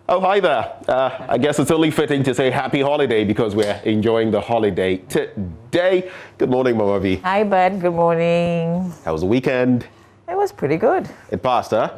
Oh, hi there. I guess it's only fitting to say happy holiday because we're enjoying the holiday today. Good morning, Mama V. Hi, Bud. Good morning. How was the weekend? It was pretty good. It passed, huh?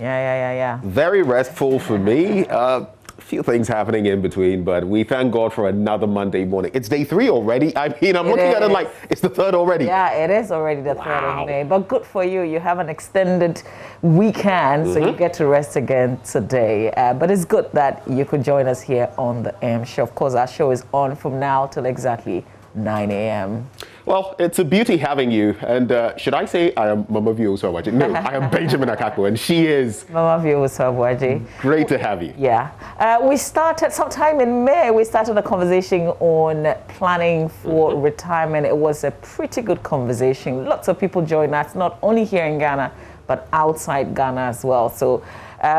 Yeah. Very restful for me. A few things happening in between, but we thank God for another Monday morning. It's day 3 already. I mean, I'm looking at it like it's the 3rd already. Yeah, it is already the 3rd of May. But good for you. You have an extended weekend, so you get to rest again today. But it's good that you could join us here on the AM show. Of course, our show is on from now till exactly 9 a.m. Well, it's a beauty having you. And should I say I am Mama Vio Uswawaji? No, I am Benjamin Akako, and she is Mama Vio Uswawaji. Great to have you. Yeah. We started sometime in May. We started a conversation on planning for retirement. It was a pretty good conversation. Lots of people joined us, not only here in Ghana, but outside Ghana as well. So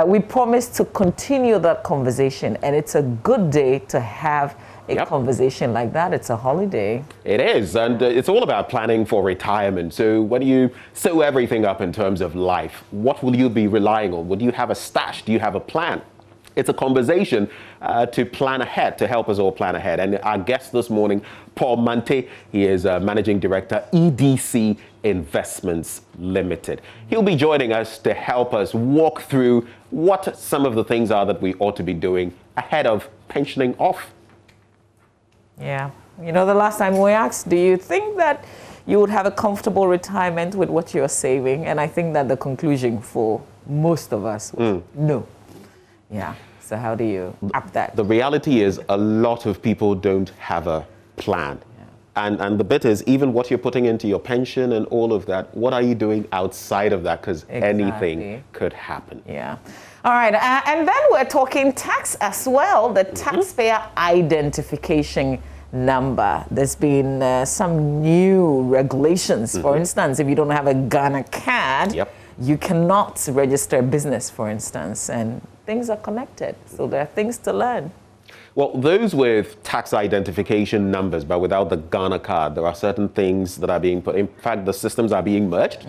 we promised to continue that conversation, and it's a good day to have a conversation like that. It's a holiday. It is, and it's all about planning for retirement. So when you sew everything up in terms of life, what will you be relying on? Would you have a stash? Do you have a plan? It's a conversation to plan ahead, to help us all plan ahead. And our guest this morning, Paul Mante, he is Managing Director, EDC Investments Limited. He'll be joining us to help us walk through what some of the things are that we ought to be doing ahead of pensioning off. Yeah. You know, the last time we asked, do you think that you would have a comfortable retirement with what you're saving? And I think that the conclusion for most of us was no. Yeah. So how do you up that? The reality is a lot of people don't have a plan. And the bit is, even what you're putting into your pension and all of that, what are you doing outside of that? Because anything could happen. Yeah. All right. And then we're talking tax as well, the taxpayer identification number. There's been some new regulations. For instance, if you don't have a Ghana card, you cannot register a business, for instance, and things are connected. So there are things to learn. Well, those with tax identification numbers, but without the Ghana card, there are certain things that are being put. In fact, the systems are being merged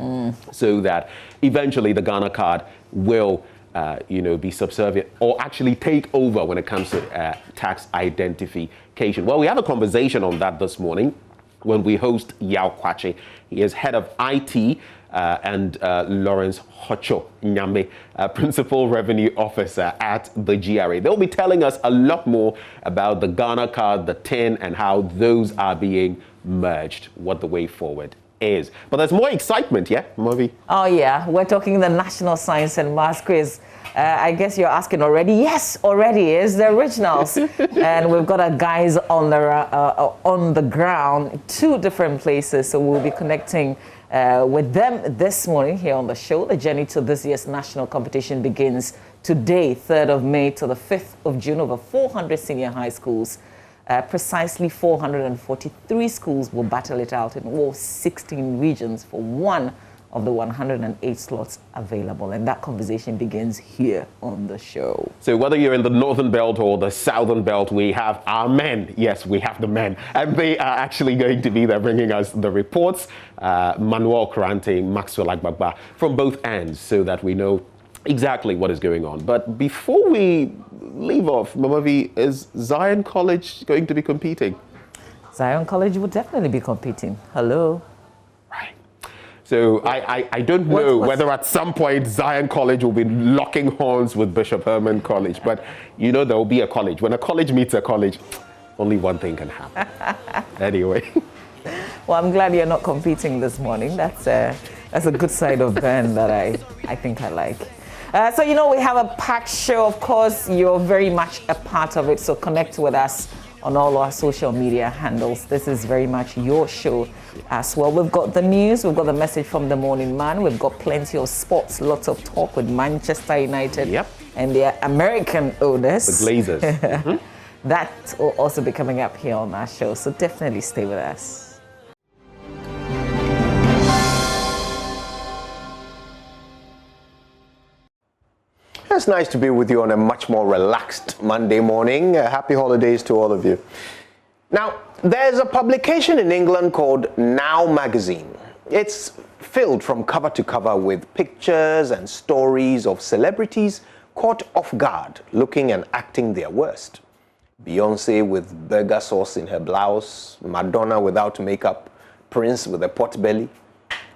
so that eventually the Ghana card will be subservient or actually take over when it comes to tax identification. Well, we have a conversation on that this morning when we host Yao Kwache. He is head of IT and Lawrence Hocho Nyame, Principal Revenue Officer at the GRA. They'll be telling us a lot more about the Ghana card, the TIN, and how those are being merged, what the way forward is. But there's more excitement, yeah, Mavi? Oh, yeah. We're talking the National Science and Maths Quiz. I guess you're asking already. Yes, already is the originals. And we've got our guys on the ground, 2 different places. So we'll be connecting with them this morning here on the show. The journey to this year's national competition begins today, 3rd of May to the 5th of June, over 400 senior high schools. Precisely 443 schools will battle it out in all 16 regions for one of the 108 slots available. And that conversation begins here on the show. So whether you're in the northern belt or the southern belt, we have our men. Yes, we have the men. And they are actually going to be there bringing us the reports. Manuel Karante, Maxwell Agbagba, from both ends so that we know exactly what is going on. But before we leave off, Mama V, is Zion College going to be competing? Zion College will definitely be competing. Hello. Right. So I don't know whether at some point Zion College will be locking horns with Bishop Herman College, but you know there will be a college. When a college meets a college, only one thing can happen. Anyway. Well, I'm glad you're not competing this morning. That's a good side of Ben that I think I like. So, you know, we have a packed show. Of course, you're very much a part of it. So connect with us on all our social media handles. This is very much your show as well. We've got the news. We've got the message from the morning man. We've got plenty of sports, lots of talk with Manchester United and their American owners. The Glazers. That will also be coming up here on our show. So definitely stay with us. It's nice to be with you on a much more relaxed Monday morning. Happy holidays to all of you. Now, there's a publication in England called Now magazine. It's filled from cover to cover with pictures and stories of celebrities caught off guard, looking and acting their worst. Beyonce with burger sauce in her blouse, Madonna without makeup, Prince with a pot belly,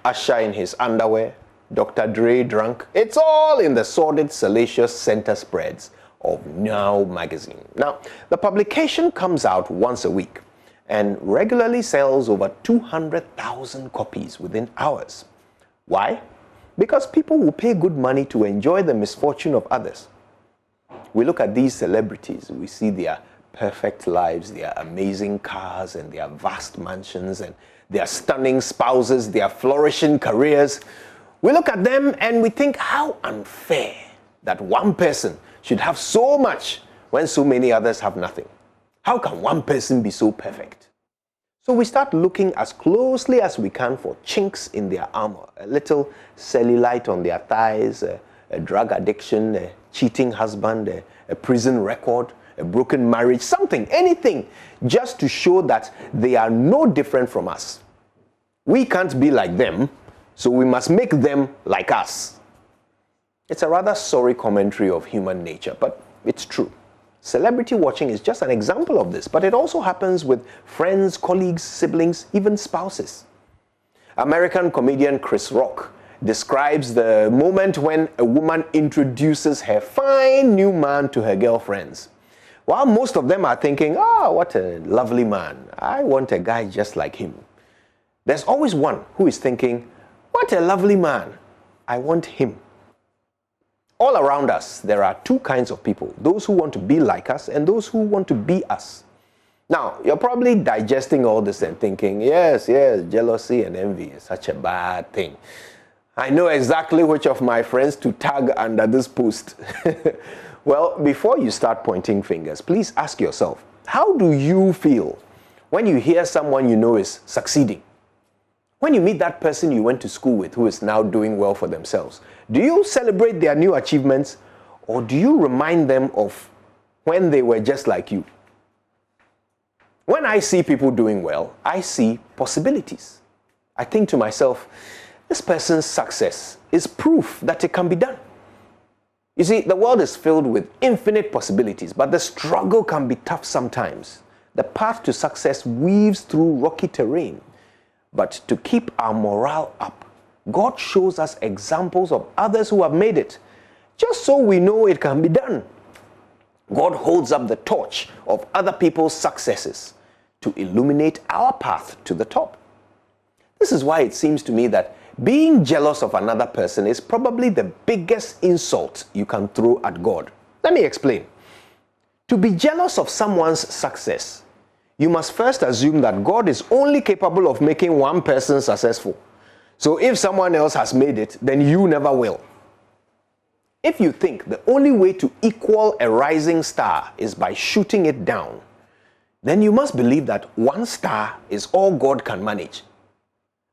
Usher in his underwear, Dr. Dre drunk. It's all in the sordid, salacious center spreads of Now magazine. Now, the publication comes out once a week and regularly sells over 200,000 copies within hours. Why? Because people will pay good money to enjoy the misfortune of others. We look at these celebrities, we see their perfect lives, their amazing cars and their vast mansions and their stunning spouses, their flourishing careers. We look at them and we think how unfair that one person should have so much when so many others have nothing. How can one person be so perfect? So we start looking as closely as we can for chinks in their armor, a little cellulite on their thighs, a drug addiction, a cheating husband, a prison record, a broken marriage, something, anything, just to show that they are no different from us. We can't be like them, so we must make them like us. It's a rather sorry commentary of human nature, but it's true. Celebrity watching is just an example of this, but it also happens with friends, colleagues, siblings, even spouses. American comedian Chris Rock describes the moment when a woman introduces her fine new man to her girlfriends. While most of them are thinking, oh, what a lovely man. I want a guy just like him. There's always one who is thinking, what a lovely man. I want him. All around us, there are two kinds of people, those who want to be like us and those who want to be us. Now, you're probably digesting all this and thinking, yes, jealousy and envy is such a bad thing. I know exactly which of my friends to tag under this post. Well, before you start pointing fingers, please ask yourself, how do you feel when you hear someone you know is succeeding? When you meet that person you went to school with who is now doing well for themselves, do you celebrate their new achievements or do you remind them of when they were just like you? When I see people doing well, I see possibilities. I think to myself, this person's success is proof that it can be done. You see, the world is filled with infinite possibilities, but the struggle can be tough sometimes. The path to success weaves through rocky terrain. But to keep our morale up, God shows us examples of others who have made it, just so we know it can be done. God holds up the torch of other people's successes to illuminate our path to the top. This is why it seems to me that being jealous of another person is probably the biggest insult you can throw at God. Let me explain. To be jealous of someone's success, you must first assume that God is only capable of making one person successful. So if someone else has made it, then you never will. If you think the only way to equal a rising star is by shooting it down, then you must believe that one star is all God can manage.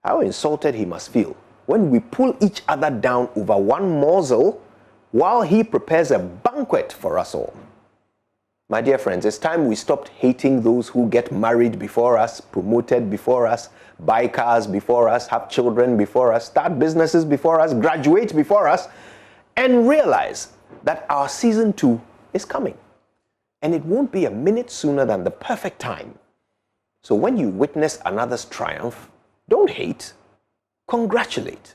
How insulted he must feel when we pull each other down over one morsel while he prepares a banquet for us all. My dear friends, it's time we stopped hating those who get married before us, promoted before us, buy cars before us, have children before us, start businesses before us, graduate before us, and realize that our season 2 is coming. And it won't be a minute sooner than the perfect time. So when you witness another's triumph, don't hate, congratulate.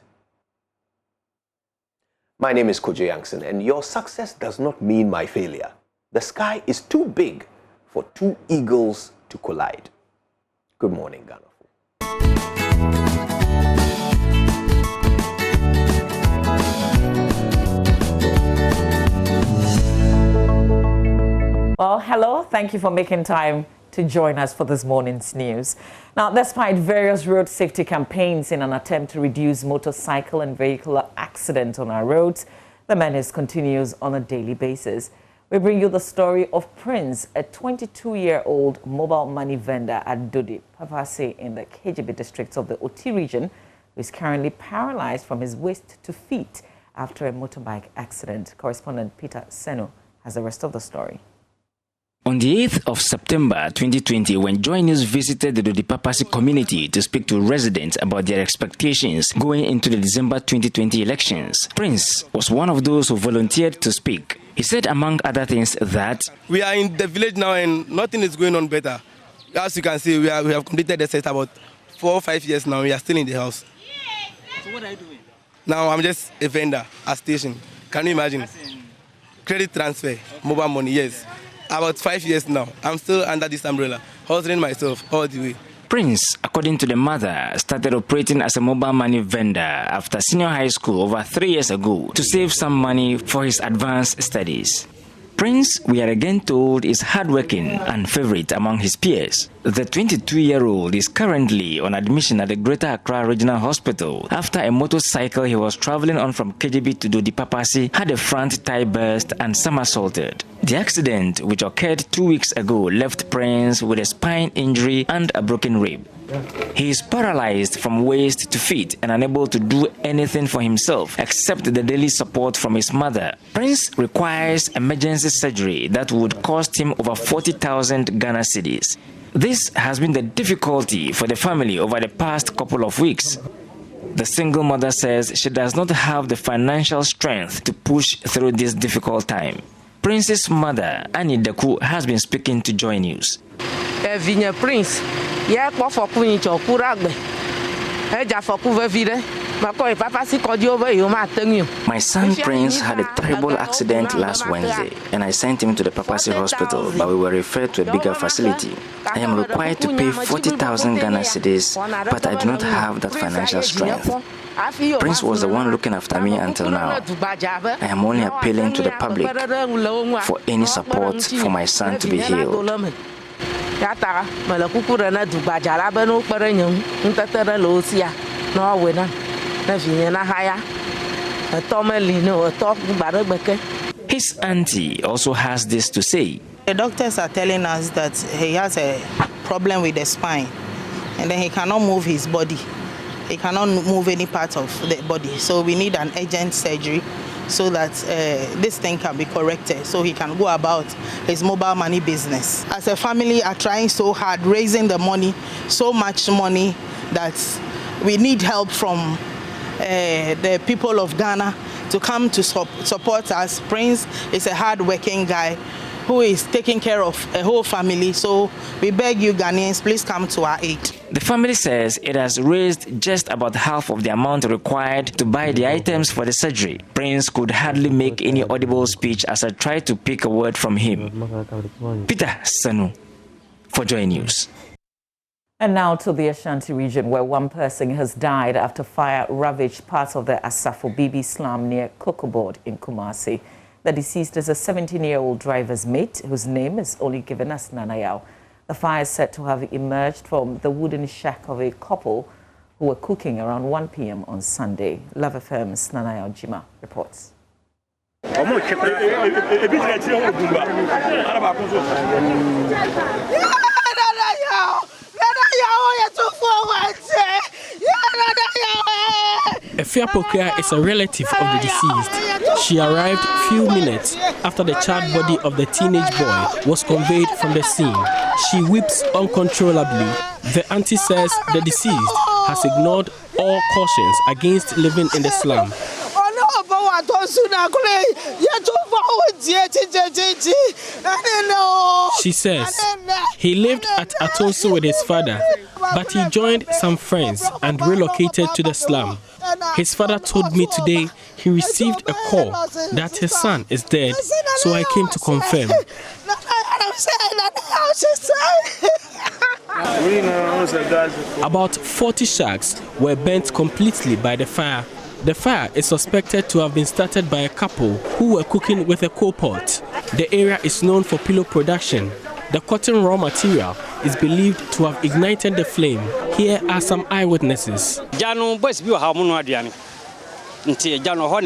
My name is Kojo Yankson, and your success does not mean my failure. The sky is too big for two eagles to collide. Good morning, Ghana. Well, hello. Thank you for making time to join us for this morning's news. Now, despite various road safety campaigns in an attempt to reduce motorcycle and vehicular accidents on our roads, the menace continues on a daily basis. We bring you the story of Prince, a 22-year-old mobile money vendor at Dodi, Papase in the KGB districts of the Oti region, who is currently paralyzed from his waist to feet after a motorbike accident. Correspondent Peter Seno has the rest of the story. On the 8th of September 2020, when JoyNews visited the Dodi Papase community to speak to residents about their expectations going into the December 2020 elections, Prince was one of those who volunteered to speak. He said, among other things, that we are in the village now and nothing is going on better. As you can see, we have completed the set about 4 or 5 years now. We are still in the house. So what are you doing? Now I'm just a vendor at station. Can you imagine? Credit transfer, mobile money, yes. About 5 years now. I'm still under this umbrella, hustling myself all the way. Prince, according to the mother, started operating as a mobile money vendor after senior high school over 3 years ago to save some money for his advanced studies. Prince, we are again told, is hardworking and favorite among his peers. The 22-year-old is currently on admission at the Greater Accra Regional Hospital after a motorcycle he was traveling on from KGB to Dodipapasi had a front tire burst and somersaulted. The accident, which occurred 2 weeks ago, left Prince with a spine injury and a broken rib. He is paralyzed from waist to feet and unable to do anything for himself except the daily support from his mother. Prince requires emergency surgery that would cost him over 40,000 Ghana cedis. This has been the difficulty for the family over the past couple of weeks. The single mother says she does not have the financial strength to push through this difficult time. Prince's mother, Annie Deku, has been speaking to JoyNews. Prince. My son Prince had a terrible accident last Wednesday and I sent him to the Papasi hospital, but we were referred to a bigger facility. I am required to pay 40,000 Ghana cedis, but I do not have that financial strength. Prince was the one looking after me until now. I am only appealing to the public for any support for my son to be healed. His auntie also has this to say. The doctors are telling us that he has a problem with the spine and then he cannot move his body. He cannot move any part of the body. So we need an urgent surgery so that this thing can be corrected so he can go about his mobile money business. As a family are trying so hard, raising the money, so much money that we need help from the people of Ghana to come to support us. Prince is a hard-working guy who is taking care of a whole family. So we beg you Ghanaians, please come to our aid. The family says it has raised just about half of the amount required to buy the items for the surgery. Prince could hardly make any audible speech as I tried to pick a word from him. Peter Sanu for JoyNews. And now to the Ashanti region, where one person has died after fire ravaged parts of the Asafo Bibi slum near Kokobod in Kumasi. The deceased is a 17-year-old driver's mate, whose name is only given as Nanayao. The fire is said to have emerged from the wooden shack of a couple who were cooking around 1 p.m. on Sunday. Love FM's Nanayao Jima reports. Efia Pokria is a relative of the deceased. She arrived few minutes after the charred body of the teenage boy was conveyed from the scene. She weeps uncontrollably. The auntie says the deceased has ignored all cautions against living in the slum. She says he lived at Atonso with his father, but he joined some friends and relocated to the slum. His father told me today he received a call that his son is dead, so I came to confirm. About 40 shacks were burnt completely by the fire. The fire is suspected to have been started by a couple who were cooking with a coal pot. The area is known for pillow production. The cotton raw material is believed to have ignited the flame. Here are some eyewitnesses.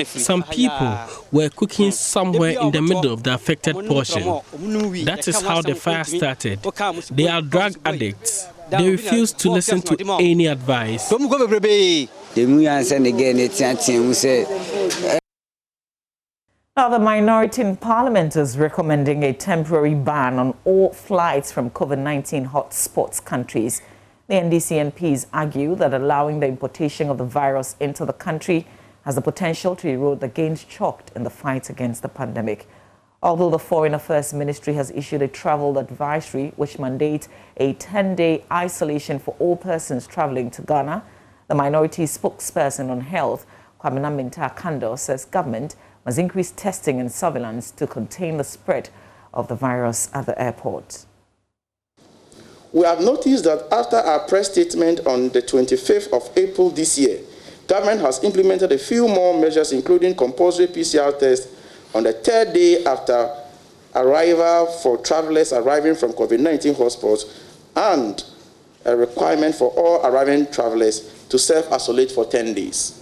Some people were cooking somewhere in the middle of the affected portion. That is how the fire started. They are drug addicts. They refuse to listen to any advice. Now, the minority in Parliament is recommending a temporary ban on all flights from COVID-19 hotspots countries. The NDC MPs argue that allowing the importation of the virus into the country has the potential to erode the gains chalked in the fight against the pandemic. Although the Foreign Affairs Ministry has issued a travel advisory which mandates a 10-day isolation for all persons traveling to Ghana, the minority spokesperson on health, Kwamina Minta Kando, says government must increase testing and surveillance to contain the spread of the virus at the airport. We have noticed that after our press statement on the 25th of April this year, government has implemented a few more measures, including compulsory PCR tests on the third day after arrival for travelers arriving from COVID-19 hotspots, and a requirement for all arriving travelers to self-isolate for 10 days.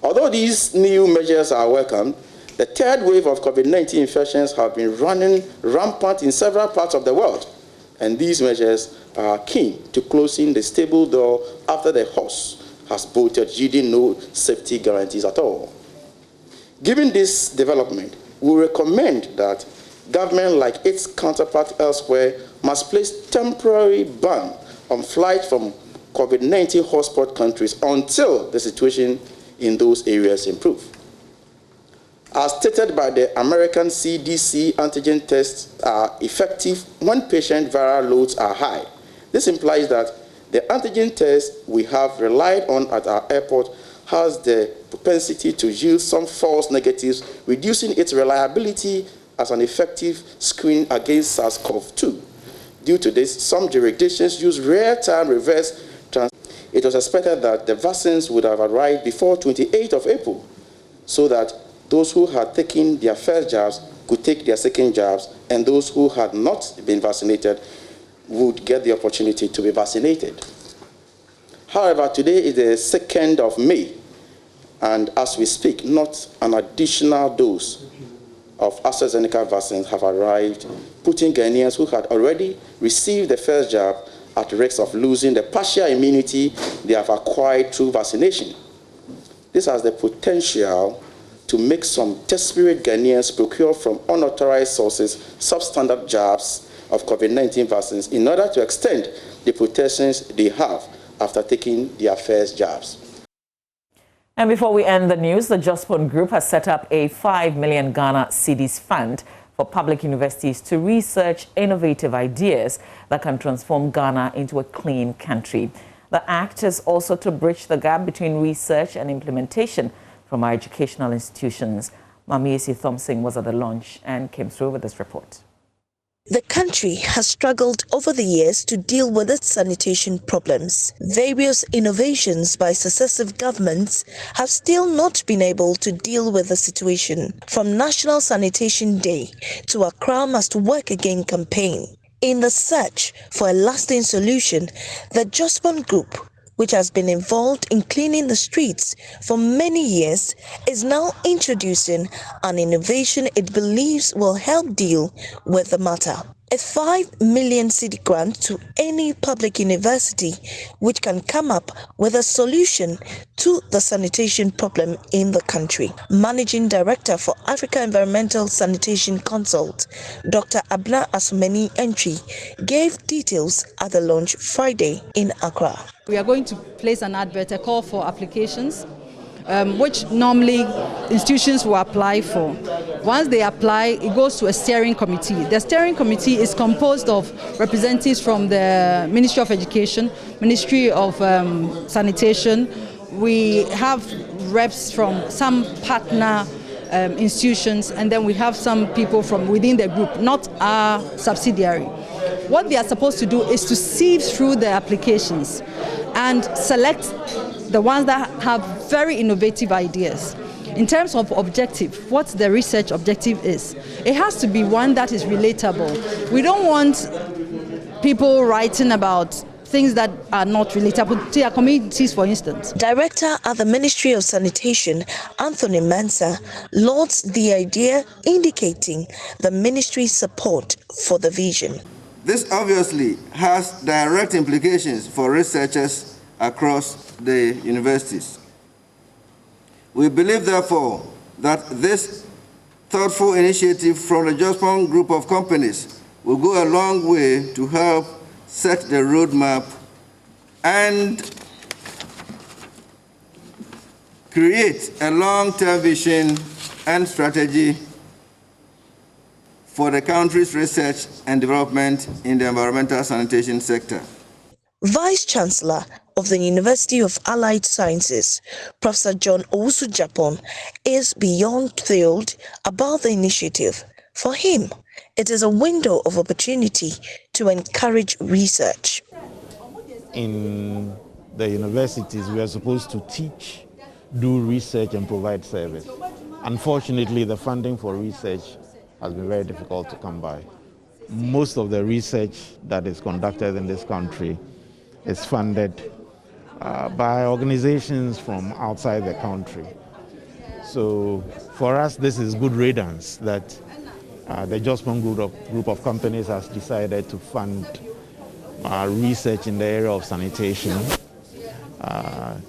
Although these new measures are welcome, the third wave of COVID-19 infections have been running rampant in several parts of the world, and these measures are key to closing the stable door after the horse has bolted, yielding no safety guarantees at all. Given this development, we recommend that government, like its counterpart elsewhere, must place temporary ban on flights from COVID-19 hotspot countries until the situation in those areas improve. As stated by the American CDC, antigen tests are effective when patient viral loads are high. This implies that the antigen test we have relied on at our airport has the propensity to yield some false negatives, reducing its reliability as an effective screen against SARS-CoV-2. Due to this, some jurisdictions use real-time reverse transcription. It was expected that the vaccines would have arrived before 28th of April, so that those who had taken their first jabs could take their second jabs, and those who had not been vaccinated would get the opportunity to be vaccinated. However, today is the 2nd of May, and as we speak, not an additional dose of AstraZeneca vaccines have arrived, putting Ghanaians who had already received the first jab at risk of losing the partial immunity they have acquired through vaccination. This has the potential to make some desperate Ghanaians procure from unauthorized sources substandard jabs of COVID-19 vaccines in order to extend the protections they have after taking their first jabs. And before we end the news, the Jospon Group has set up a 5 million Ghana cedis fund for public universities to research innovative ideas that can transform Ghana into a clean country. The act is also to bridge the gap between research and implementation from our educational institutions. Mamiesi Thompson was at the launch and came through with this report. The country has struggled over the years to deal with its sanitation problems. Various innovations by successive governments have still not been able to deal with the situation, from National Sanitation Day to Accra Must Work Again campaign. In the search for a lasting solution, the Jospon Group, which has been involved in cleaning the streets for many years, is now introducing an innovation it believes will help deal with the matter. A 5 million cedi grant to any public university which can come up with a solution to the sanitation problem in the country. Managing Director for Africa Environmental Sanitation Consult, Dr. Abna Asumeni Entry, gave details at the launch Friday in Accra. We are going to place an advert, a call for applications, which normally institutions will apply for. Once they apply, it goes to a steering committee. The steering committee is composed of representatives from the Ministry of Education, Ministry of Sanitation. We have reps from some partner institutions, and then we have some people from within the group, not our subsidiary. What they are supposed to do is to sieve through the applications and select the ones that have very innovative ideas. In terms of objective, what the research objective is, it has to be one that is relatable. We don't want people writing about things that are not relatable to their communities, for instance. Director at the Ministry of Sanitation, Anthony Mensah, lauds the idea, indicating the ministry's support for the vision. This obviously has direct implications for researchers across the universities. We believe, therefore, that this thoughtful initiative from the Jospon Group of companies will go a long way to help set the roadmap and create a long-term vision and strategy for the country's research and development in the environmental sanitation sector. Vice-Chancellor of the University of Allied Sciences, Professor John Owusu-Japon, is beyond thrilled about the initiative. For him, it is a window of opportunity to encourage research. In the universities, we are supposed to teach, do research, and provide service. Unfortunately, the funding for research has been very difficult to come by. Most of the research that is conducted in this country is funded by organizations from outside the country. So for us, this is good riddance that the Jospon group of companies has decided to fund research in the area of sanitation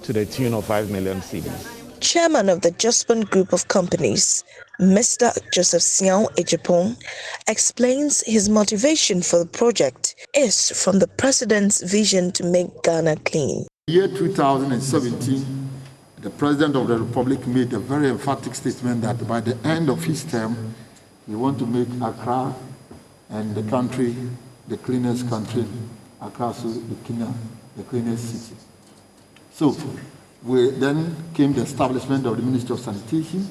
to the tune of 5 million cedis. Chairman of the Jospon Group of Companies, Mr. Joseph Siao Ejapong, explains his motivation for the project is from the President's vision to make Ghana clean. Year 2017, the President of the Republic made a very emphatic statement that by the end of his term, we want to make Accra and the country the cleanest country, Accra so the cleanest city. So then came the establishment of the Ministry of Sanitation.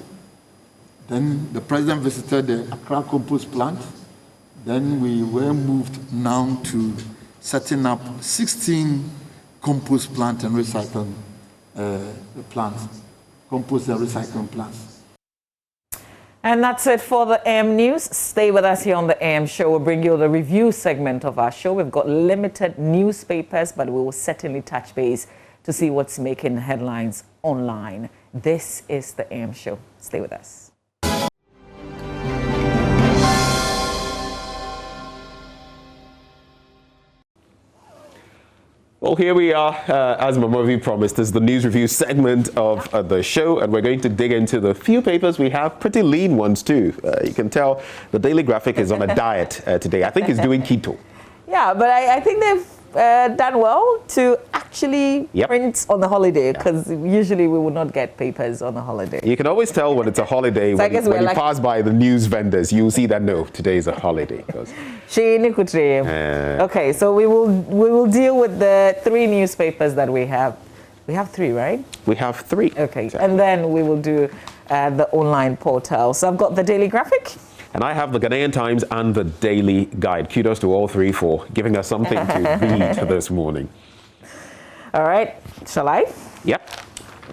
Then the President visited the Accra compost plant. Then we were moved now to setting up 16 compost plant and recycling plants, compost and recycling plants. And that's it for the AM News. Stay with us here on the AM Show. We'll bring you the review segment of our show. We've got limited newspapers, but we will certainly touch base to see what's making headlines online. This is the AM Show. Stay with us. Well, here we are, as Mamovi promised, is the news review segment of the show, and we're going to dig into the few papers we have, pretty lean ones too. You can tell the Daily Graphic is on a diet today. I think it's doing keto. Yeah, but I think they've done well to actually print on the holiday, because usually we would not get papers on the holiday. You can always tell when it's a holiday So when you pass by the news vendors. You'll see that no, today is a holiday. Okay, so we will deal with the 3 newspapers that we have. We have 3, right? We have 3. Okay, exactly. And then we will do the online portal. So I've got the Daily Graphic. And I have the Ghanaian Times and the Daily Guide. Kudos to all 3 for giving us something to read this morning. All right, shall I? Yep.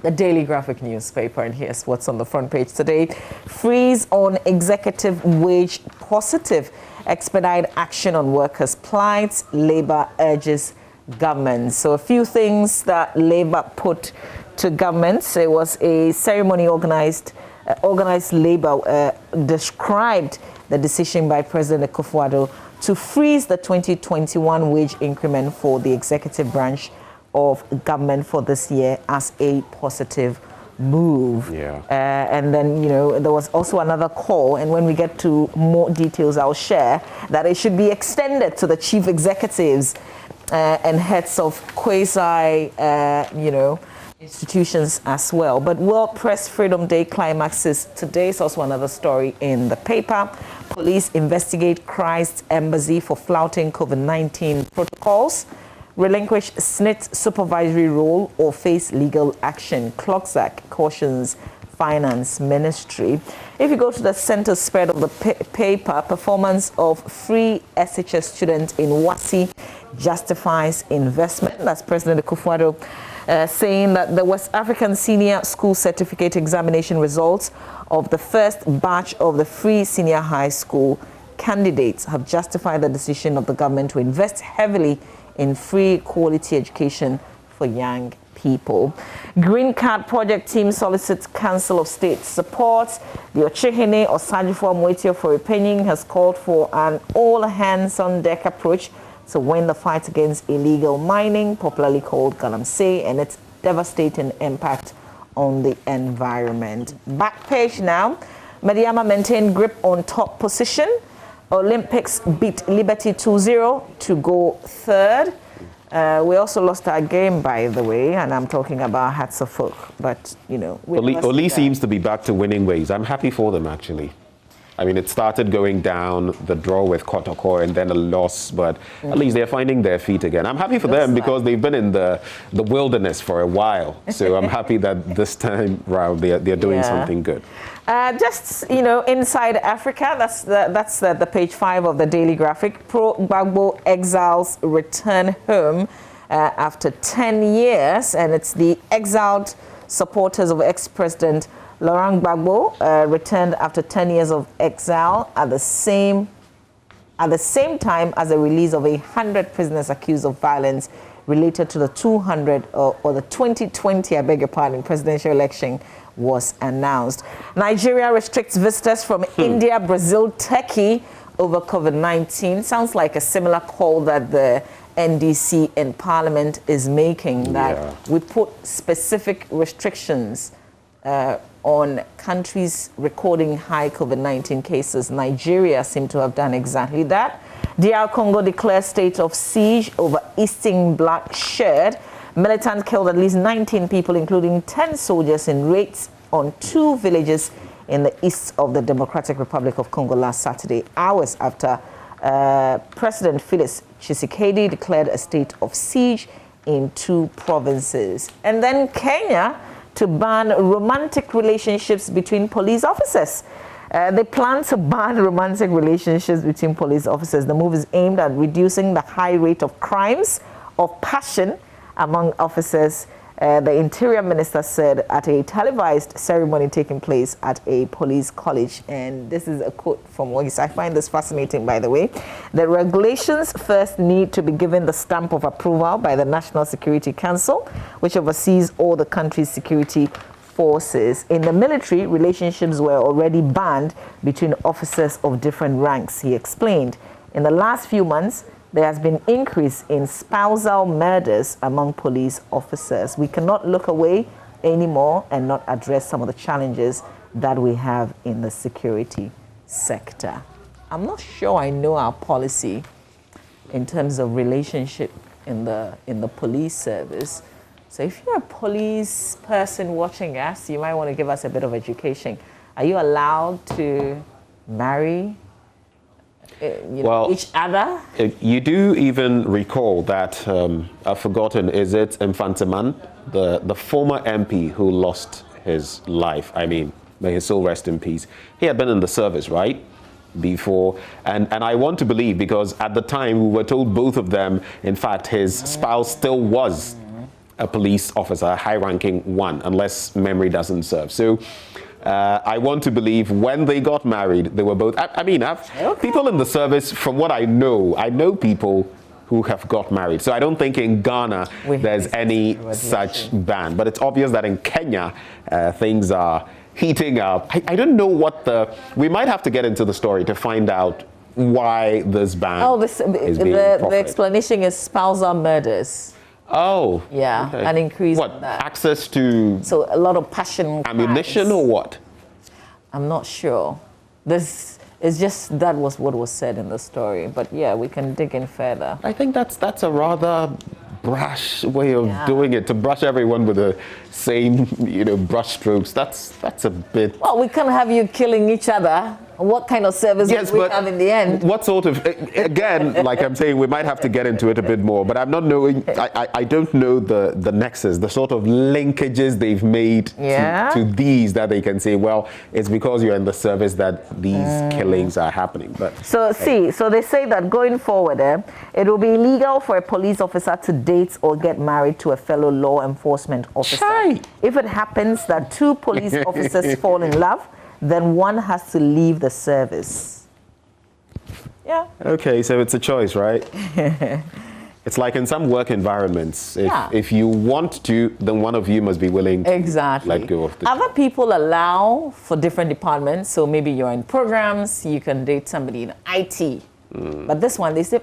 The Daily Graphic newspaper, and here's what's on the front page today. Freeze on executive wage positive. Expedite action on workers' plights. Labour urges government. So a few things that Labour put to government. It was a ceremony organized Labour described the decision by President Akufo-Addo to freeze the 2021 wage increment for the executive branch of government for this year as a positive move. Yeah. And then, there was also another call, and when we get to more details, I'll share that it should be extended to the chief executives and heads of quasi, institutions as well. But World Press Freedom Day climaxes today. It's also another story in the paper. Police investigate Christ's embassy for flouting COVID-19 protocols. Relinquish SNIT's supervisory role or face legal action. Clocksack cautions Finance Ministry. If you go to the center spread of the paper, performance of free SHS students in Wasi justifies investment. That's President Akufo-Addo saying that the West African Senior School Certificate Examination results of the first batch of the free senior high school candidates have justified the decision of the government to invest heavily in free quality education for young people. Green Card Project team solicits Council of State support. The Ochehene Osajifo Mwetio for Repenning has called for an all-hands-on-deck approach to win the fight against illegal mining, popularly called galamsey, and its devastating impact on the environment. Back page now. Mediama maintained grip on top position. Olympics beat Liberty 2-0 to go third. We also lost our game, by the way, and I'm talking about Hatsafok. But, you know... Oli seems to be back to winning ways. I'm happy for them, actually. I mean, it started going down, the draw with Kotoko and then a loss, but at least they're finding their feet again. I'm happy for them because they've been in the wilderness for a while. So I'm happy that this time round they're doing something good. Just, you know, inside Africa, that's the page 5 of the Daily Graphic. Pro-Gbagbo exiles return home after 10 years, and it's the exiled supporters of ex-president Laurent Gbagbo returned after 10 years of exile at the same time as the release of 100 prisoners accused of violence related to the 2020, I beg your pardon, presidential election was announced. Nigeria restricts visitors from India, Brazil, Turkey over COVID-19. Sounds like a similar call that the NDC in Parliament is making, that we put specific restrictions on countries recording high COVID-19 cases. Nigeria seemed to have done exactly that. DR Congo declares state of siege over Eastern Black Shirt. Militants killed at least 19 people, including 10 soldiers, in raids on 2 villages in the east of the Democratic Republic of Congo last Saturday, hours after President Felix Tshisekedi declared a state of siege in 2 provinces. And then Kenya to ban romantic relationships between police officers. They plan to ban romantic relationships between police officers. The move is aimed at reducing the high rate of crimes of passion among officers, the Interior Minister said at a televised ceremony taking place at a police college. And this is a quote from Moise. I find this fascinating, by the way. The regulations first need to be given the stamp of approval by the National Security Council, which oversees all the country's security forces. In the military, relationships were already banned between officers of different ranks, he explained. In the last few months, there has been increase in spousal murders among police officers. We cannot look away anymore and not address some of the challenges that we have in the security sector. I'm not sure I know our policy in terms of relationship in the police service. So if you're a police person watching us, you might want to give us a bit of education. Are you allowed to marry each other? You do even recall that, I've forgotten, is it Infantiman, the former MP who lost his life? I mean, may his soul rest in peace. He had been in the service, right? Before, and I want to believe, because at the time we were told both of them, in fact, his spouse still was a police officer, a high-ranking one, unless memory doesn't serve. So I want to believe when they got married, they were both, I mean, people in the service, from what I know people who have got married. So I don't think in Ghana there's any such ban. But it's obvious that in Kenya, things are heating up. I don't know what we might have to get into the story to find out why this ban is being proffered. The explanation is spousal murders. Oh. Yeah, okay. an increase What, in that. access to... So a lot of passion ammunition crimes. or what? I'm not sure. This is just, that was what was said in the story. But yeah, we can dig in further. I think that's a rather brash way of doing it, to brush everyone with the same, brush strokes. That's a bit... Well, we can't have you killing each other. What kind of service will we have in the end? What sort of, again, like I'm saying, we might have to get into it a bit more, but I'm not knowing, I don't know the nexus, the sort of linkages they've made to these, that they can say, well, it's because you're in the service that these killings are happening. But so they say that going forward, it will be illegal for a police officer to date or get married to a fellow law enforcement officer. If it happens that 2 police officers fall in love, then one has to leave the service. Yeah. Okay, so it's a choice, right? It's like in some work environments. If you want to, then one of you must be willing to let go of the... Other people allow for different departments. So maybe you're in programs, you can date somebody in IT. But this one, they say,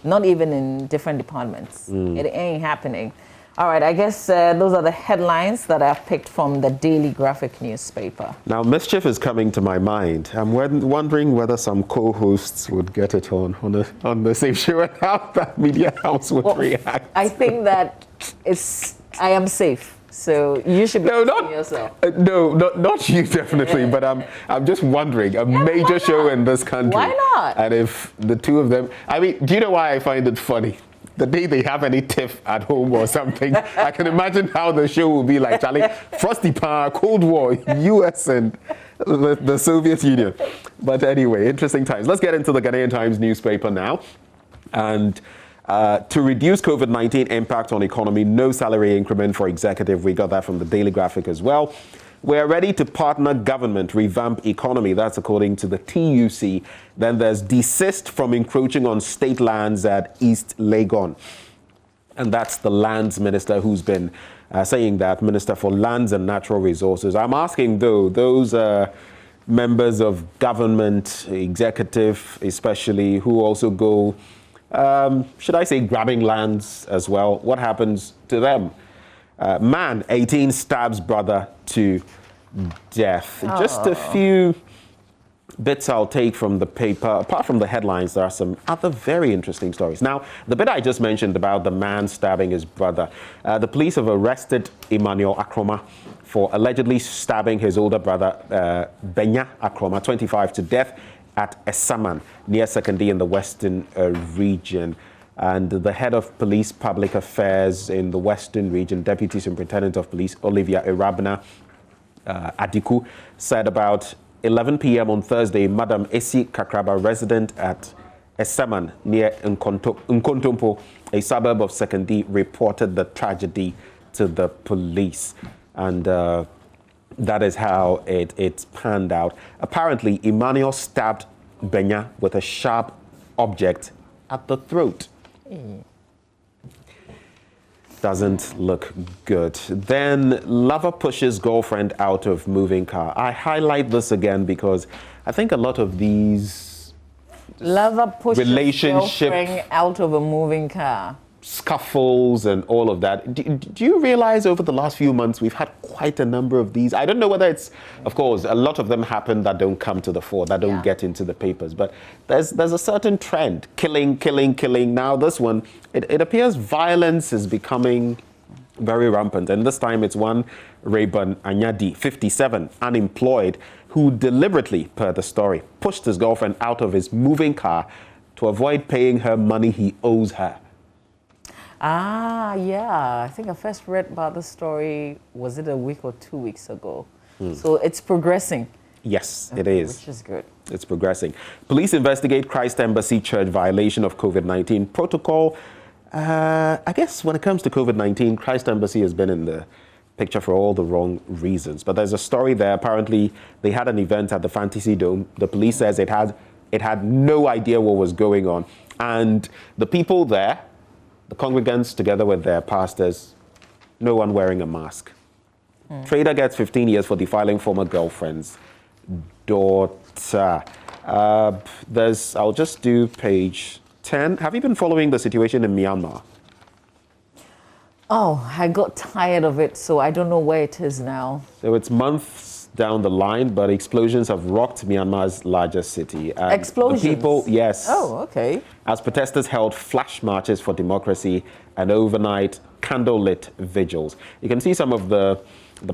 not even in different departments. It ain't happening. All right, I guess those are the headlines that I've picked from the Daily Graphic newspaper. Now, mischief is coming to my mind. I'm wondering whether some co-hosts would get it on the same show and how that media house would react. I think that I am safe. So you should be yourself. No, not you definitely, but I'm just wondering, a major show in this country. Why not? And if the two of them, I mean, do you know why I find it funny? The day they have any tiff at home or something, I can imagine how the show will be like, Charlie, Frosty Pa, Cold War, US and the Soviet Union. But anyway, interesting times. Let's get into the Ghanaian Times newspaper now. And to reduce COVID-19 impact on economy, no salary increment for executive. We got that from the Daily Graphic as well. We're ready to partner government, revamp economy. That's according to the TUC. Then there's desist from encroaching on state lands at East Legon. And that's the lands minister who's been saying that, Minister for Lands and Natural Resources. I'm asking, though, those members of government, executive especially, who also go, should I say, grabbing lands as well, what happens to them? Man, 18 stabs brother to death. Oh. Just a few bits I'll take from the paper. Apart from the headlines, there are some other very interesting stories. Now, the bit I just mentioned about the man stabbing his brother, the police have arrested Emmanuel Akroma for allegedly stabbing his older brother, Benya Akroma, 25, to death at Esaman, near Sekandi in the Western region. And the head of police public affairs in the Western region, Deputy Superintendent of Police Olivia Irabna Adiku, said about 11 p.m. on Thursday, Madam Esi Kakraba, resident at Esaman near Nkontompo, a suburb of Sekandi, reported the tragedy to the police. And that is how it panned out. Apparently, Emmanuel stabbed Benya with a sharp object at the throat. Doesn't look good. Then lover pushes girlfriend out of moving car. I highlight this again because I think a lot of these lover pushes girlfriend out of a moving car, scuffles and all of that. Do you realize over the last few months we've had quite a number of these? I don't know whether it's, of course, a lot of them happen that don't come to the fore, that don't get into the papers, but there's a certain trend. Killing. Now this one, it appears violence is becoming very rampant. And this time it's one Rayban Anyadi, 57, unemployed, who deliberately, per the story, pushed his girlfriend out of his moving car to avoid paying her money he owes her. Ah, yeah. I think I first read about the story, was it a week or 2 weeks ago? So it's progressing. Yes, it is. Which is good. It's progressing. Police investigate Christ Embassy Church violation of COVID-19 protocol. I guess when it comes to COVID-19, Christ Embassy has been in the picture for all the wrong reasons. But there's a story there. Apparently, they had an event at the Fantasy Dome. The police says it had no idea what was going on. And the people there, the congregants together with their pastors, no one wearing a mask. Trader gets 15 years for defiling former girlfriend's daughter. I'll just do page 10. Have you been following the situation in Myanmar? Oh, I got tired of it, so I don't know where it is now. So it's months down the line, but explosions have rocked Myanmar's largest city. And explosions? The people, yes. Oh, okay. As protesters held flash marches for democracy and overnight candlelit vigils. You can see some of the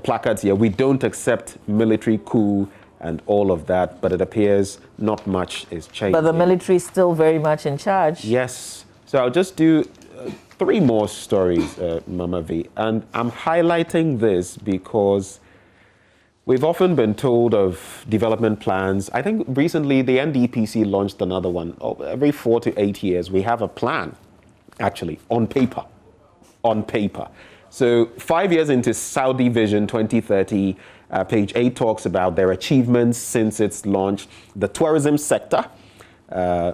placards here. We don't accept military coup and all of that, but it appears not much is changing. But the military is still very much in charge. Yes. So I'll just do 3 more stories, Mama V. And I'm highlighting this because we've often been told of development plans. I think recently the NDPC launched another one. Every 4 to 8 years, we have a plan, actually, on paper. So 5 years into Saudi Vision 2030, page 8 talks about their achievements since its launch, the tourism sector,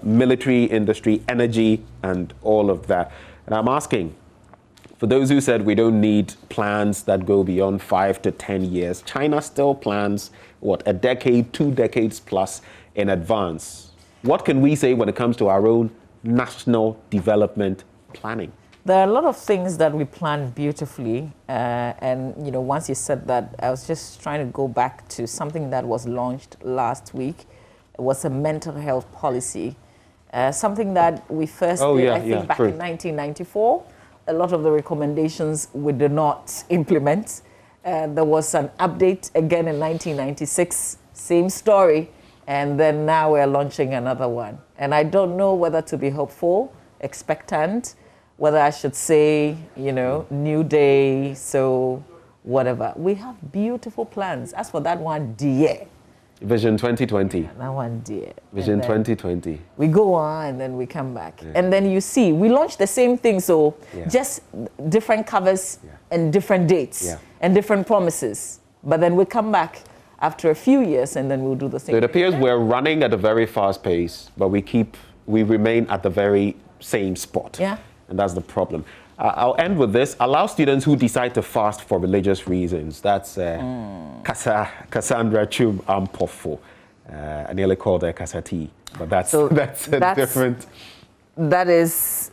military industry, energy, and all of that. And I'm asking, for those who said we don't need plans that go beyond 5 to 10 years, China still plans, a decade, 2 decades plus in advance. What can we say when it comes to our own national development planning? There are a lot of things that we planned beautifully, and once you said that, I was just trying to go back to something that was launched last week. It was a mental health policy, something that we first did, I think, back in 1994. A lot of the recommendations we did not implement. There was an update again in 1996, same story, and then now we're launching another one. And I don't know whether to be hopeful, expectant, whether I should say, new day, so whatever. We have beautiful plans. As for that one, dear. Vision 2020. That one, dear. Vision 2020. We go on and then we come back. Yeah. And then you see, we launched the same thing, so just different covers and different dates and different promises. But then we come back after a few years and then we'll do the same. So it appears we're running at a very fast pace, but we remain at the very same spot. Yeah. And that's the problem. I'll end with this. Allow students who decide to fast for religious reasons. That's Cassandra Chum Ampofo. I nearly called her Cassati, but that's different. That is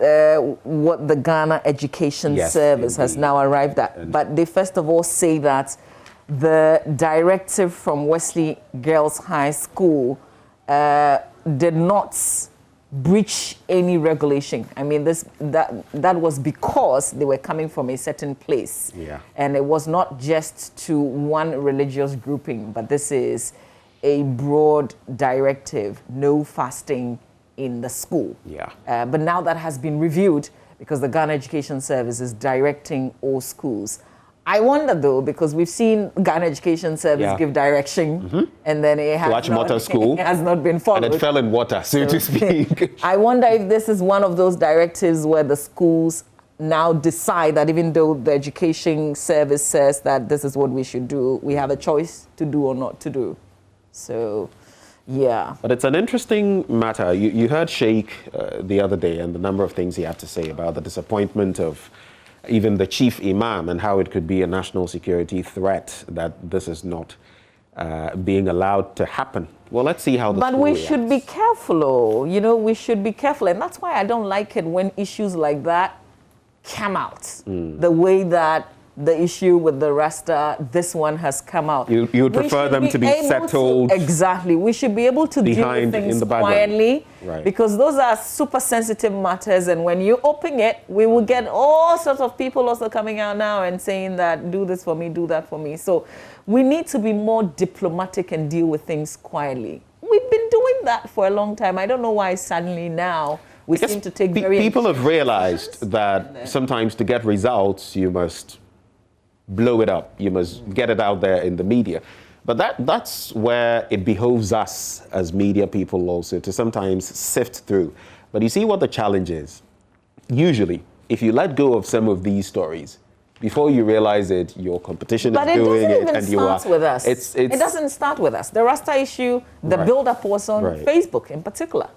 what the Ghana Education Service has now arrived at. But they first of all say that the directive from Wesley Girls High School did not breach any regulation. I mean, that was because they were coming from a certain place. Yeah. And it was not just to one religious grouping, but this is a broad directive, no fasting in the school. Yeah. But now that has been reviewed because the Ghana Education Service is directing all schools. I wonder though, because we've seen Ghana Education Service give direction, and then it has not been followed. And it fell in water, so to speak. I wonder if this is one of those directives where the schools now decide that even though the Education Service says that this is what we should do, we have a choice to do or not to do. So, yeah. But it's an interesting matter. You heard Sheikh the other day and the number of things he had to say about the disappointment of even the chief imam and how it could be a national security threat that this is not being allowed to happen. Well, let's see how the But we should be careful, we should be careful. And that's why I don't like it when issues like that come out. The way that the issue with the Rasta, this one has come out. You would prefer them to be settled. Exactly. We should be able to deal with things quietly, because those are super sensitive matters. And when you open it, we will get all sorts of people also coming out now and saying that, do this for me, do that for me. So we need to be more diplomatic and deal with things quietly. We've been doing that for a long time. I don't know why suddenly now we seem to take people have realized that sometimes to get results, you must blow it up. You must get it out there in the media. But that's where it behoves us as media people also to sometimes sift through. But you see what the challenge is? Usually, if you let go of some of these stories, before you realize it, your competition is doing it, and you are. With us. It doesn't start with us. The Rasta issue, the build-up was on Facebook in particular.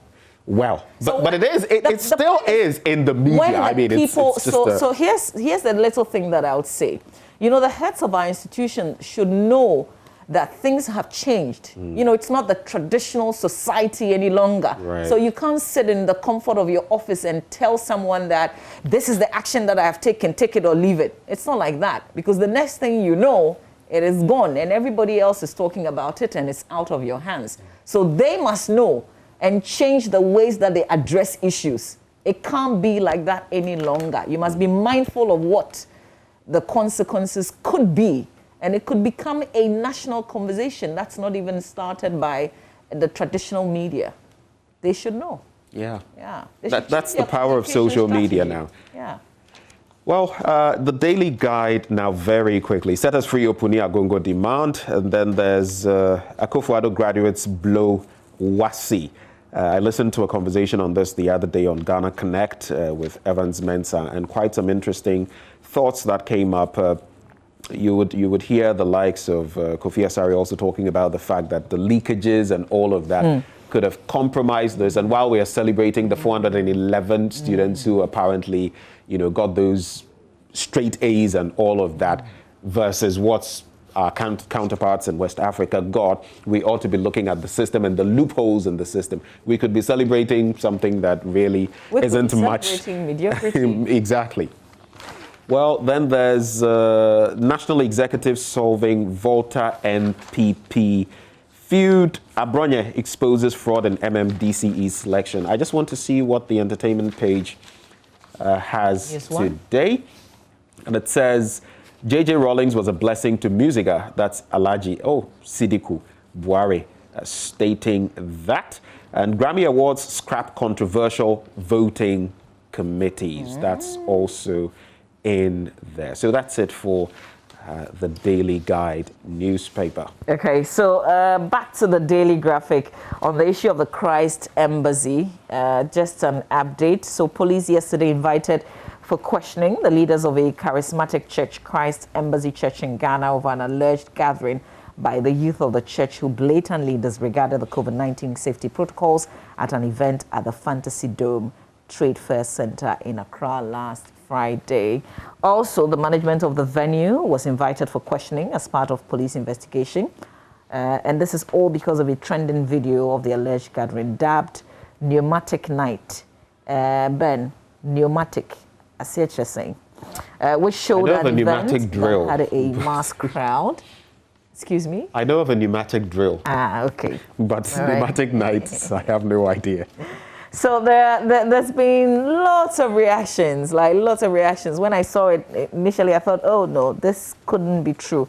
Well, but it still is in the media. I mean, people, it's just so here's the little thing that I would say. The heads of our institution should know that things have changed. It's not the traditional society any longer. Right. So you can't sit in the comfort of your office and tell someone that this is the action that I have taken, take it or leave it. It's not like that, because the next thing you know, it is gone and everybody else is talking about it and it's out of your hands. So they must know and change the ways that they address issues. It can't be like that any longer. You must be mindful of what the consequences could be, and it could become a national conversation that's not even started by the traditional media. They should know. Yeah. Yeah. That's the power of social media now. Yeah. Well, the Daily Guide now very quickly. Set us free Opuni Agongo demand, and then there's Akufo-Addo graduates blow Wasi. I listened to a conversation on this the other day on Ghana Connect with Evans Mensah, and quite some interesting thoughts that came up. You would hear the likes of Kofi Asare also talking about the fact that the leakages and all of that could have compromised this. And while we are celebrating the 411 students who apparently, got those straight A's and all of that, versus what's our counterparts in West Africa got, we ought to be looking at the system and the loopholes in the system. We could be celebrating something that really isn't much. Mediocrity. Exactly. Well, then there's National Executive solving Volta NPP feud. Abronye exposes fraud in MMDCE selection. I just want to see what the entertainment page has today. And it says, J.J. Rawlings was a blessing to Musica. That's Alaji. Sidiku Buhari stating that. And Grammy Awards scrap controversial voting committees. That's also in there. So that's it for the Daily Guide newspaper. Okay, so back to the Daily Graphic on the issue of the Christ Embassy. Just an update. So police yesterday invited for questioning the leaders of a charismatic church, Christ Embassy Church in Ghana, over an alleged gathering by the youth of the church who blatantly disregarded the COVID-19 safety protocols at an event at the Fantasy Dome Trade Fair Center in Accra last Friday. Also, the management of the venue was invited for questioning as part of police investigation. And this is all because of a trending video of the alleged gathering dubbed Pneumatic Night. Ben, pneumatic, as you're saying, which showed an event that had a mass crowd. Excuse me? I know of a pneumatic drill. Okay. But pneumatic nights, I have no idea. So there's been lots of reactions, When I saw it initially, I thought, oh no, this couldn't be true.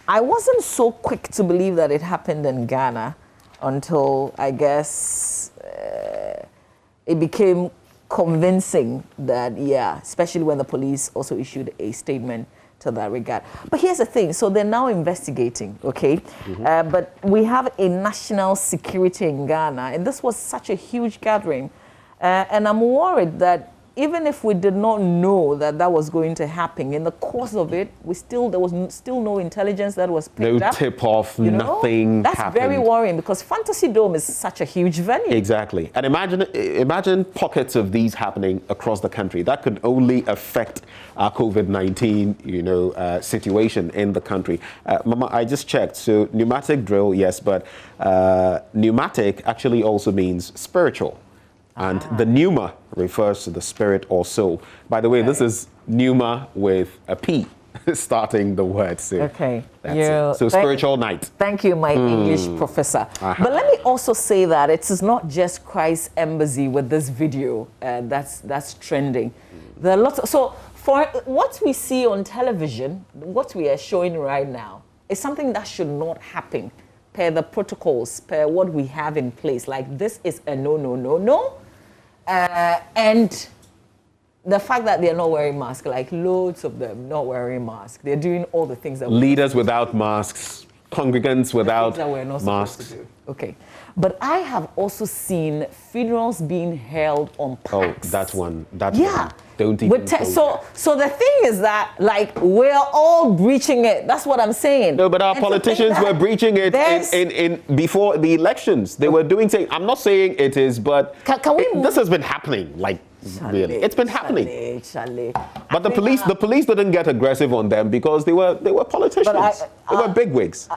I wasn't so quick to believe that it happened in Ghana until, I guess, it became convincing that, especially when the police also issued a statement to that regard. But here's the thing, so they're now investigating, okay? But we have a national security in Ghana, and this was such a huge gathering. And I'm worried that even if we did not know that that was going to happen, in the course of it, there was still no intelligence that was picked up. No tip-off, nothing That's happened. very worrying because Fantasy Dome is such a huge venue. Exactly. And imagine pockets of these happening across the country. That could only affect our COVID-19, situation in the country. Mama, I just checked. So pneumatic drill, yes, but pneumatic actually also means spiritual. And the pneuma refers to the spirit or soul. By the way, this is pneuma with a P starting the word. So okay. That's it. So spiritual night. Thank you, my English professor. But let me also say that it is not just Christ Embassy with this video that's trending. There are lots. So for what we see on television, what we are showing right now is something that should not happen per the protocols, per what we have in place. Like this is a no. And the fact that they're not wearing masks, like loads of them not wearing masks, they're doing all the things that leaders without masks, congregants without masks. Okay, but I have also seen funerals being held on parks. Oh, that's one. That's one. Don't even. So the thing is that we're all breaching it. That's what I'm saying. No, but our politicians were breaching it in before the elections. They were doing things. I'm not saying it is, but this has been happening. Really, it's been happening. But the police didn't get aggressive on them because they were politicians. They were bigwigs.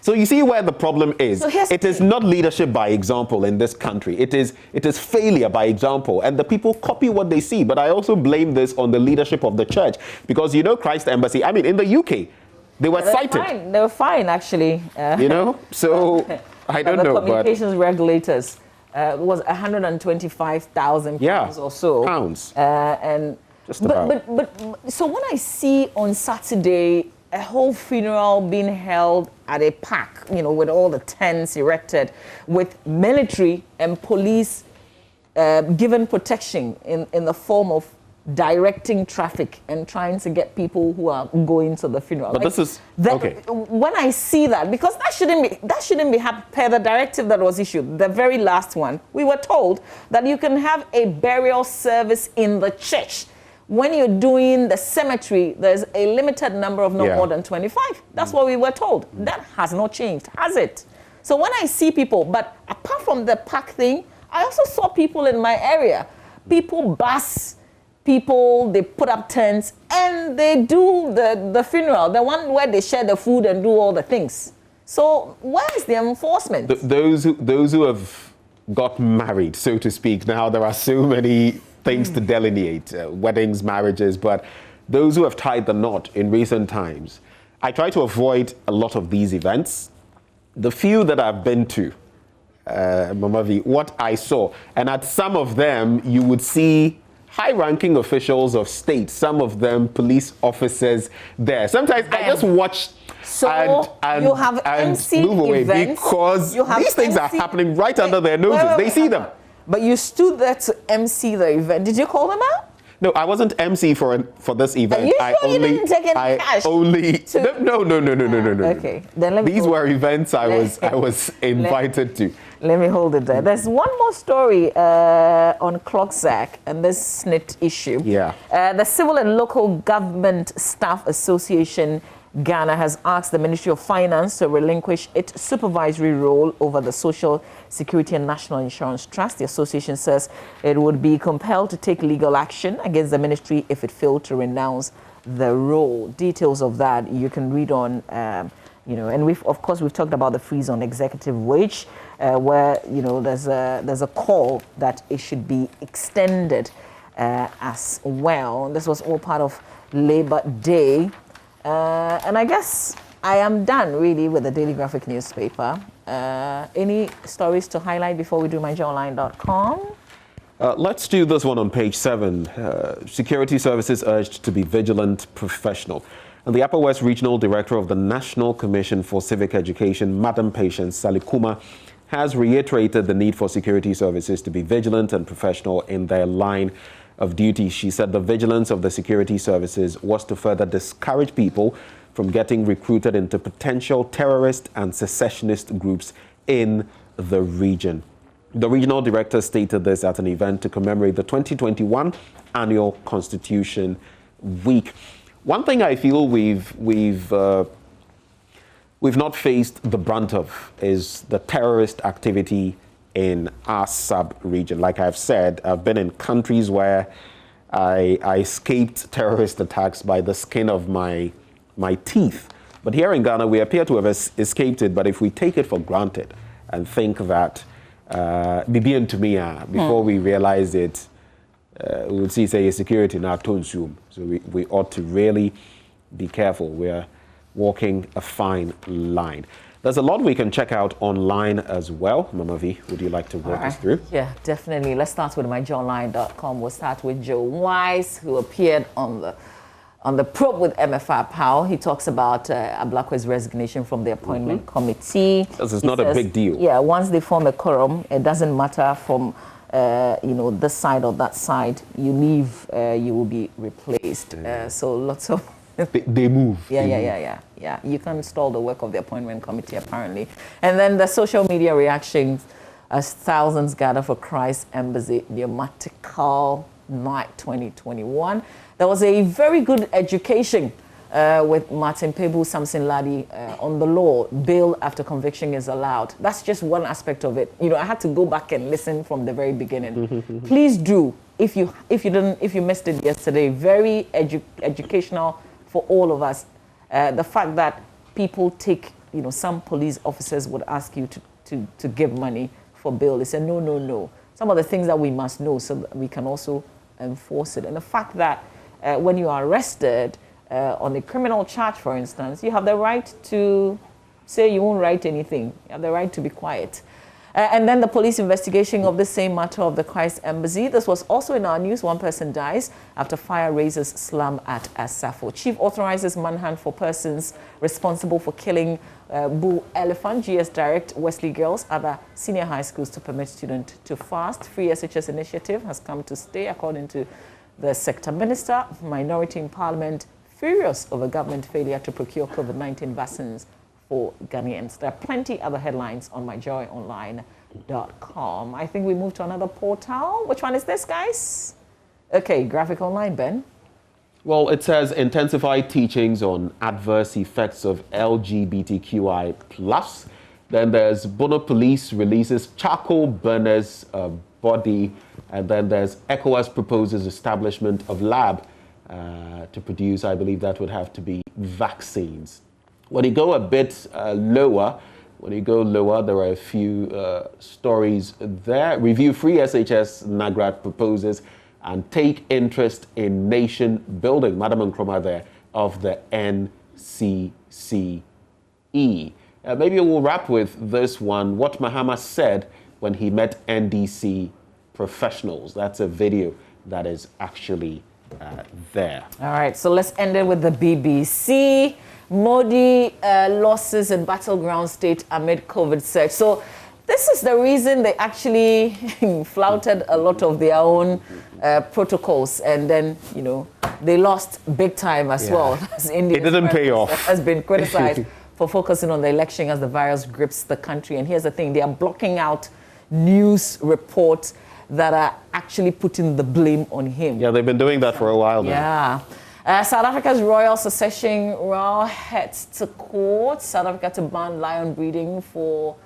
So you see where the problem is. It is not leadership by example in this country. It is failure by example. And the people copy what they see. But I also blame this on the leadership of the church. Because Christ Embassy, in the UK, they were cited. They were fine, actually. So I don't know. The communications regulators was 125,000 pounds or so. Pounds. And just about. But so when I see on Saturday a whole funeral being held at a park, with all the tents erected, with military and police given protection in the form of directing traffic and trying to get people who are going to the funeral. But this is okay. When I see that, because that shouldn't be per the directive that was issued, the very last one, we were told that you can have a burial service in the church. When you're doing the cemetery, there's a limited number of no more than 25. That's what we were told. That has not changed, has it? So when I see people, but apart from the park thing, I also saw people in my area. People bus people, they put up tents, and they do the funeral, the one where they share the food and do all the things. So where is the enforcement? Those who have got married, so to speak, now there are so many things to delineate, weddings, marriages, but those who have tied the knot in recent times, I try to avoid a lot of these events. The few that I've been to, Mama V, what I saw, and at some of them you would see high-ranking officials of state, some of them police officers there. Sometimes I just watch and you have MC move away events, because these things are happening right under their noses. They see them. But you stood there to MC the event. Did you call them out? No, I wasn't MC for this event. Are you sure you didn't take any cash? No. Okay, then let me. These were events I was invited to. Let me hold it there. There's one more story on Clocksack and this SNIT issue. Yeah. The Civil and Local Government Staff Association Ghana has asked the Ministry of Finance to relinquish its supervisory role over the Social Security and National Insurance Trust. The association says it would be compelled to take legal action against the ministry if it failed to renounce the role. Details of that you can read on, and we've talked about the freeze on executive wage, where there's a call that it should be extended as well. This was all part of Labor Day. And I guess I am done really with the Daily Graphic newspaper. Any stories to highlight before we do myjoyonline.com? Let's do this one on page 7. Security services urged to be vigilant, professional. And the Upper West Regional Director of the National Commission for Civic Education, Madam Patience Salikuma, has reiterated the need for security services to be vigilant and professional in their line of duty. She said the vigilance of the security services was to further discourage people from getting recruited into potential terrorist and secessionist groups in the region. The regional director stated this at an event to commemorate the 2021 annual Constitution Week. One thing I feel we've not faced the brunt of is the terrorist activity in our sub-region. Like I've said, I've been in countries where I escaped terrorist attacks by the skin of my teeth. But here in Ghana, we appear to have escaped it, but if we take it for granted and think that Bibian to me, before we realize it, we would see, say, security now consume. So we ought to really be careful. We are walking a fine line. There's a lot we can check out online as well. Mama V, would you like to walk us through? Yeah, definitely. Let's start with myjoyonline.com. We'll start with Joe Wise, who appeared on the probe with MFR Powell. He talks about Ablakwe's resignation from the appointment committee. This not a big deal. Yeah, once they form a quorum, it doesn't matter from this side or that side. You leave, you will be replaced. So lots of they move. Yeah. You can't stall the work of the appointment committee, apparently. And then the social media reactions as thousands gather for Christ Embassy Pneumatical Night 2021. There was a very good education with Martin Pebu Samson Ladi on the law. Bail after conviction is allowed. That's just one aspect of it. I had to go back and listen from the very beginning. Please do. If you missed it yesterday, very educational for all of us. The fact that people take, some police officers would ask you to give money for bail. They say, no. Some of the things that we must know so that we can also enforce it. And the fact that when you are arrested on a criminal charge, for instance, you have the right to say you won't write anything. You have the right to be quiet. And then the police investigation of the same matter of the Christ Embassy. This was also in our news. One person dies after fire raises slum at Asafo. Chief authorizes manhunt for persons responsible for killing Bull Elephant. GS direct Wesley Girls, other senior high schools to permit students to fast. Free SHS initiative has come to stay, according to the sector minister. Minority in Parliament furious over government failure to procure COVID-19 vaccines for Ghanaians. There are plenty other headlines on myjoyonline.com. I think we move to another portal. Which one is this, guys? Okay, Graphic Online, Ben. Well, it says intensified teachings on adverse effects of LGBTQI+. Then there's Bono Police releases charcoal burners body And then there's ECOWAS proposes establishment of lab to produce, I believe that would have to be vaccines. When you go a bit lower, there are a few stories there. Review free SHS Nagrat proposes and take interest in nation building. Madam Nkrumah there of the NCCE. Maybe we'll wrap with this one. What Mahama said when he met NDC professionals. That's a video that is actually there. All right, so let's end it with the BBC. Modi losses in battleground state amid COVID surge. So this is the reason they actually flouted a lot of their own protocols, and then, they lost big time as well. As India it didn't pay off. Has been criticized for focusing on the election as the virus grips the country. And here's the thing, they are blocking out news reports that are actually putting the blame on him. Yeah, they've been doing that for a while now. Yeah. South Africa's royal succession royal heads to court. South Africa to ban lion breeding for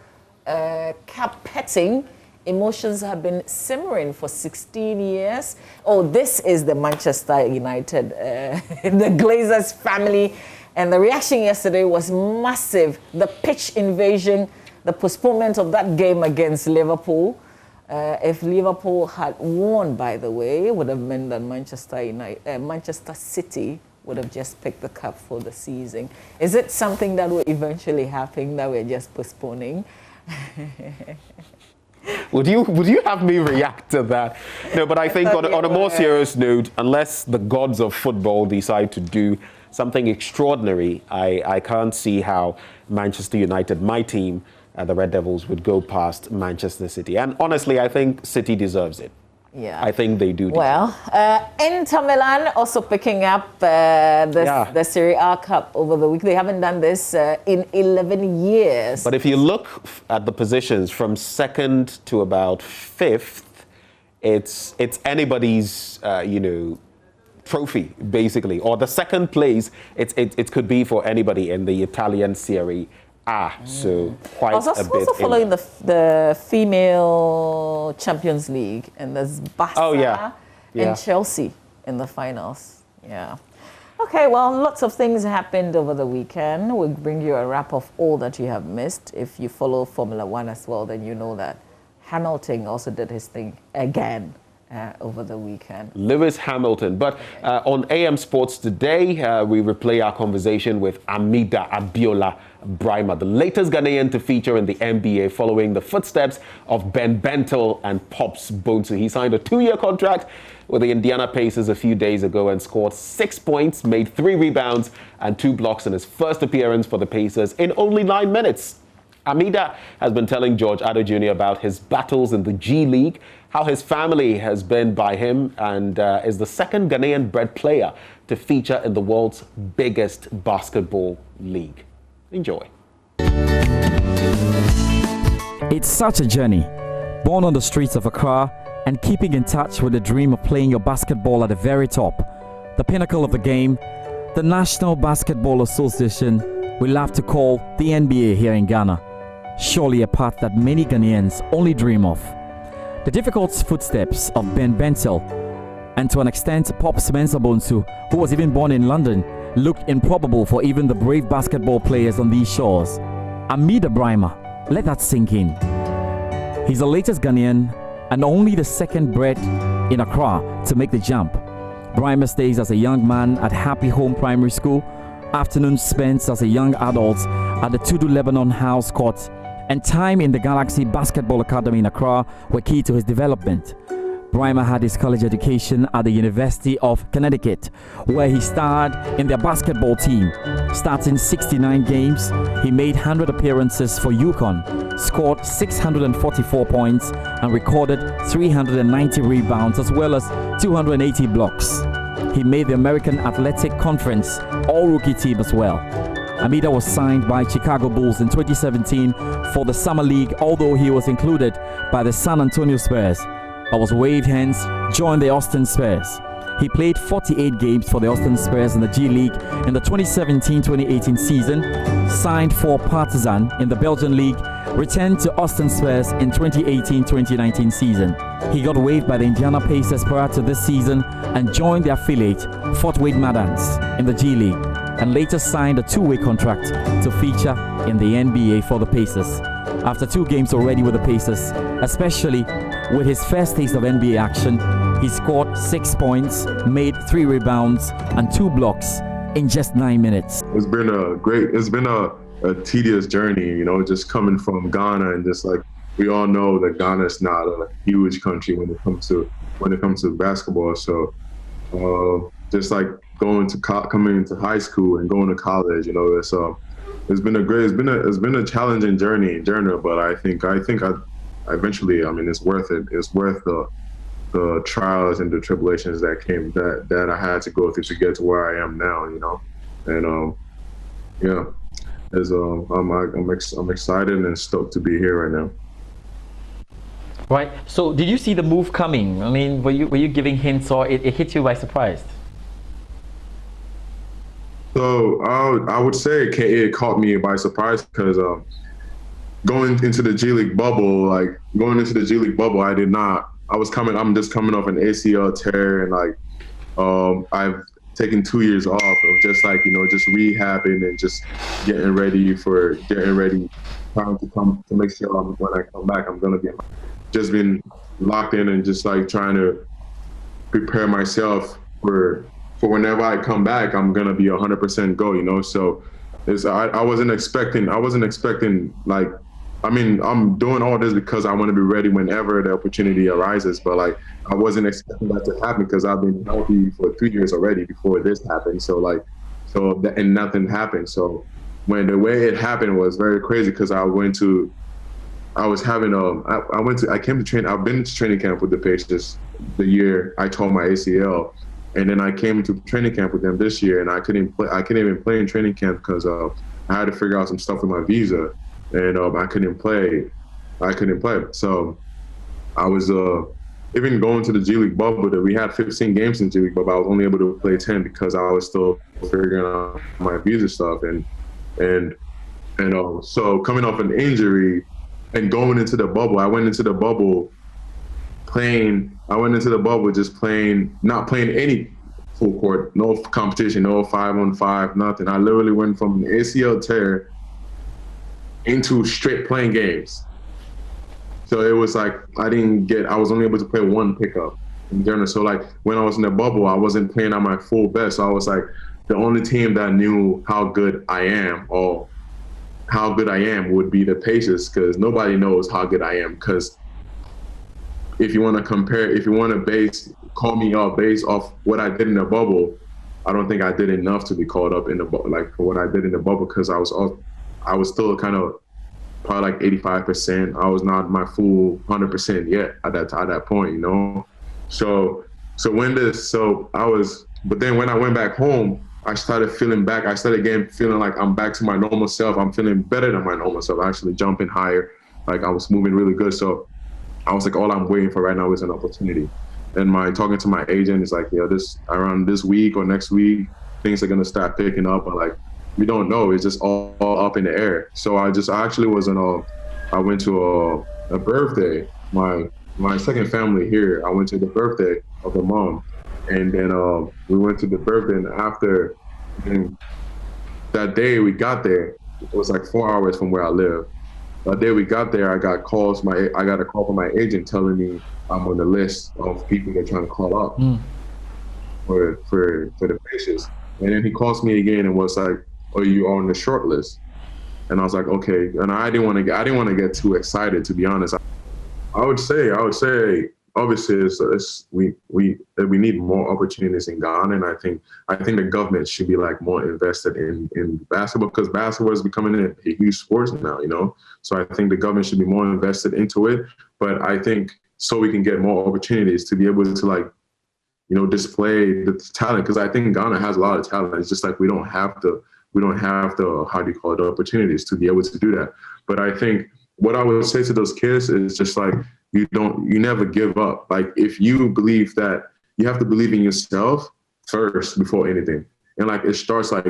cap petting. Emotions have been simmering for 16 years. Oh, this is the Manchester United, the Glazers family. And the reaction yesterday was massive. The pitch invasion, the postponement of that game against Liverpool. If Liverpool had won, by the way, it would have meant that Manchester City would have just picked the cup for the season. Is it something that will eventually happen that we're just postponing? Would you have me react to that? No, but I think on a more serious note, unless the gods of football decide to do something extraordinary, I can't see how Manchester United, my team, the Red Devils, would go past Manchester City. And honestly, I think City deserves it. Yeah. I think they do. Well, Inter Milan also picking up the Serie A Cup over the week. They haven't done this in 11 years. But if you look at the positions from second to about fifth, it's anybody's, trophy, basically. Or the second place, it could be for anybody in the Italian Serie A. So quite a bit. I was also following the female Champions League, and there's Barca and Chelsea in the finals. Yeah. Okay, well, lots of things happened over the weekend. We'll bring you a wrap of all that you have missed. If you follow Formula One as well, then you know that Hamilton also did his thing again over the weekend. Lewis Hamilton. But on AM Sports today, we replay our conversation with Amida Abiola Brima, the latest Ghanaian to feature in the NBA following the footsteps of Ben Bentel and Pops Bonsu. He signed a 2-year contract with the Indiana Pacers a few days ago and scored 6 points, made 3 rebounds and 2 blocks in his first appearance for the Pacers in only 9 minutes. Amida has been telling George Addo Jr. about his battles in the G League, how his family has been by him, and is the second Ghanaian-bred player to feature in the world's biggest basketball league. Enjoy. It's such a journey. Born on the streets of Accra and keeping in touch with the dream of playing your basketball at the very top, the pinnacle of the game, the National Basketball Association we love to call the NBA here in Ghana. Surely a path that many Ghanaians only dream of. The difficult footsteps of Ben Bentel, and to an extent Pops Bonsu, who was even born in London, looked improbable for even the brave basketball players on these shores. Amida Brima, let that sink in. He's the latest Ghanaian and only the second bred in Accra to make the jump. Brima stays as a young man at Happy Home Primary School, afternoons spent as a young adult at the Tudu Lebanon House Court, and time in the Galaxy Basketball Academy in Accra were key to his development. Brima had his college education at the University of Connecticut, where he starred in their basketball team. Starting 69 games, he made 100 appearances for UConn, scored 644 points, and recorded 390 rebounds as well as 280 blocks. He made the American Athletic Conference All-Rookie team as well. Amida was signed by Chicago Bulls in 2017 for the Summer League, although he was included by the San Antonio Spurs, but was waived, hence joined the Austin Spurs. He played 48 games for the Austin Spurs in the G League in the 2017-2018 season, signed for Partizan in the Belgian League, returned to Austin Spurs in 2018-2019 season. He got waived by the Indiana Pacers prior to this season and joined the affiliate Fort Wayne Madans in the G League, and later signed a 2-way contract to feature in the NBA for the Pacers. After 2 games already with the Pacers, especially with his first taste of NBA action, he scored 6 points, made 3 rebounds and 2 blocks in just 9 minutes. It's been a tedious journey, you know, just coming from Ghana, and just like we all know that Ghana is not a huge country when it comes to basketball. So just like coming into high school and going to college, you know, it's been a challenging journey in general, but I think eventually, I mean, it's worth it. It's worth the trials and the tribulations that I had to go through to get to where I am now, you know. And yeah, I'm excited and stoked to be here right now. Right. So, did you see the move coming? I mean, were you giving hints, or it hit you by surprise? So I would say it caught me by surprise because going into the G League bubble, I'm just coming off an ACL tear, and like I've taken 2 years off of just like, you know, just rehabbing and just getting ready, trying to make sure when I come back, I'm gonna be just been locked in and just like trying to prepare myself for whenever I come back, I'm gonna be 100% go, you know. So I wasn't expecting like, I mean, I'm doing all this because I want to be ready whenever the opportunity arises, but like I wasn't expecting that to happen because I've been healthy for 3 years already before this happened. And nothing happened. So when the way it happened was very crazy because I've been to training camp with the Pacers the year I tore my ACL. And then I came into training camp with them this year, and I couldn't even play in training camp because I had to figure out some stuff with my visa, and I couldn't play. So I was even going to the G League bubble. That we had 15 games in G League bubble. I was only able to play 10 because I was still figuring out my visa stuff, and so coming off an injury and going into the bubble, I went into the bubble just playing, not playing any full court, no competition, no 5-on-5, nothing. I literally went from an ACL tear into straight playing games. So it was like I was only able to play 1 pickup in general. So like when I was in the bubble, I wasn't playing at my full best. So I was like the only team that knew how good I am would be the Pacers, because nobody knows how good I am. Because if you want to call me up based off what I did in the bubble, I don't think I did enough to be called up in the like for what I did in the bubble, because I was still kind of probably like 85%. I was not my full 100% yet at that point, you know. But then when I went back home, I started feeling like I'm back to my normal self. I'm feeling better than my normal self, actually jumping higher. Like I was moving really good. So I was like, all I'm waiting for right now is an opportunity. And talking to my agent is like, yeah, around this week or next week, things are gonna start picking up. But like, we don't know. It's just all up in the air. So I went to a birthday. My second family here, I went to the birthday of the mom. And then we went to the birthday, and after that day we got there, it was like 4 hours from where I live. That day we got there, I got a call from my agent telling me I'm on the list of people they're trying to call up for the Pacers. And then he calls me again and was like, "Oh, you are on the short list." And I was like, "Okay." And I didn't want to get too excited, to be honest. I would say, obviously, we need more opportunities in Ghana, and I think the government should be like more invested in basketball, because basketball is becoming a huge sport now, you know. So I think the government should be more invested into it. But I think so we can get more opportunities to be able to, like, you know, display the talent, because I think Ghana has a lot of talent. It's just like we don't have the opportunities to be able to do that. But I think what I would say to those kids is just like, you never give up. Like, if you believe that, you have to believe in yourself first before anything. And like, it starts like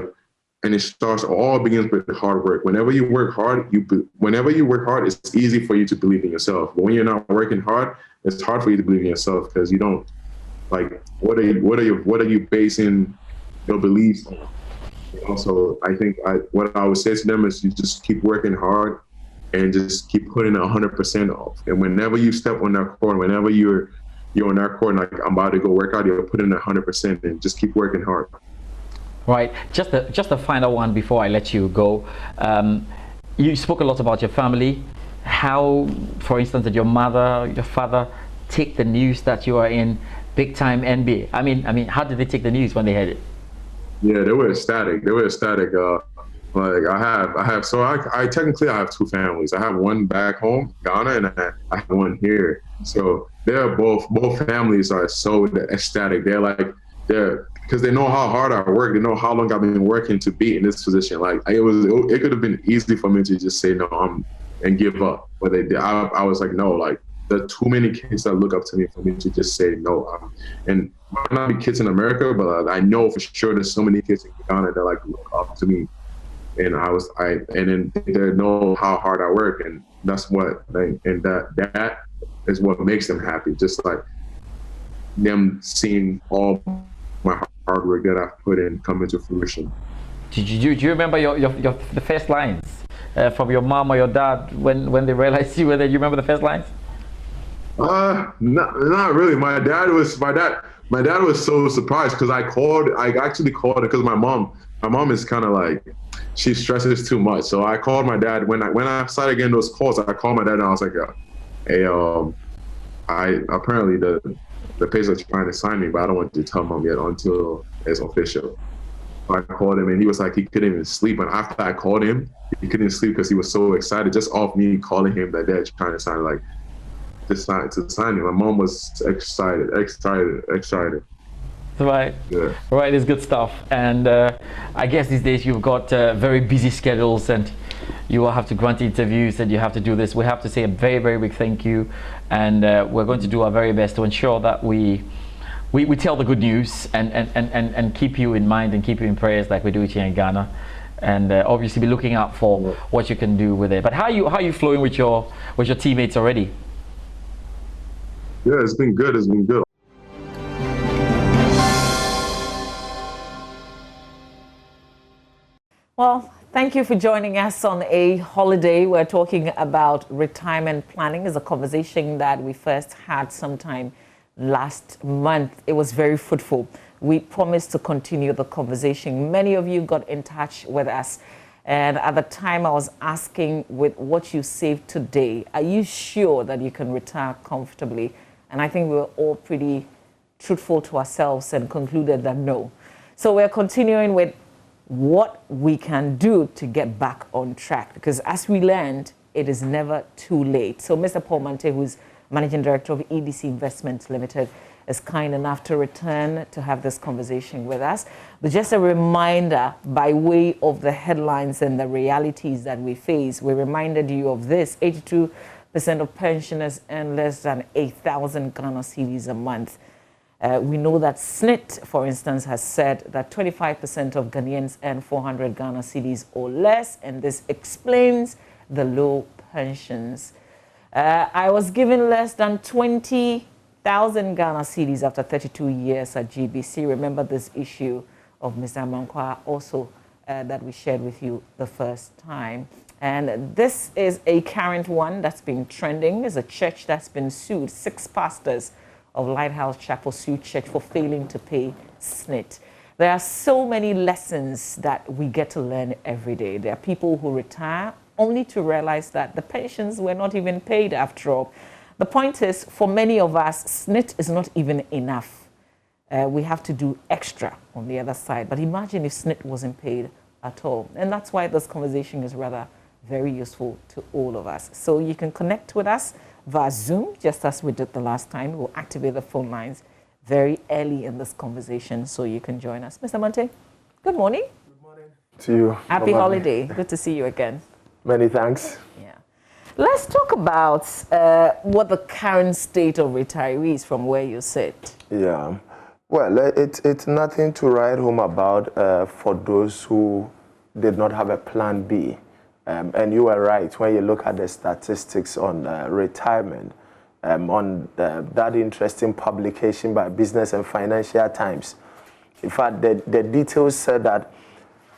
and all begins with hard work. Whenever you work hard, it's easy for you to believe in yourself. But when you're not working hard, it's hard for you to believe in yourself because you don't like what are you basing your beliefs on? Also, I think what I would say to them is you just keep working hard and just keep putting 100% off. And whenever you step on that court, whenever you're on that court, like I'm about to go work out, you'll put in 100% and just keep working hard. Right. Just a final one before I let you go. You spoke a lot about your family. How, for instance, did your mother, your father take the news that you are in big-time NBA? I mean, how did they take the news when they heard it? Yeah, they were ecstatic. Like I technically have two families. I have one back home, Ghana, and I have one here. So both families are so ecstatic. Because they know how hard I work. They know how long I've been working to be in this position. Like it could have been easy for me to just say no and give up. But I was like, no, like there are too many kids that look up to me for me to just say no. And might not be kids in America, but I know for sure there's so many kids in Ghana that like look up to me. And then they know how hard I work, and that's that is what makes them happy. Just like them seeing all my hard work that I've put in come into fruition. Do you remember the first lines from your mom or your dad when they realized you were there? You remember the first lines? Not really. My dad was so surprised because I actually called it because my mom is kind of like, she stresses too much. So I called my dad when I started getting those calls. I called my dad and I was like, hey, apparently the Pacers are trying to sign me, but I don't want to tell mom yet until it's official. I called him and he was like, he couldn't even sleep. And after I called him, he couldn't sleep because he was so excited just off me calling him that they're trying to sign, like, to sign him. My mom was excited. Right. Yeah. Right, it's good stuff. And I guess these days you've got very busy schedules and you will have to grant interviews and you have to do this. We have to say a very, very big thank you. And we're going to do our very best to ensure that we tell the good news and keep you in mind and keep you in prayers like we do it here in Ghana. And obviously be looking out for what you can do with it. But how are you flowing with your teammates already? Yeah, it's been good. Well, thank you for joining us on a holiday. We're talking about retirement planning. It's a conversation that we first had sometime last month. It was very fruitful. We promised to continue the conversation. Many of you got in touch with us. And at the time I was asking, with what you saved today, are you sure that you can retire comfortably? And I think we were all pretty truthful to ourselves and concluded that no. So we're continuing with what we can do to get back on track, because as we learned, it is never too late. So Mr. Paul Mante, who's Managing Director of EDC Investments Limited, is kind enough to return to have this conversation with us. But just a reminder, by way of the headlines and the realities that we face, we reminded you of this: 82% of pensioners earn less than 8,000 Ghana cedis a month. We know that SNIT, for instance, has said that 25% of Ghanaians earn 400 Ghana cedis or less, and this explains the low pensions. I was given less than 20,000 Ghana cedis after 32 years at GBC. Remember this issue of Mr. Amankwa also that we shared with you the first time. And this is a current one that's been trending. It's a church that's been sued. 6 pastors of Lighthouse Chapel sued church for failing to pay SNIT. There are so many lessons that we get to learn every day. There are people who retire only to realize that the pensions were not even paid after all. The point is, for many of us, SNIT is not even enough. We have to do extra on the other side. But imagine if SNIT wasn't paid at all. And that's why this conversation is rather very useful to all of us. So you can connect with us via Zoom, just as we did the last time. We'll activate the phone lines very early in this conversation so you can join us. Mr. Mante, good morning. Good morning to you. Happy holiday. Good to see you again. Many thanks. Yeah. Let's talk about what the current state of retirees from where you sit. Yeah. Well, it's nothing to write home about for those who did not have a plan B. And you were right when you look at the statistics on retirement, on that interesting publication by Business and Financial Times. In fact, the details said that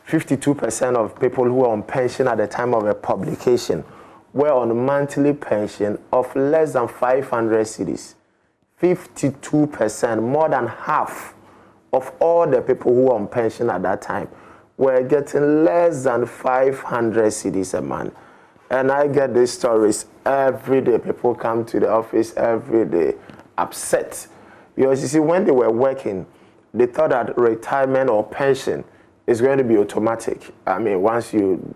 52% of people who were on pension at the time of a publication were on a monthly pension of less than 500 cedis. 52%, more than half of all the people who were on pension at that time were getting less than 500 cedis a month. And I get these stories every day. People come to the office every day upset. Because you see, when they were working, they thought that retirement or pension is going to be automatic. I mean, once you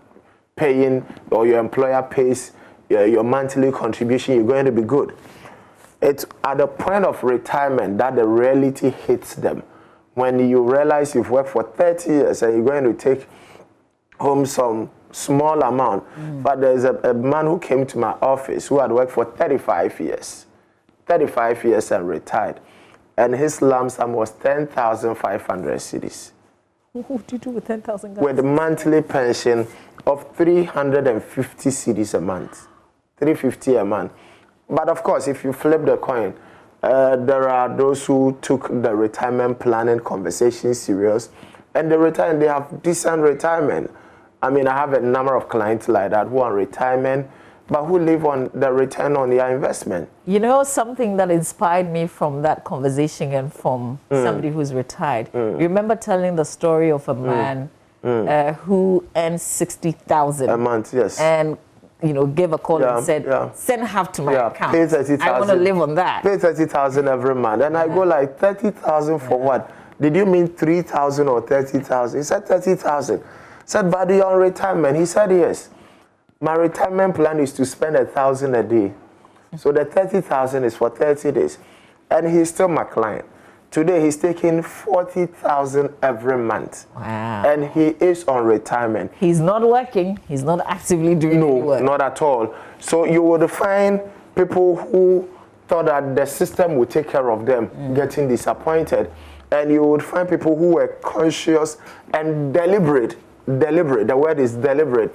pay in or your employer pays your monthly contribution, you're going to be good. It's at the point of retirement that the reality hits them. When you realize you've worked for 30 years and you're going to take home some small amount. But there's a man who came to my office who had worked for 35 years. 35 years and retired. And his lump sum was 10,500 cedis. What do you do with 10,000? With a monthly pension of 350 cedis a month. 350 a month. But of course, if you flip the coin, there are those who took the retirement planning conversation serious, and they have decent retirement. I mean, I have a number of clients like that who are on retirement, but who live on the return on their investment. You know, something that inspired me from that conversation and from somebody who's retired. You remember telling the story of a man who earns 60,000 a month, yes, and gave a call and said, send half to my account. Pay 30,000. I want to live on that. Pay 30,000 every month. And I go like, 30,000 for what? Did you mean 3,000 or 30,000? He said 30,000. I said, but you're on retirement. He said, yes. My retirement plan is to spend 1,000 a day. So the 30,000 is for 30 days. And he's still my client. Today, he's taking 40,000 every month. Wow. And he is on retirement. He's not working. He's not actively doing any work. No, not at all. So you would find people who thought that the system would take care of them getting disappointed. And you would find people who were conscious and deliberate. Deliberate. The word is deliberate.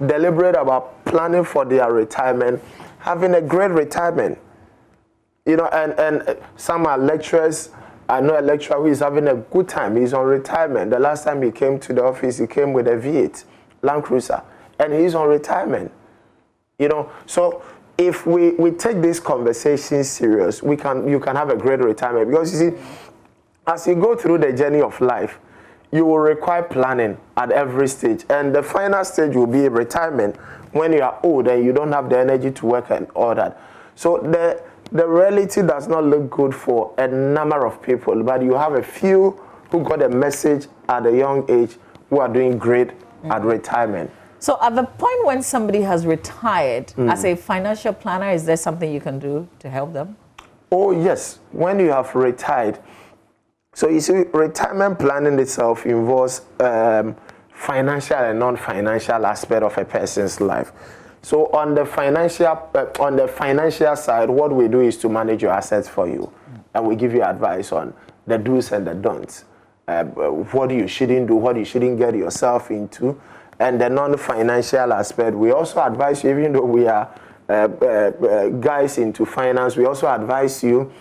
Deliberate about planning for their retirement, having a great retirement. And some are lecturers. I know a lecturer who is having a good time. He's on retirement. The last time he came to the office, he came with a V8 Land Cruiser, and he's on retirement. So if we take this conversation serious, you can have a great retirement. Because you see, as you go through the journey of life, you will require planning at every stage. And the final stage will be retirement, when you are old and you don't have the energy to work and all that. So the reality does not look good for a number of people, but you have a few who got a message at a young age who are doing great at retirement. So at the point when somebody has retired, as a financial planner, is there something you can do to help them? Oh, yes. When you have retired, so you see, retirement planning itself involves financial and non-financial aspect of a person's life. So on the financial side, what we do is to manage your assets for you, and we give you advice on the do's and the don'ts, what you shouldn't do, what you shouldn't get yourself into, and the non-financial aspect. We also advise you, even though we are guys into finance, we also advise you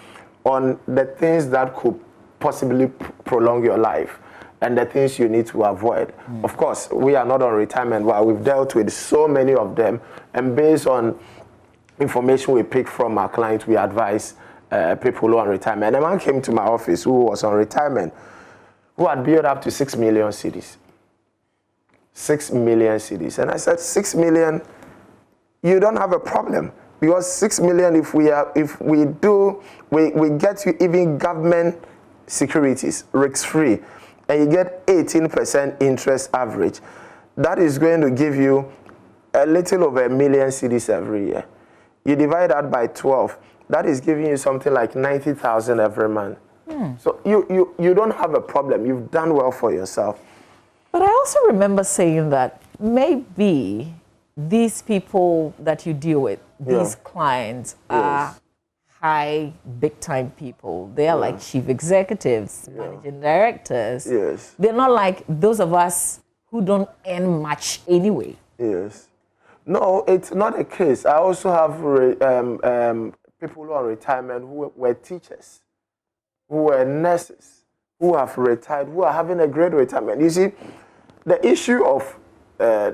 on the things that could possibly prolong your life, and the things you need to avoid. Of course, we are not on retirement, but we've dealt with so many of them, and based on information we pick from our clients, we advise people who are on retirement. And a man came to my office who was on retirement, who had built up to 6 million cedis. 6 million cedis. And I said, 6 million, you don't have a problem. Because 6 million, if we get you even government securities, risk-free, and you get 18% interest average, that is going to give you a little over 1 million cedis every year. You divide that by 12, that is giving you something like 90,000 every month. So you don't have a problem. You've done well for yourself. But I also remember saying that maybe these people that you deal with, these clients, are high, big-time people. They are like chief executives, managing directors. They're not like those of us who don't earn much anyway. Yes. No, it's not a case. I also have people who are retirement who were teachers, who were nurses, who have retired, who are having a great retirement. You see, the issue of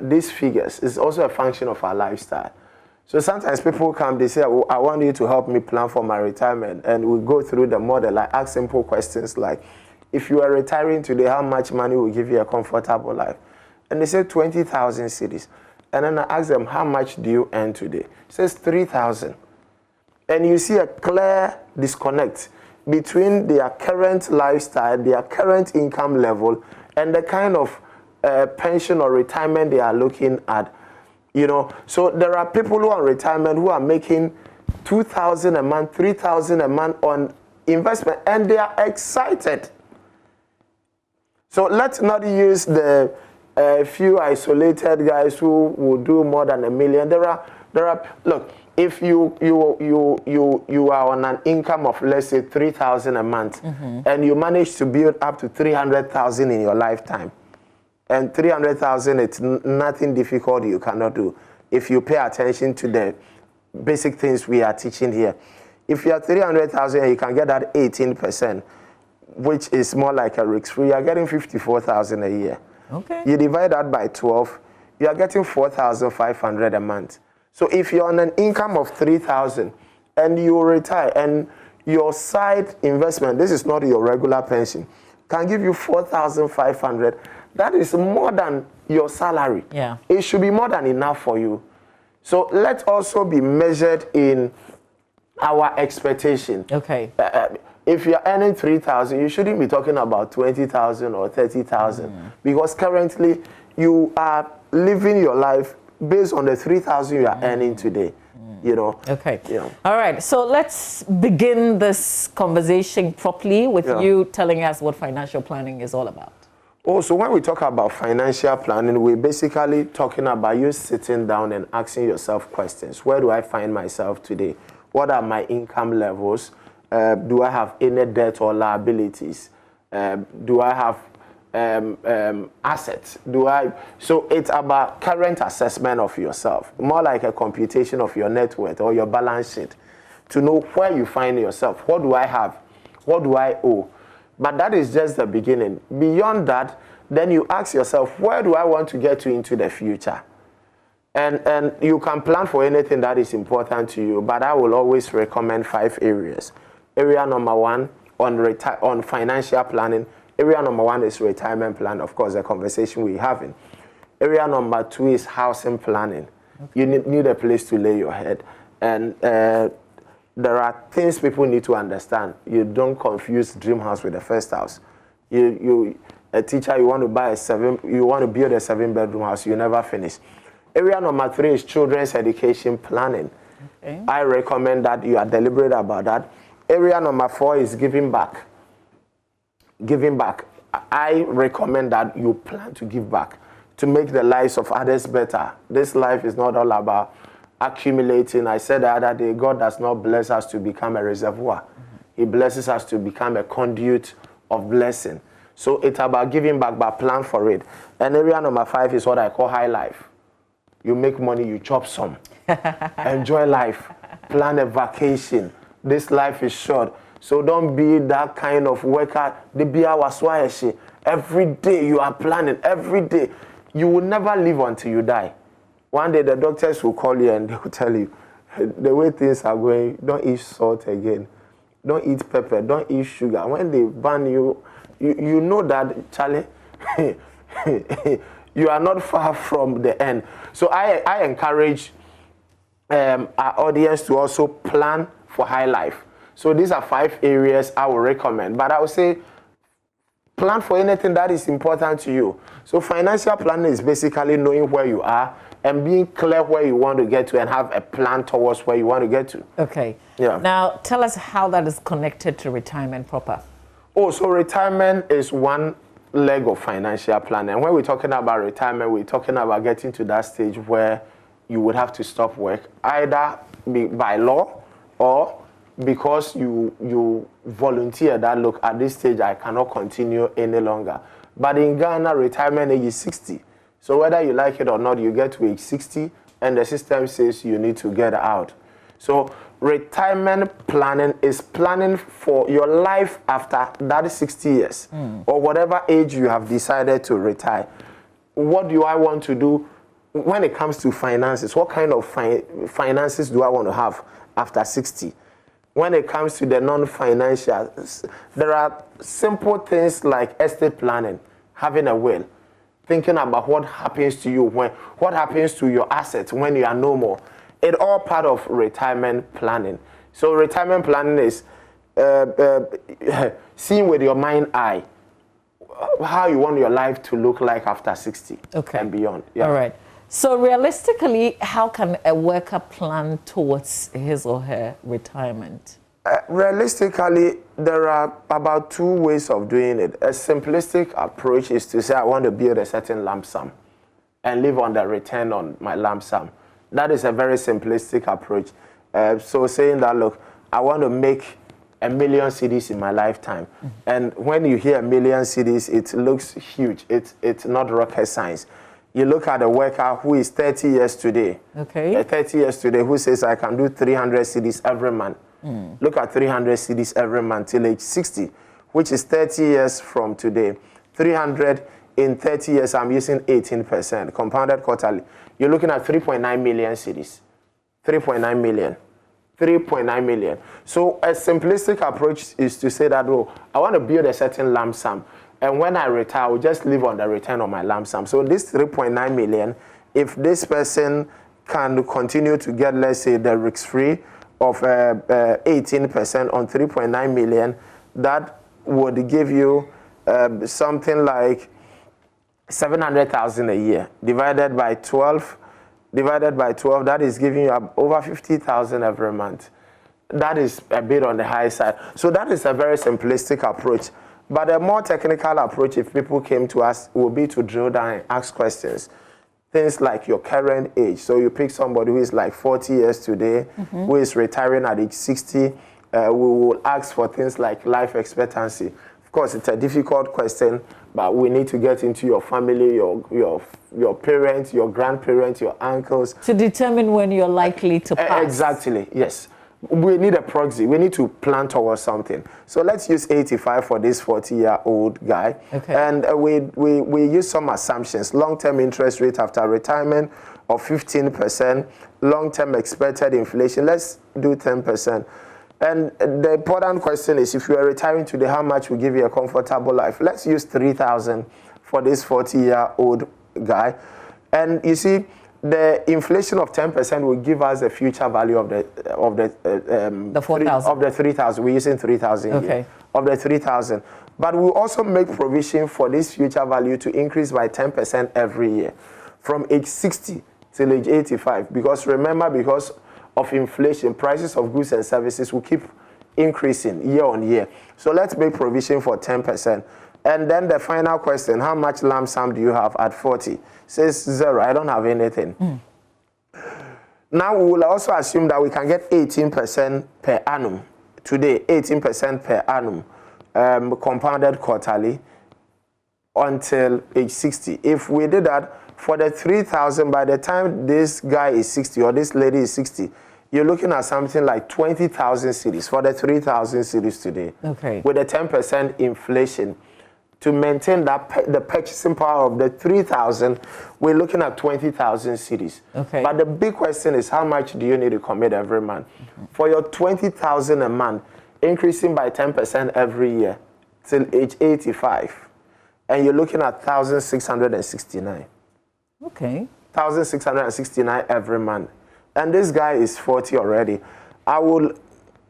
these figures is also a function of our lifestyle. So sometimes people come, they say, oh, I want you to help me plan for my retirement. And we go through the model. I ask simple questions like, if you are retiring today, how much money will give you a comfortable life? And they say 20,000 cedis. And then I ask them, how much do you earn today? It says 3,000. And you see a clear disconnect between their current lifestyle, their current income level, and the kind of pension or retirement they are looking at. You know, so there are people who are in retirement who are making 2,000 a month, 3,000 a month on investment, and they are excited. So let's not use the few isolated guys who will do more than $1 million. There are. Look, if you are on an income of, let's say, 3,000 a month, and you manage to build up to 300,000 in your lifetime, and 300,000, it's nothing difficult you cannot do if you pay attention to the basic things we are teaching here. If you are 300,000 and you can get that 18%, which is more like a risk-free, you are getting 54,000 a year. Okay. You divide that by 12, you are getting 4,500 a month. So if you're on an income of 3,000 and you retire and your side investment, this is not your regular pension, can give you 4,500. That is more than your salary. Yeah. It should be more than enough for you. So let's also be measured in our expectation. Okay. If you're earning 3,000, you shouldn't be talking about 20,000 or 30,000 because currently you are living your life based on the 3,000 you are earning today. You know. Okay. You know. All right. So let's begin this conversation properly with you telling us what financial planning is all about. Oh, so when we talk about financial planning, we're basically talking about you sitting down and asking yourself questions. Where do I find myself today? What are my income levels? Do I have any debt or liabilities? Do I have assets? So it's about current assessment of yourself, more like a computation of your net worth or your balance sheet to know where you find yourself. What do I have? What do I owe? But that is just the beginning. Beyond that, then you ask yourself, where do I want to get to into the future? And you can plan for anything that is important to you, but I will always recommend 5 areas. Area number 1 on financial planning. Area number 1 is retirement plan, of course, the conversation we're having. Area number 2 is housing planning. Okay. You need a place to lay your head. And there are things people need to understand. You don't confuse dream house with the first house. A teacher, you want to build a 7-bedroom house, you never finish. Area number 3 is children's education planning. Okay. I recommend that you are deliberate about that. Area number 4 is giving back. Giving back. I recommend that you plan to give back to make the lives of others better. This life is not all about accumulating. I said the other day, God does not bless us to become a reservoir. He blesses us to become a conduit of blessing. So it's about giving back, but plan for it. And area number 5 is what I call high life. You make money, you chop some. Enjoy life. Plan a vacation. This life is short. So don't be that kind of worker. Every day you are planning. Every day. You will never live until you die. One day the doctors will call you and they will tell you, the way things are going, don't eat salt again. Don't eat pepper. Don't eat sugar. When they ban you, you know that, Charlie, you are not far from the end. So I encourage our audience to also plan for high life. So these are 5 areas I will recommend. But I would say plan for anything that is important to you. So financial planning is basically knowing where you are and being clear where you want to get to and have a plan towards where you want to get to. Okay. Yeah. Now, tell us how that is connected to retirement proper. Oh, so retirement is one leg of financial planning. And when we're talking about retirement, we're talking about getting to that stage where you would have to stop work, either by law or because you volunteer that, look, at this stage, I cannot continue any longer. But in Ghana, retirement age is 60. So whether you like it or not, you get to age 60, and the system says you need to get out. So retirement planning is planning for your life after that 60 years, or whatever age you have decided to retire. What do I want to do when it comes to finances? What kind of finances do I want to have after 60? When it comes to the non-financial, there are simple things like estate planning, having a will, thinking about what happens to you, what happens to your assets when you are no more. It's all part of retirement planning. So retirement planning is seeing with your mind eye how you want your life to look like after 60 and beyond. All right. So realistically, how can a worker plan towards his or her retirement? Realistically, there are about 2 ways of doing it. A simplistic approach is to say, I want to build a certain lump sum and live on the return on my lump sum. That is a very simplistic approach. So saying that, look, I want to make 1 million cedis in my lifetime. And when you hear 1 million cedis, it looks huge. It's not rocket science. You look at a worker who is 30 years today. 30 years today, who says, I can do 300 cedis every month. Look at 300 cedis every month till age 60, which is 30 years from today. 300 in 30 years, I'm using 18%, compounded quarterly. You're looking at 3.9 million cedis. 3.9 million. 3.9 million. So a simplistic approach is to say that, oh, I want to build a certain lump sum. And when I retire, I will just live on the return on my lump sum. So this 3.9 million, if this person can continue to get, let's say, the risk-free of 18% on 3.9 million, that would give you something like 700,000 a year. Divided by 12, that is giving you over 50,000 every month. That is a bit on the high side. So that is a very simplistic approach. But a more technical approach, if people came to us, would be to drill down and ask questions. Things like your current age. So you pick somebody who is like 40 years today, who is retiring at age 60. We will ask for things like life expectancy. Of course, it's a difficult question, but we need to get into your family, your parents, your grandparents, your uncles. To determine when you're likely to pass. Exactly, yes. We need a proxy. We need to plan towards something. So let's use 85 for this 40-year-old guy. And we use some assumptions. Long-term interest rate after retirement of 15%. Long-term expected inflation. Let's do 10%. And the important question is, if you are retiring today, how much will give you a comfortable life? Let's use 3,000 for this 40-year-old guy. And you see, the inflation of 10% will give us the future value of the 4,000 of the 3,000. We're using 3,000 here, of the 3,000. But we'll also make provision for this future value to increase by 10% every year, from age 60 till age 85. Because remember, because of inflation, prices of goods and services will keep increasing year on year. So let's make provision for 10%. And then the final question, how much lump sum do you have at 40? Says 0, I don't have anything. Now we will also assume that we can get 18% per annum. Today, 18% per annum, compounded quarterly until age 60. If we did that for the 3,000, by the time this guy is 60 or this lady is 60, you're looking at something like 20,000 cedis for the 3,000 cedis today. With a 10% inflation. To maintain that the purchasing power of the 3,000, we're looking at 20,000 cedis. But the big question is, how much do you need to commit every month? For your 20,000 a month, increasing by 10% every year till age 85, and you're looking at 1,669. 1,669 every month. And this guy is 40 already. I will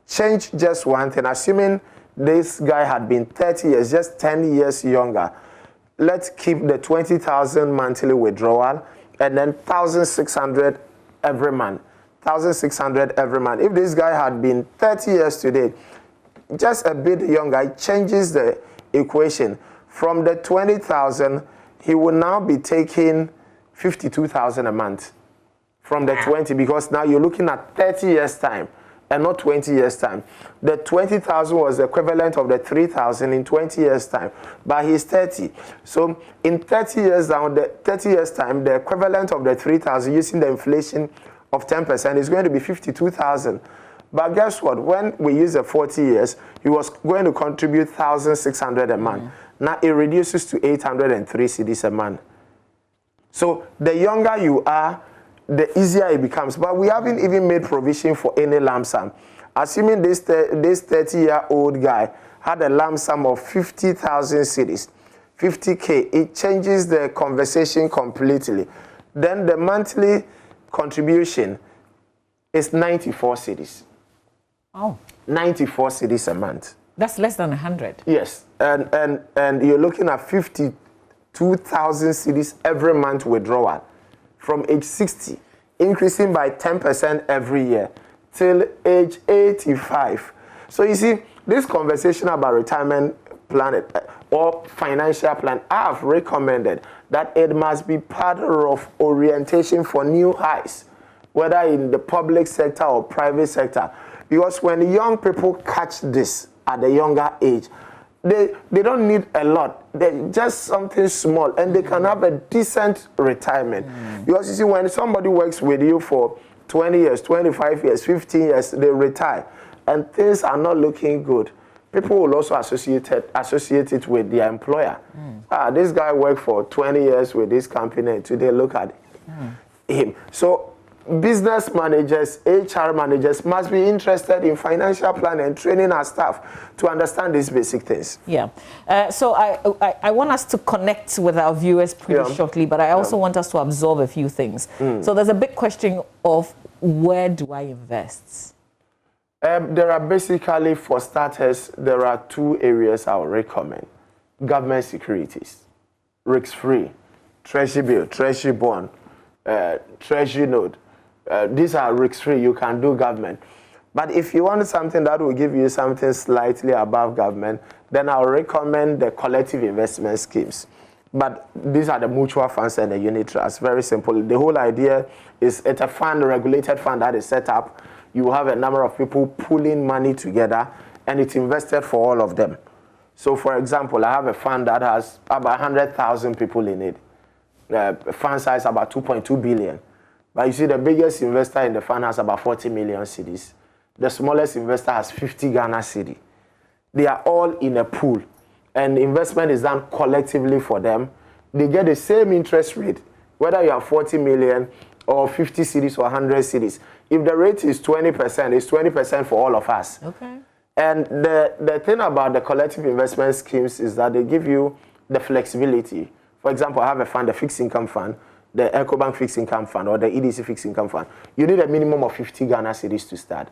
change just one thing, assuming this guy had been 30 years, just 10 years younger. Let's keep the 20,000 monthly withdrawal and then 1,600 every month. 1,600 every month. If this guy had been 30 years today, just a bit younger, it changes the equation. From the 20,000, he will now be taking 52,000 a month from the 20, because now you're looking at 30 years time. and not 20 years' time. The 20,000 was the equivalent of the 3,000 in 20 years' time, but he's 30. So in 30 years down, the 30 years' time, the equivalent of the 3,000 using the inflation of 10% is going to be 52,000. But guess what? When we use the 40 years, he was going to contribute 1,600 a month. Now it reduces to 803 cedis a month. So the younger you are, the easier it becomes. But we haven't even made provision for any lump sum. Assuming this 30-year-old guy had a lump sum of 50,000 cedis, 50K, it changes the conversation completely. Then the monthly contribution is 94 cedis. Oh. 94 cedis a month. That's less than 100. Yes, and you're looking at 52,000 cedis every month withdrawal from age 60, increasing by 10% every year till age 85. So you see, this conversation about retirement plan or financial plan, I have recommended that it must be part of orientation for new highs, whether in the public sector or private sector. Because when young people catch this at a younger age, they don't need a lot. They just something small, and they can have a decent retirement. Because you see, when somebody works with you for 20 years, 25 years, 15 years, they retire, and things are not looking good, people will also associate it with their employer. This guy worked for 20 years with this company, and today look at him. So business managers, HR managers must be interested in financial planning and training our staff to understand these basic things. Yeah. So I want us to connect with our viewers pretty shortly, but I also want us to absorb a few things. So there's a big question of where do I invest? There are basically, for starters, there are two areas I would recommend. Government securities, risk-free, treasury bill, treasury bond, treasury note. These are risk-free. You can do government. But if you want something that will give you something slightly above government, then I'll recommend the collective investment schemes. But these are the mutual funds and the unit trust. Very simple. The whole idea is it's a fund, a regulated fund that is set up. You have a number of people pooling money together, and it's invested for all of them. So, for example, I have a fund that has about 100,000 people in it. Fund size about 2.2 billion. But you see, the biggest investor in the fund has about 40 million cedis. The smallest investor has 50 Ghana cedi. They are all in a pool, and investment is done collectively for them. They get the same interest rate, whether you have 40 million or 50 cedis or 100 cedis. If the rate is 20%, it's 20% for all of us. Okay. And the thing about the collective investment schemes is that they give you the flexibility. For example, I have a fund, a fixed income fund, the EcoBank fixed income fund or the EDC fixed income fund. You need a minimum of 50 Ghana cedis to start.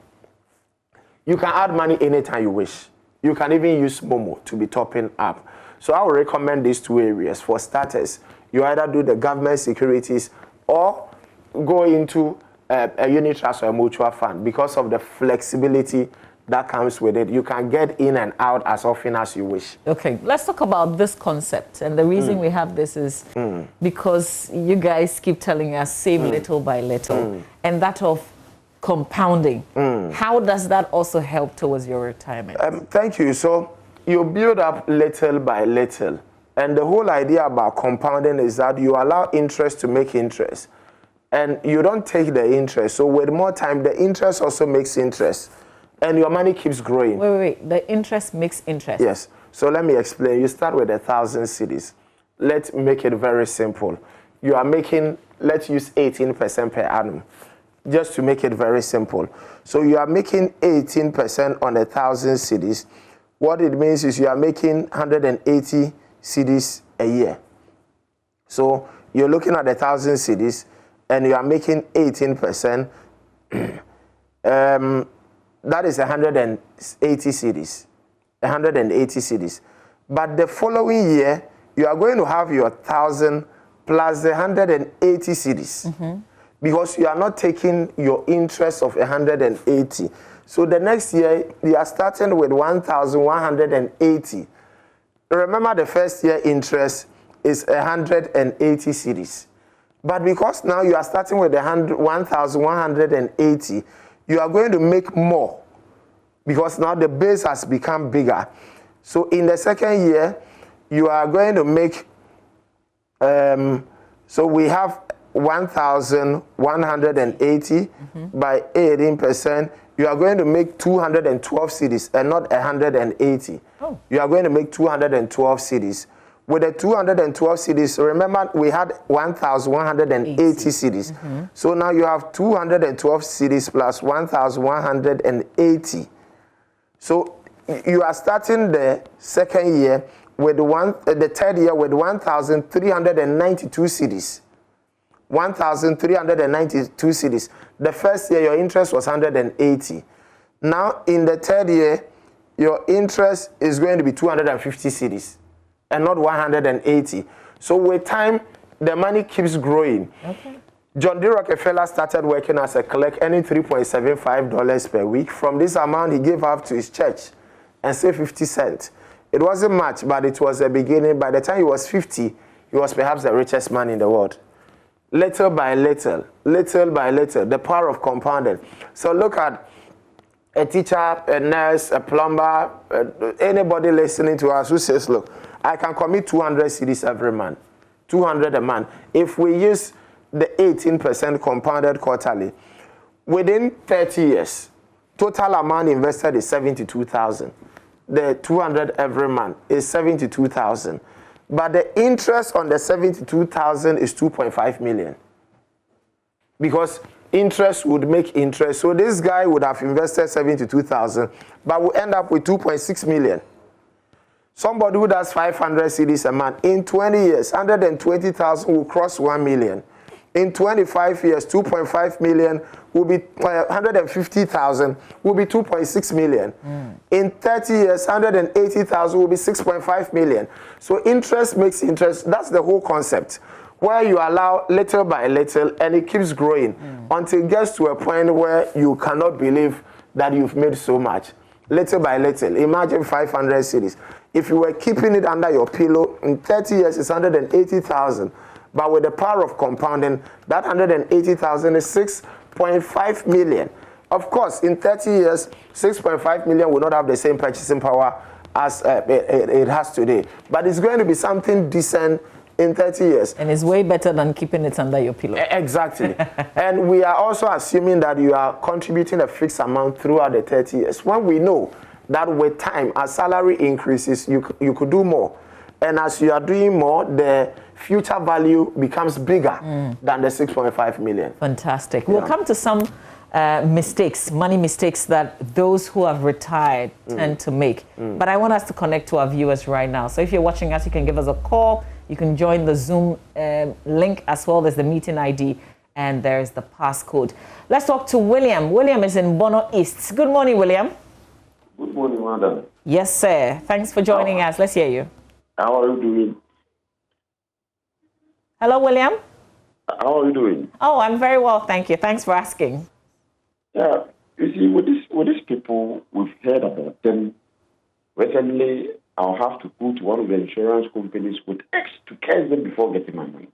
You can add money anytime you wish. You can even use Momo to be topping up. So I would recommend these two areas. For starters, you either do the government securities or go into a unit trust or a mutual fund. Because of the flexibility that comes with it, you can get in and out as often as you wish. Okay, let's talk about this concept. And the reason we have this is because you guys keep telling us save little by little, and that of compounding. How does that also help towards your retirement? Thank you. So you build up little by little. And the whole idea about compounding is that you allow interest to make interest. And you don't take the interest. So with more time, the interest also makes interest. And your money keeps growing. Wait. The interest makes interest. Yes. So let me explain. You start with 1,000 cedis. Let's make it very simple. You are making, let's use 18% per annum, just to make it very simple. So you are making 18% on 1,000 cedis. What it means is you are making 180 cedis a year. So you're looking at 1,000 cedis, and you are making 18%. That is 180 cedis. 180 cedis. But the following year, you are going to have your 1,000 plus the 180 cedis. Because you are not taking your interest of 180. So the next year, you are starting with 1,180. Remember, the first year interest is 180 cedis. But because now you are starting with 1,180, you are going to make more because now the base has become bigger. So in the second year, you are going to make, so we have 1,180 by 18%. You are going to make 212 cedis and not 180. Oh. You are going to make 212 cedis. With the 212 cedis, remember we had 1,180 cedis. So now you have 212 cedis plus 1,180. So you are starting the second year with the third year with 1,392 cedis. 1,392 cedis. The first year, your interest was 180. Now, in the third year, your interest is going to be 250 cedis and not 180. So with time, the money keeps growing. Okay. John D. Rockefeller started working as a clerk, earning $3.75 per week. From this amount, he gave up to his church and saved 50 cents. It wasn't much, but it was a beginning. By the time he was 50, he was perhaps the richest man in the world. Little by little, the power of compounding. So look at a teacher, a nurse, a plumber, anybody listening to us who says, look, I can commit 200 cedis every month, 200 a month. If we use the 18% compounded quarterly, within 30 years, total amount invested is 72,000. The 200 every month is 72,000. But the interest on the 72,000 is 2.5 million. Because interest would make interest. So this guy would have invested 72,000, but will end up with 2.6 million. Somebody who does 500 cedis a month, in 20 years, 120,000 will cross 1 million. In 25 years, 2.5 million will be 150,000 will be 2.6 million. In 30 years, 180,000 will be 6.5 million. So interest makes interest. That's the whole concept, where you allow little by little and it keeps growing until it gets to a point where you cannot believe that you've made so much. Little by little. Imagine 500 cedis. If you were keeping it under your pillow, in 30 years, it's 180,000. But with the power of compounding, that 180,000 is 6.5 million. Of course, in 30 years, 6.5 million will not have the same purchasing power as it has today. But it's going to be something decent in 30 years. And it's way better than keeping it under your pillow. Exactly. And we are also assuming that you are contributing a fixed amount throughout the 30 years. When we know that with time, as salary increases, you could do more. And as you are doing more, the future value becomes bigger than the 6.5 million. Fantastic. We'll come to some mistakes, money mistakes that those who have retired tend to make. But I want us to connect to our viewers right now. So if you're watching us, you can give us a call. You can join the Zoom link as well as the meeting ID. And there's the passcode. Let's talk to William. William is in Bono East. Good morning, William. Good morning, madam. Yes, sir. Thanks for joining us. Let's hear you. How are you doing? Hello, William. How are you doing? Oh, I'm very well, thank you. Thanks for asking. Yeah, you see, with these people, we've heard about them. Recently, I'll have to go to one of the insurance companies with X to catch them before getting my money.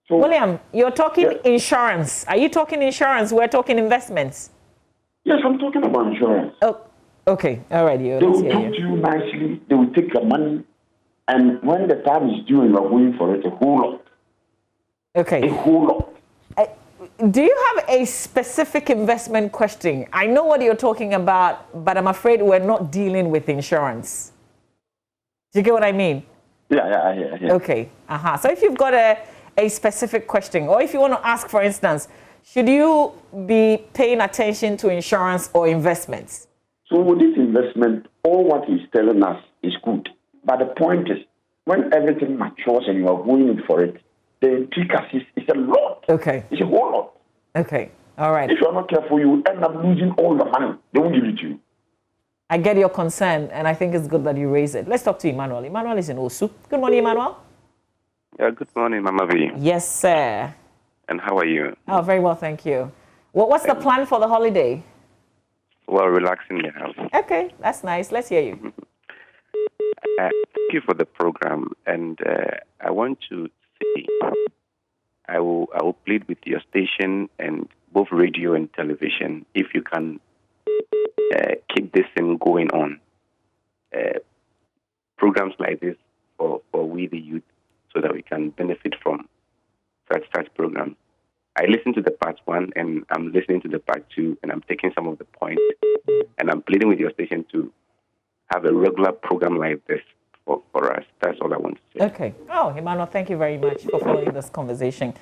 So, William, you're talking insurance. Are you talking insurance? We're talking investments. Yes, I'm talking about insurance. Oh, okay. All right. They will talk to you nicely. They will take your money. And when the time is due, you are going for it a whole lot. Okay. A whole lot. Do you have a specific investment question? I know what you're talking about, but I'm afraid we're not dealing with insurance. Do you get what I mean? Yeah, I hear. Okay. So if you've got a specific question, or if you want to ask, for instance, should you be paying attention to insurance or investments? So with this investment, all what he's telling us is good. But the point is, when everything matures and you are going in for it, the intricacies is a lot. Okay. It's a whole lot. Okay. All right. If you're not careful, you end up losing all the money. They won't give it to you. I get your concern, and I think it's good that you raise it. Let's talk to Emmanuel. Emmanuel is in Osu. Good morning, Emmanuel. Yeah, good morning, Mama V. Yes, sir. And how are you? Oh, very well, thank you. What's the plan for the holiday? Well, relaxing the house. Okay, that's nice. Let's hear you. Thank you for the program, and I want to say I will plead with your station and both radio and television, if you can keep this thing going on, programs like this for we the youth, so that we can benefit from such programs. I listened to the part 1 and I'm listening to the part 2, and I'm taking some of the points, and I'm pleading with your station to have a regular program like this for us. That's all I want to say. Okay. Oh, Emmanuel, thank you very much for following this conversation.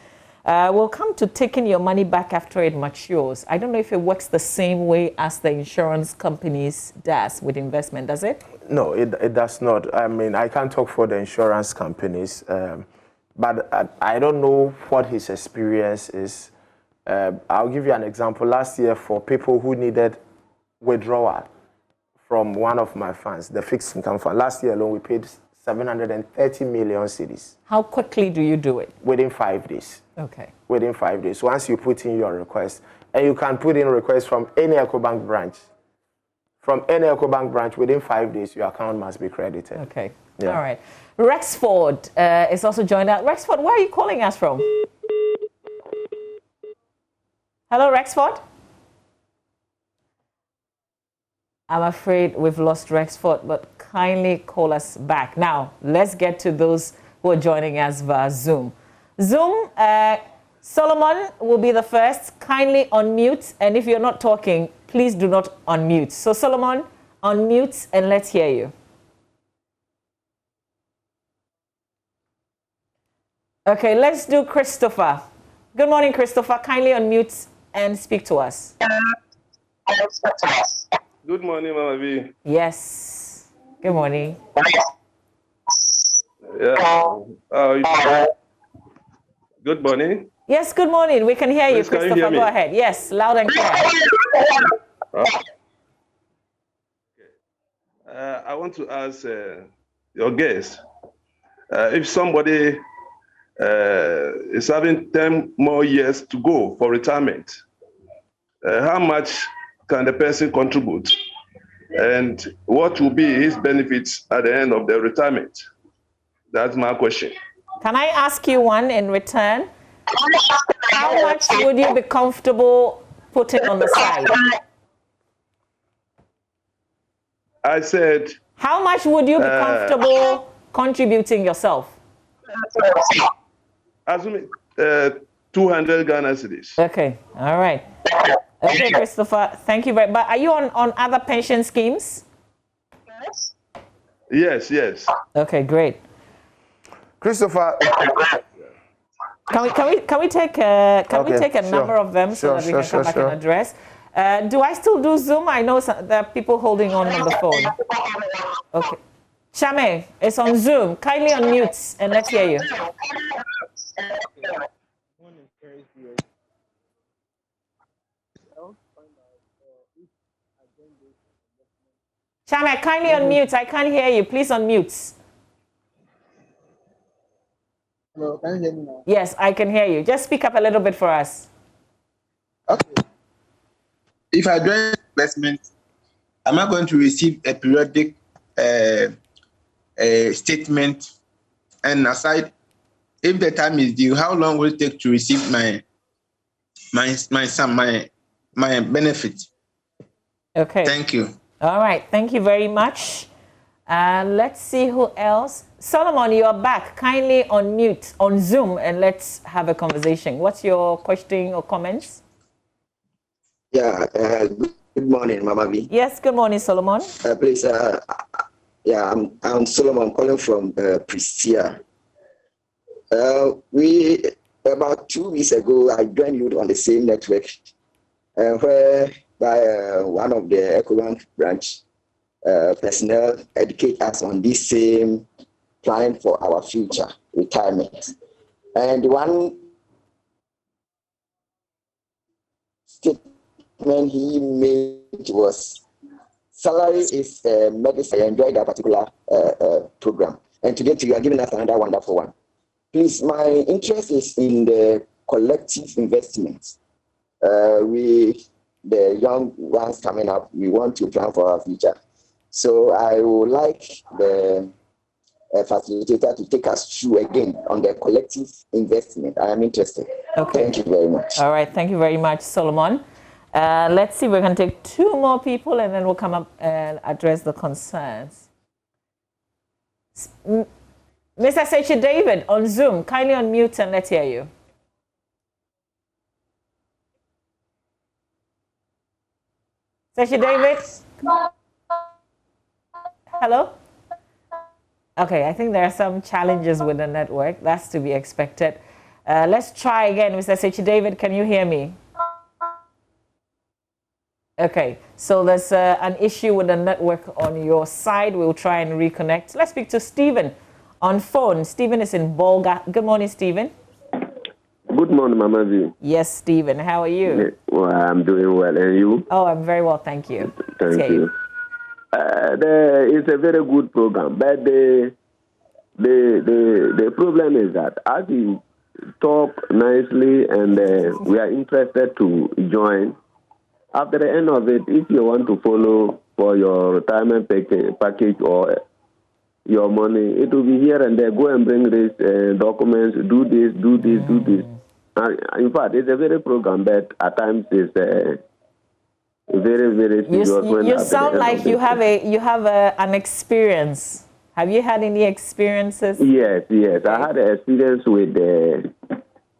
We'll come to taking your money back after it matures. I don't know if it works the same way as the insurance companies does with investment, does it? No, it does not. I mean, I can't talk for the insurance companies, but I don't know what his experience is. I'll give you an example. Last year, for people who needed withdrawal from one of my funds, the fixed income fund, last year alone, we paid 730 million cedis. How quickly do you do it? Within 5 days. Okay. Within 5 days. Once you put in your request, and you can put in requests from any EcoBank branch. From any EcoBank branch, within 5 days, your account must be credited. Okay. Yeah. All right. Rexford is also joined us. Rexford, where are you calling us from? Hello, Rexford? I'm afraid we've lost Rexford, but kindly call us back. Now, let's get to those who are joining us via Zoom. Zoom, Solomon will be the first. Kindly unmute, and if you're not talking, please do not unmute. So, Solomon, unmute and let's hear you. Okay, let's do Christopher. Good morning, Christopher. Kindly unmute and speak to us. Good morning, Mama V. Yes. Good morning. Yeah. Good morning. Yes, good morning. We can hear you, Please, can you Christopher. hear me? Go ahead. Yes, loud and clear. I want to ask your guest if somebody is having 10 more years to go for retirement, how much can the person contribute? And what will be his benefits at the end of the retirement? That's my question. Can I ask you one in return? How much would you be comfortable putting on the side? I said... How much would you be comfortable contributing yourself? Assuming 200 Ghana cedis. Okay, all right. Okay, Christopher, thank you very much. But are you on other pension schemes? Yes, yes. Okay, great. Christopher, can we take a number of them so that we can come back and address? Do I still do Zoom? I know there are people holding on the phone. Okay. Shame, it's on Zoom. Kindly unmute and let's hear you. Shame, kindly unmute. I can't hear you. Please unmute. Hello, can you hear me now? Yes, I can hear you. Just speak up a little bit for us. Okay. If I join investment, am I going to receive a periodic statement? And aside, if the time is due, how long will it take to receive my benefit? Okay. Thank you. All right. Thank you very much. Let's see who else. Solomon, you are back. Kindly unmute on Zoom and let's have a conversation. What's your question or comments? Yeah, good morning, Mama V. Yes, good morning, Solomon. Please, I'm Solomon calling from Pristia. About 2 weeks ago, I joined you on the same network where by one of the EcoBank branch personnel educate us on this same plan for our future retirement. And one statement he made was, salary is medicine. I enjoyed that particular program. And today you are giving us another wonderful one. Please, my interest is in the collective investments. The young ones coming up, we want to plan for our future. So I would like the facilitator to take us through again on the collective investment. I am interested. Okay. Thank you very much. All right. Thank you very much, Solomon. Let's see. We're going to take 2 more people, and then we'll come up and address the concerns. Mr. Sechi David on Zoom, kindly unmute and let's hear you. Sechi David? Hello? Okay, I think there are some challenges with the network. That's to be expected. Let's try again. Mr. Sechi David, can you hear me? Okay, so there's an issue with the network on your side. We'll try and reconnect. Let's speak to Stephen on phone. Stephen is in Bolga. Good morning, Stephen. Good morning, Mama V. Yes, Stephen. How are you? Well, I'm doing well. And you? Oh, I'm very well, thank you. Thank you. It's a very good program, but the problem is that as you talk nicely and we are interested to join, after the end of it, if you want to follow for your retirement package or your money, it will be here and there. Go and bring these documents, do this, do this, do this. In fact, it's a very program, but at times it's very, very serious. You sound like you have an experience. Have you had any experiences? Yes. I had an experience with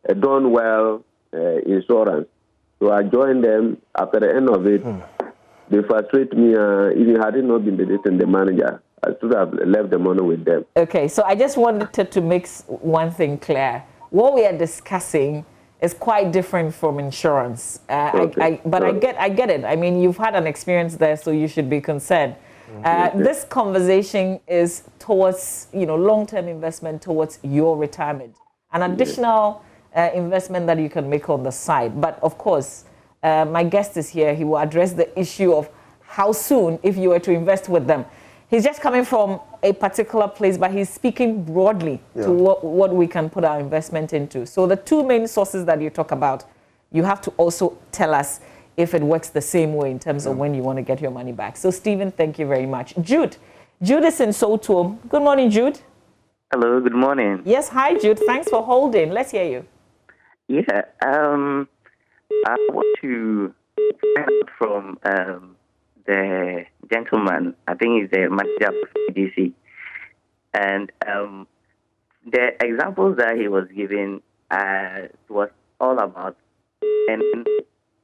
Donwell Insurance. So I joined them. After the end of it, they frustrate me. Even had it not been the manager, I should have left the money with them. Okay, so I just wanted to make one thing clear. What we are discussing is quite different from insurance. I get it. I mean, you've had an experience there, so you should be concerned. This conversation is towards, long-term investment towards your retirement, an additional investment that you can make on the side. But of course, my guest is here. He will address the issue of how soon, if you were to invest with them. He's just coming from a particular place, but he's speaking broadly to what we can put our investment into. So the 2 main sources that you talk about, you have to also tell us if it works the same way in terms of when you want to get your money back. So, Stephen, thank you very much. Jude is in Soto. Good morning, Jude. Hello, good morning. Yes, hi, Jude. Thanks for holding. Let's hear you. Yeah, I want to find out from the gentleman, I think he's the manager of CDC, and the examples that he was giving was all about earning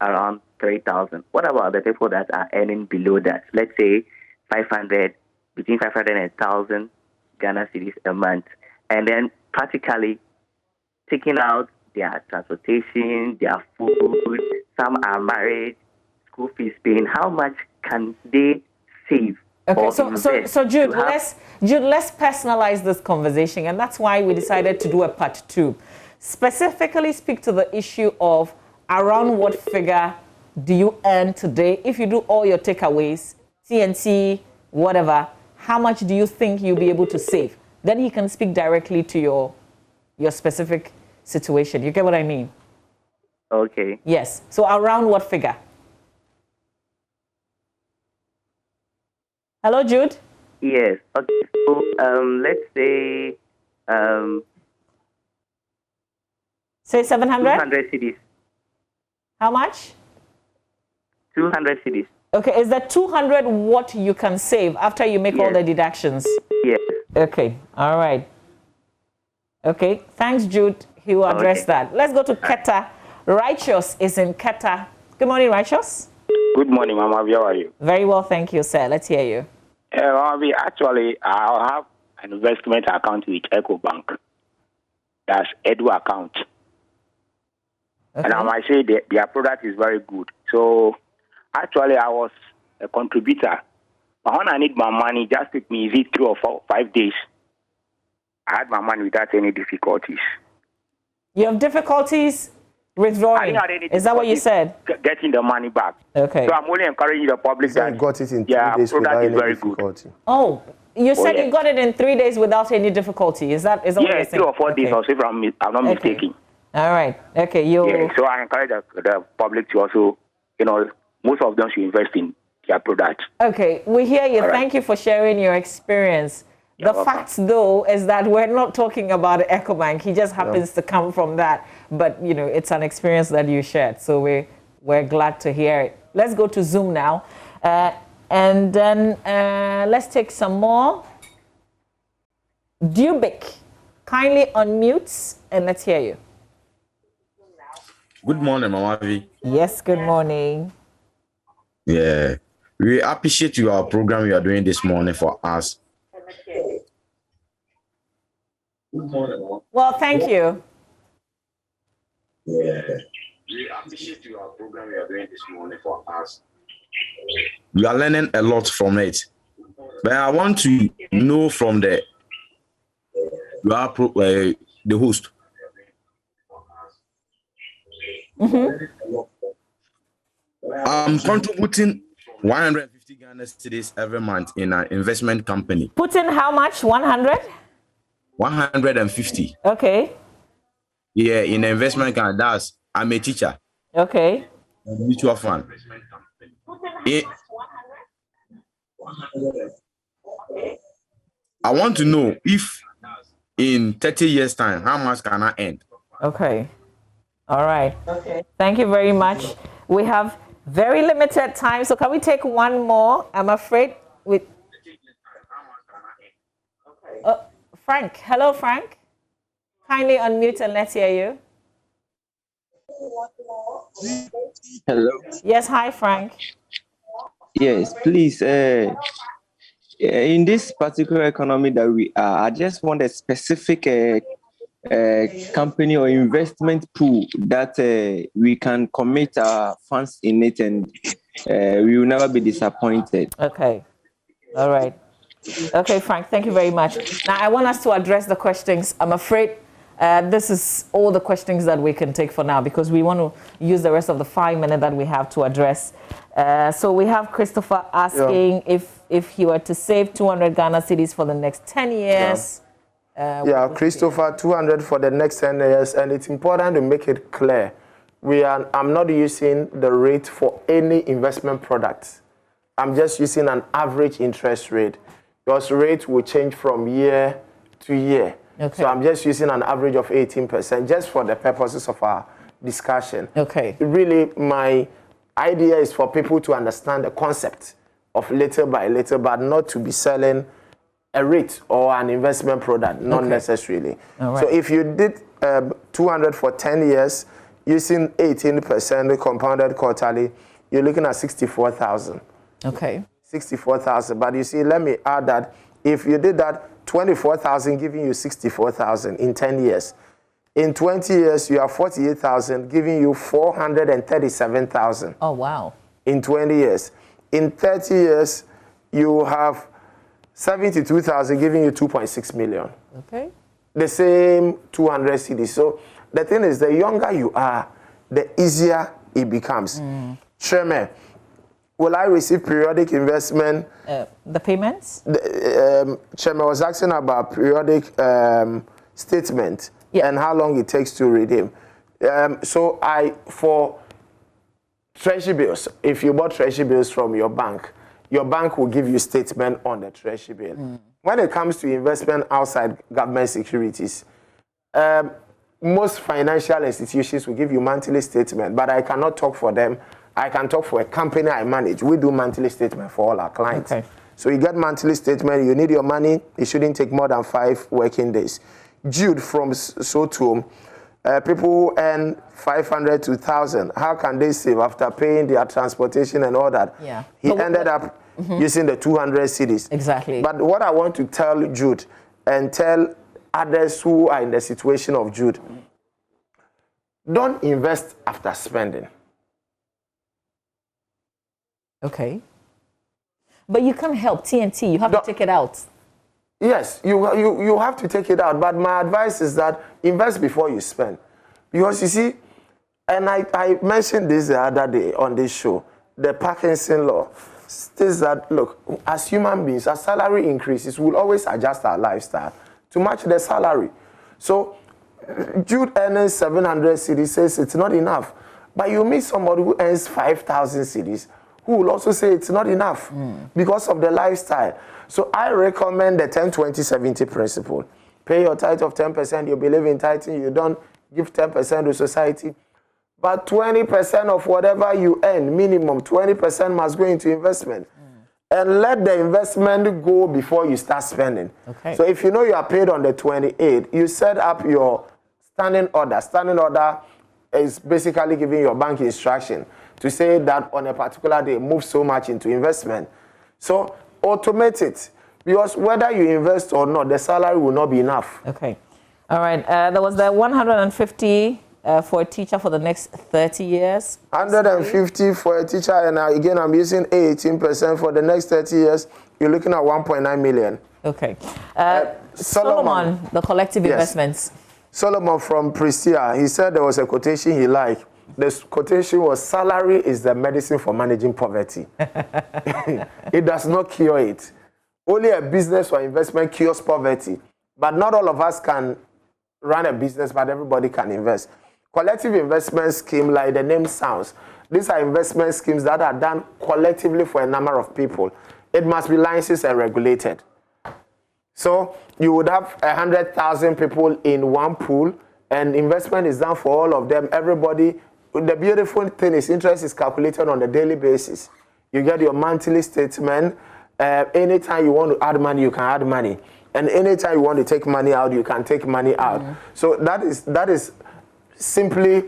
around 3,000. What about the people that are earning below that? Let's say between 500 and 1,000 Ghana cedis a month, and then practically taking out their transportation, their food. Some are married, school fees paying. How much can they save? Okay, so Jude, let's personalize this conversation, and that's why we decided to do a part 2. Specifically speak to the issue of around what figure do you earn today? If you do all your takeaways, TNT, whatever, how much do you think you'll be able to save? Then he can speak directly to your specific situation. You get what I mean? Okay. Yes. So around what figure? Hello, Jude? Yes. Okay. So let's say say 700? 200 cedis. How much? 200 cedis. Okay, is that 200 what you can save after you make all the deductions? Yes. Okay, all right. Okay, thanks, Jude. He will address that. Let's go to Keta. Righteous is in Keta. Good morning, Righteous. Good morning, Mama. How are you? Very well, thank you, sir. Let's hear you. Mama, actually, I have an investment account with EcoBank. That's Edu account. Okay. And I might say their product is very good. So, actually, I was a contributor. But when I need my money, just took me easy 3 or 4, 5 days. I had my money without any difficulties. You have difficulties withdrawing? Is that what you said? Getting the money back. Okay. So I'm only encouraging the public that got it in 3 days product is very difficulty. good. Oh, you said you got it in 3 days without any difficulty. Is that what you're saying? 3 or 4 days, also, if I'm not mistaken. All right. Okay. So I encourage the public to also, most of them should invest in their product. Okay. We hear you. All right. Thank you for sharing your experience. The fact, though, is that we're not talking about EcoBank. He just happens to come from that. But, you know, it's an experience that you shared. So we're glad to hear it. Let's go to Zoom now. And then let's take some more. Dubik, kindly unmute and let's hear you. Good morning, Mama V. Yes, good morning. Yeah, we appreciate your program you are doing this morning for us. Good morning. Well, thank you. Yeah, we appreciate your program you are doing this morning for us. We are learning a lot from it. But I want to know from the host. I'm contributing 150 Ghana cedis every month in an investment company. Put in how much? 100? 150. Okay. Yeah, in an investment company. I'm a teacher. Okay. A mutual fund. I want to know if in 30 years' time, how much can I earn? Okay. All right. Okay. Thank you very much. We have very limited time, so can we take one more? I'm afraid with Frank. Hello, Frank. Kindly unmute and let's hear you. Hello. Yes, hi, Frank. Yes, please. In this particular economy that we are, I just want a specific company or investment pool that we can commit our funds in it, and we will never be disappointed. Okay. All right. Okay, Frank, thank you very much. Now, I want us to address the questions. I'm afraid this is all the questions that we can take for now because we want to use the rest of the 5 minutes that we have to address. So we have Christopher asking if he were to save 200 Ghana cedis for the next 10 years. Christopher, 200 for the next 10 years. And it's important to make it clear. I'm not using the rate for any investment product. I'm just using an average interest rate. Because rate will change from year to year. Okay. So I'm just using an average of 18% just for the purposes of our discussion. Okay. Really, my idea is for people to understand the concept of little by little, but not to be selling a rate or an investment product, not necessarily. All right. So if you did 200 for 10 years, using 18% compounded quarterly, you're looking at 64,000. Okay. 64,000. But you see, let me add that if you did that, 24,000 giving you 64,000 in 10 years. In 20 years, you have 48,000 giving you 437,000. Oh, wow. In 20 years. In 30 years, you have 72,000 giving you 2.6 million. Okay. The same 200 cedis. So the thing is, the younger you are, the easier it becomes. Chairman, will I receive periodic investment? The payments? Chairman was asking about periodic statement and how long it takes to redeem. So for treasury bills, if you bought treasury bills from your bank will give you statement on the treasury bill. When it comes to investment outside government securities, most financial institutions will give you monthly statement, but I cannot talk for them. I can talk for a company I manage. We do monthly statement for all our clients. Okay. So you get monthly statement, you need your money, it shouldn't take more than 5 working days. Jude from Sotum, people earn 500 to 1,000. How can they save after paying their transportation and all that? Yeah. He ended up using the 200 cedis. Exactly. But what I want to tell Jude and tell others who are in the situation of Jude, don't invest after spending. Okay. But you can't help TNT. You have to take it out. Yes, you have to take it out. But my advice is that invest before you spend. Because you see, and I mentioned this the other day on this show, the Parkinson law states that, look, as human beings, as salary increases, we'll always adjust our lifestyle to match the salary. So Jude earning 700 cedis says it's not enough. But you meet somebody who earns 5,000 cedis, who will also say it's not enough because of the lifestyle. So I recommend the 10-20-70 principle. Pay your tithe of 10%, you believe in tithing, you don't give 10% to society. But 20% of whatever you earn, minimum 20% must go into investment. And let the investment go before you start spending. Okay. So if you know you are paid on the 28th, you set up your standing order. Standing order is basically giving your bank instruction to say that on a particular day, move so much into investment. So automate it, because whether you invest or not, the salary will not be enough. Okay. All right. There was the 150 for a teacher for the next 30 years. 150 for a teacher, and again, I'm using 18% for the next 30 years. You're looking at 1.9 million. Okay. Solomon, the collective investments. Solomon from Prestia, he said there was a quotation he liked. The quotation was, salary is the medicine for managing poverty. It does not cure it. Only a business or investment cures poverty. But not all of us can run a business, but everybody can invest. Collective investment scheme, like the name sounds, these are investment schemes that are done collectively for a number of people. It must be licensed and regulated. So you would have 100,000 people in one pool, and investment is done for all of them. Everybody, the beautiful thing is interest is calculated on a daily basis. You get your monthly statement. Anytime you want to add money, you can add money. And anytime you want to take money out, you can take money out. So that is simply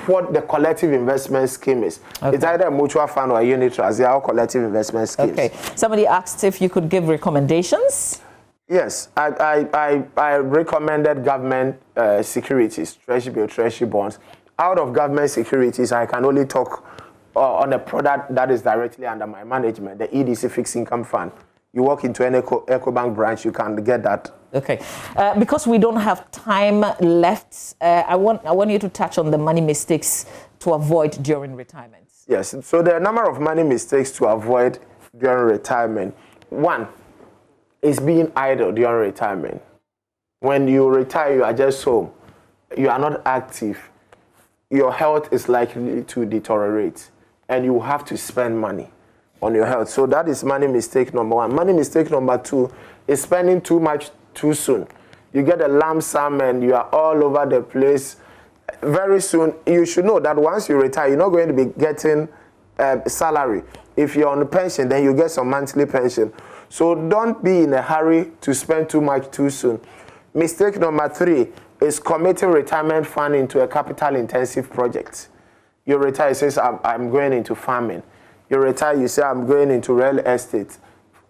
what the collective investment scheme is. Okay. It's either a mutual fund or a unit trust. They are all collective investment schemes. Okay. Somebody asked if you could give recommendations. Yes, I recommended government securities, treasury bill, treasury bonds. Out of government securities, I can only talk on a product that is directly under my management, the EDC Fixed Income Fund. You walk into an EcoBank branch, you can get that. Okay, because we don't have time left, I want you to touch on the money mistakes to avoid during retirement. Yes, so there are a number of money mistakes to avoid during retirement. One is being idle during retirement. When you retire, you are just home. You are not active. Your health is likely to deteriorate, and you have to spend money on your health. So that is money mistake number one. Money mistake number two is spending too much too soon. You get a lump sum and you are all over the place. Very soon, you should know that once you retire, you're not going to be getting salary. If you're on a pension, then you get some monthly pension. So don't be in a hurry to spend too much too soon. Mistake number three is committing retirement fund into a capital-intensive project. You retire, you say, I'm going into farming. You retire, you say, I'm going into real estate.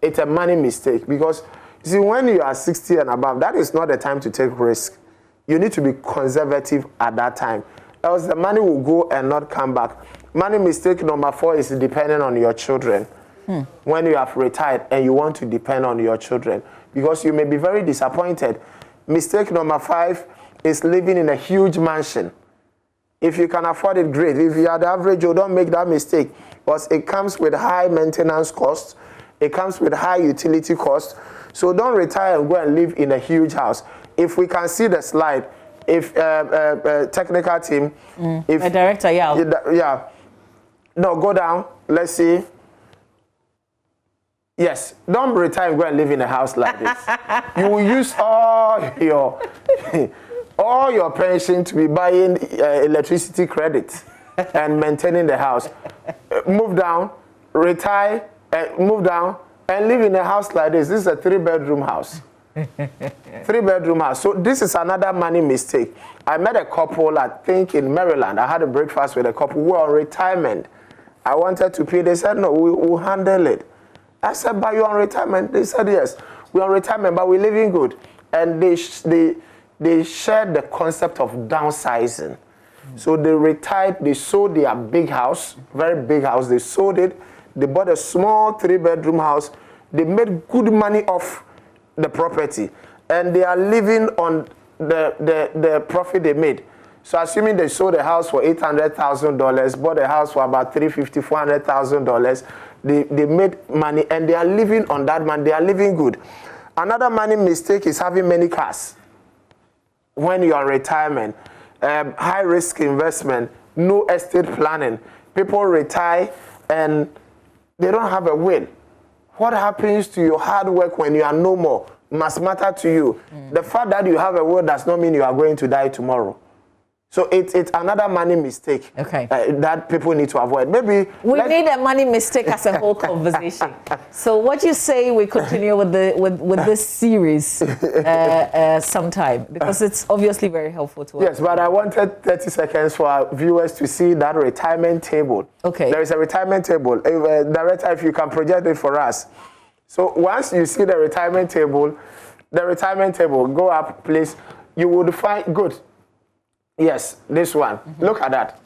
It's a money mistake because, you see, when you are 60 and above, that is not the time to take risk. You need to be conservative at that time, else the money will go and not come back. Money mistake number four is depending on your children. When you have retired and you want to depend on your children, because you may be very disappointed. Mistake number five is living in a huge mansion. If you can afford it, great. If you are the average, you don't make that mistake, because it comes with high maintenance costs. It comes with high utility costs. So don't retire and go and live in a huge house. If we can see the slide, if technical team, if a director, yeah, no, go down. Let's see. Yes, don't retire and go and live in a house like this. You will use all your pension to be buying electricity credit and maintaining the house. Move down, retire, move down, and live in a house like this. This is a 3-bedroom house. 3-bedroom house. So this is another money mistake. I met a couple, I think in Maryland. I had a breakfast with a couple who were on retirement. I wanted to pay. They said, no, we'll handle it. I said, but you're on retirement? They said, yes, we're on retirement, but we're living good. And they shared the concept of downsizing. So they retired, they sold their big house, very big house. They sold it. They bought a small 3-bedroom house. They made good money off the property. And they are living on the profit they made. So assuming they sold the house for $800,000, bought the house for about $350,000, $400,000, they made money and they are living on that money. They are living good. Another money mistake is having many cars. When you are in retirement, high risk investment, no estate planning. People retire and they don't have a will. What happens to your hard work when you are no more must matter to you. The fact that you have a will does not mean you are going to die tomorrow. So it's another money mistake that people need to avoid. Maybe we need a money mistake as a whole conversation. So what you say we continue with this series sometime, because it's obviously very helpful to us. Yes, but I wanted 30 seconds for our viewers to see that retirement table. Okay. There is a retirement table. Director, if you can project it for us. So once you see the retirement table, go up, please. You would find good. Yes, this one. Look at that.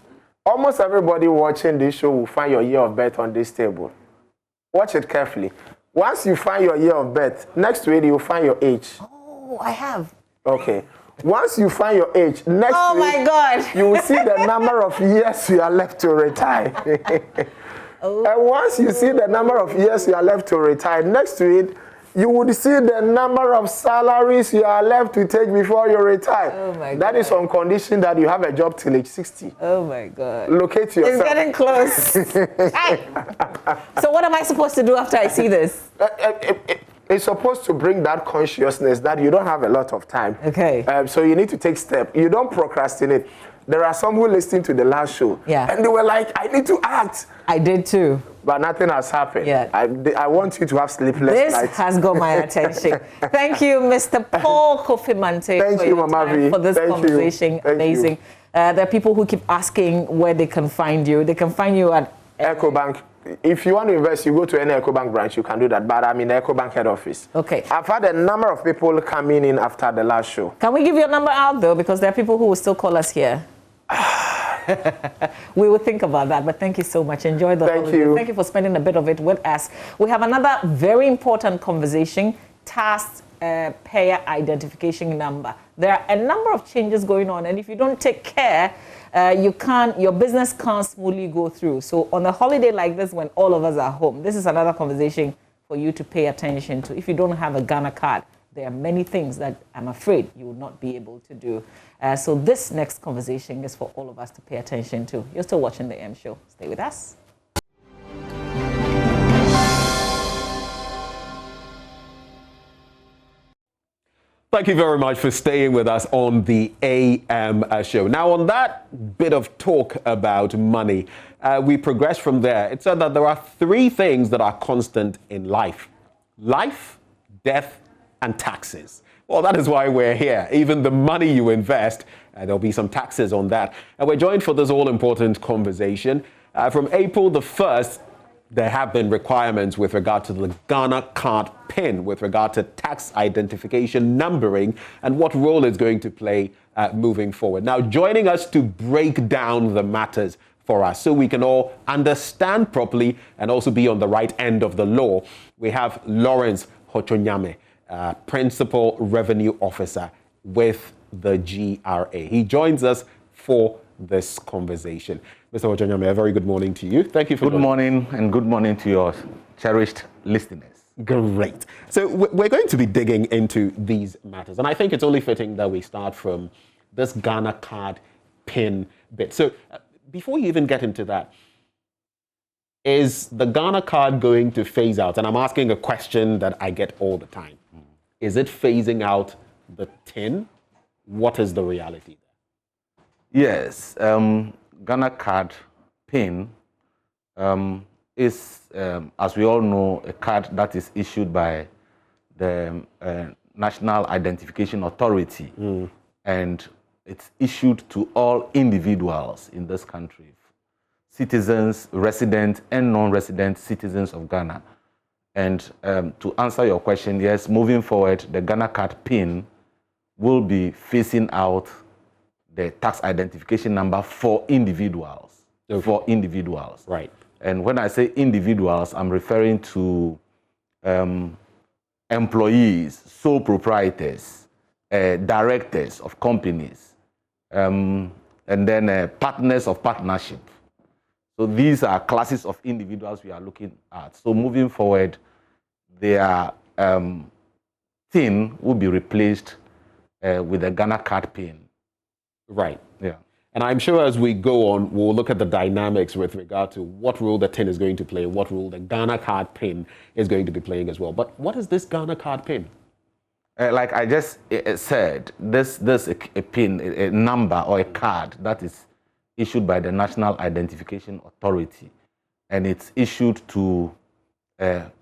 Almost everybody watching this show will find your year of birth on this table. Watch it carefully. Once you find your year of birth, next to it, you'll find your age. Oh, I have. Okay. Once you find your age, next oh to my it, God. you will see the number of years you are left to retire. And once you see the number of years you are left to retire, next to it, you would see the number of salaries you are left to take before you retire. Oh my God. That is on condition that you have a job till age 60. Oh my God. Locate yourself. It's getting close. So what am I supposed to do after I see this? It's supposed to bring that consciousness that you don't have a lot of time. Okay. So you need to take steps. You don't procrastinate. There are some who listened to the last show. Yeah. And they were like, I need to act. I did too. But nothing has happened. Yeah. I want you to have sleepless nights. This has got my attention. Thank you, Mr. Paul Kofi Mante, for this conversation. Amazing. There are people who keep asking where they can find you. They can find you at EcoBank. If you want to invest, you go to any EcoBank branch, you can do that. But I'm in the EcoBank head office. Okay. I've had a number of people coming in after the last show. Can we give your number out, though? Because there are people who will still call us here. We will think about that, but thank you so much. Enjoy the holiday. Thank you for spending a bit of it with us. We have another very important conversation, tax payer identification number. There are a number of changes going on, and if you don't take care, your business can't smoothly go through. So on a holiday like this, when all of us are home, this is another conversation for you to pay attention to. If you don't have a Ghana card, there are many things that I'm afraid you will not be able to do. So this next conversation is for all of us to pay attention to. You're still watching the M Show. Stay with us. Thank you very much for staying with us on the AM show. Now, on that bit of talk about money, we progress from there. It said that there are three things that are constant in life: life, death, and taxes. Well, that is why we're here. Even the money you invest, there'll be some taxes on that. And we're joined for this all-important conversation. From April the 1st, there have been requirements with regard to the Ghana card PIN, with regard to tax identification numbering, and what role it's going to play moving forward. Now, joining us to break down the matters for us so we can all understand properly and also be on the right end of the law, we have Lawrence Hochonyame, Principal Revenue Officer with the GRA. He joins us for this conversation. Mr. Hochonyame, a very good morning to you. Thank you for Good morning, and good morning to your cherished listeners. Great. So we're going to be digging into these matters, and I think it's only fitting that we start from this Ghana card PIN bit. So before you even get into that, is the Ghana card going to phase out? And I'm asking a question that I get all the time. Is it phasing out the tin? What is the reality there? Yes, Ghana card PIN is, as we all know, a card that is issued by the National Identification Authority, and it's issued to all individuals in this country, citizens, resident and non-resident citizens of Ghana. And to answer your question, yes, moving forward, the Ghana card PIN will be phasing out the tax identification number for individuals. For individuals. Right. And when I say individuals, I'm referring to employees, sole proprietors, directors of companies, and then partners of partnership. So these are classes of individuals we are looking at. So moving forward, their TIN will be replaced with a Ghana card PIN. Right. Yeah. And I'm sure as we go on, we'll look at the dynamics with regard to what role the tin is going to play, what role the Ghana card pin is going to be playing as well. But what is this Ghana card pin? Like I just said, this a pin, a number or a card that is issued by the National Identification Authority, and it's issued to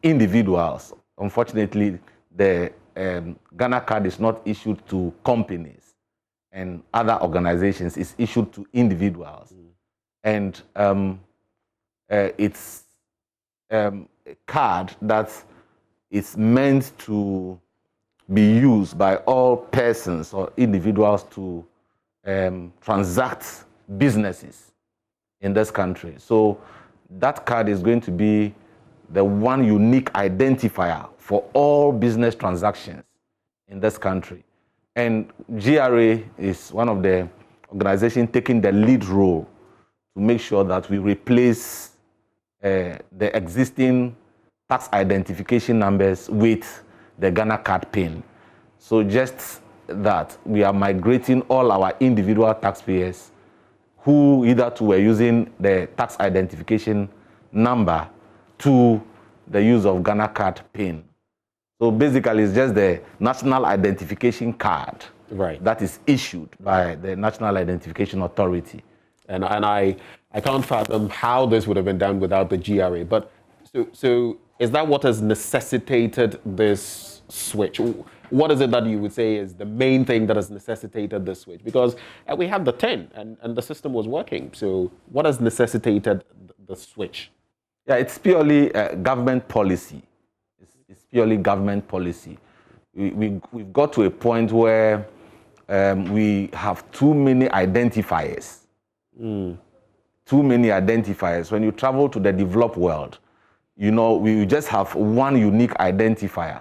individuals. Unfortunately, the Ghana card is not issued to companies and other organizations. It's issued to individuals. And it's a card that is meant to be used by all persons or individuals to transact businesses in this country. So that card is going to be the one unique identifier for all business transactions in this country. And GRA is one of the organizations taking the lead role to make sure that we replace the existing tax identification numbers with the Ghana card pin. So just that, we are migrating all our individual taxpayers who either were using the tax identification number to the use of Ghana card pin. So basically, it's just the national identification card that is issued by the National Identification Authority. And I can't fathom how this would have been done without the GRA. But so is that what has necessitated this switch? What is it that you would say is the main thing that has necessitated this switch? Because we had the 10 and the system was working. So what has necessitated the switch? Yeah, it's purely government policy. It's purely government policy. We've got to a point where we have too many identifiers. Too many identifiers. When you travel to the developed world, you know, we just have one unique identifier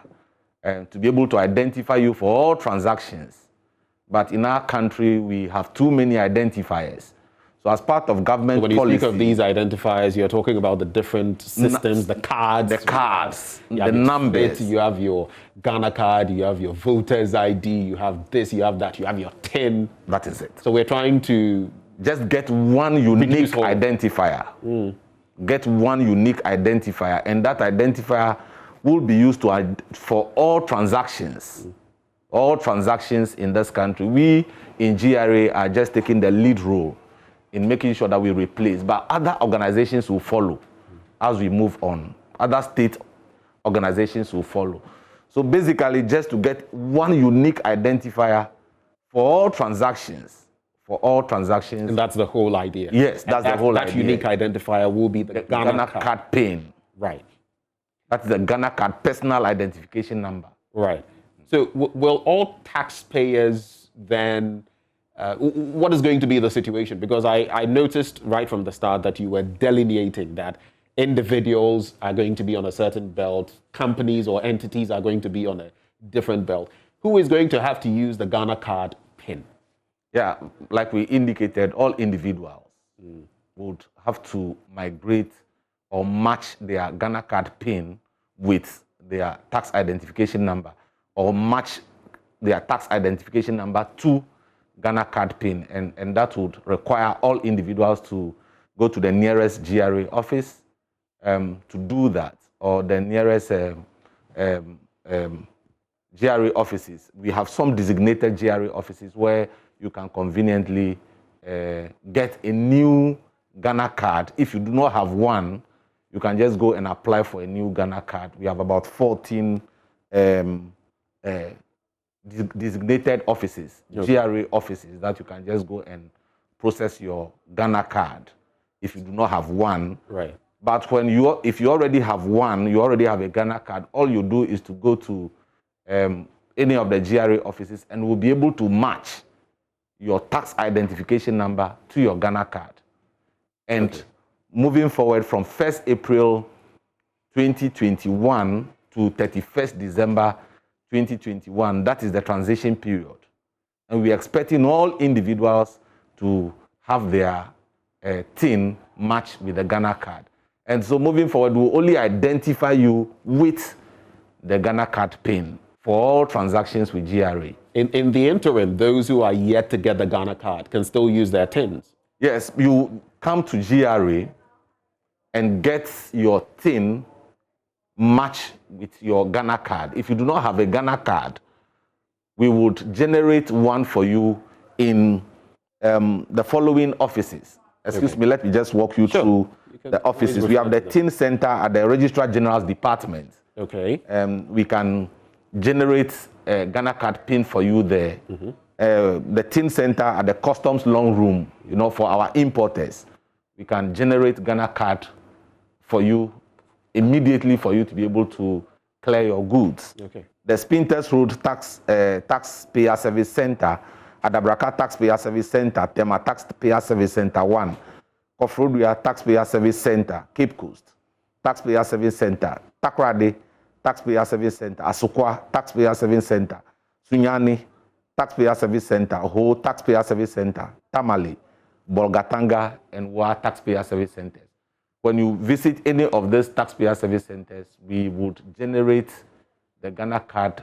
to be able to identify you for all transactions. But in our country, we have too many identifiers. So as part of government policy... When you speak of these identifiers, you're talking about the different systems, the cards. The cards, the numbers. You have your Ghana card, you have your voter's ID, you have this, you have that, you have your TIN. That is it. So we're trying to... just get one unique identifier. Get one unique identifier, and that identifier will be used for all transactions. All transactions in this country. We in GRA are just taking the lead role in making sure that we replace, but other organizations will follow as we move on. Other state organizations will follow. So basically, just to get one unique identifier for all transactions. For all transactions. And that's the whole idea. Yes, that's the whole idea. That unique identifier will be the Ghana card pin. Right. That's the Ghana card personal identification number. Right. So will all taxpayers then, what is going to be the situation? Because I noticed right from the start that you were delineating that individuals are going to be on a certain belt, companies or entities are going to be on a different belt. Who is going to have to use the Ghana card pin? Yeah, like we indicated, all individuals would have to migrate or match their Ghana card pin with their tax identification number, or match their tax identification number to Ghana card pin. And that would require all individuals to go to the nearest GRA office to do that, or the nearest GRA offices. We have some designated GRA offices where you can conveniently get a new Ghana card. If you do not have one, you can just go and apply for a new Ghana card. We have about 14 designated offices, GRA offices, that you can just go and process your Ghana card if you do not have one. Right. But if you already have one, you already have a Ghana card, all you do is to go to any of the GRA offices and we'll be able to match your tax identification number to your Ghana card. And moving forward from 1st April 2021 to 31st December 2021, that is the transition period. And we're expecting all individuals to have their TIN matched with the Ghana card. And so moving forward, we'll only identify you with the Ghana card pin for all transactions with GRA. In the interim, those who are yet to get the Ghana card can still use their TINs? Yes, you come to GRA and get your TIN match with your Ghana card. If you do not have a Ghana card, we would generate one for you in the following offices. Excuse me, let me just walk you through the offices. We have the TIN Center at the Registrar General's Department. Okay. We can generate a Ghana card PIN for you there. The TIN Center at the Customs Long Room, you know, for our importers. We can generate Ghana card for you immediately for you to be able to clear your goods. Okay. The Spinters Road Taxpayer Service Center at the Braka Taxpayer Service Center, Tema Taxpayer Service Center 1, Kofrodua Taxpayer Service Center, Cape Coast Taxpayer Service Center, Takrade Taxpayer Service Center, Asukwa Taxpayer Service Center, Sunyani Taxpayer Service Center, Ho Taxpayer Service Center, Tamale, Bolgatanga, and Wa Taxpayer Service Centers. When you visit any of these taxpayer service centers, we would generate the Ghana card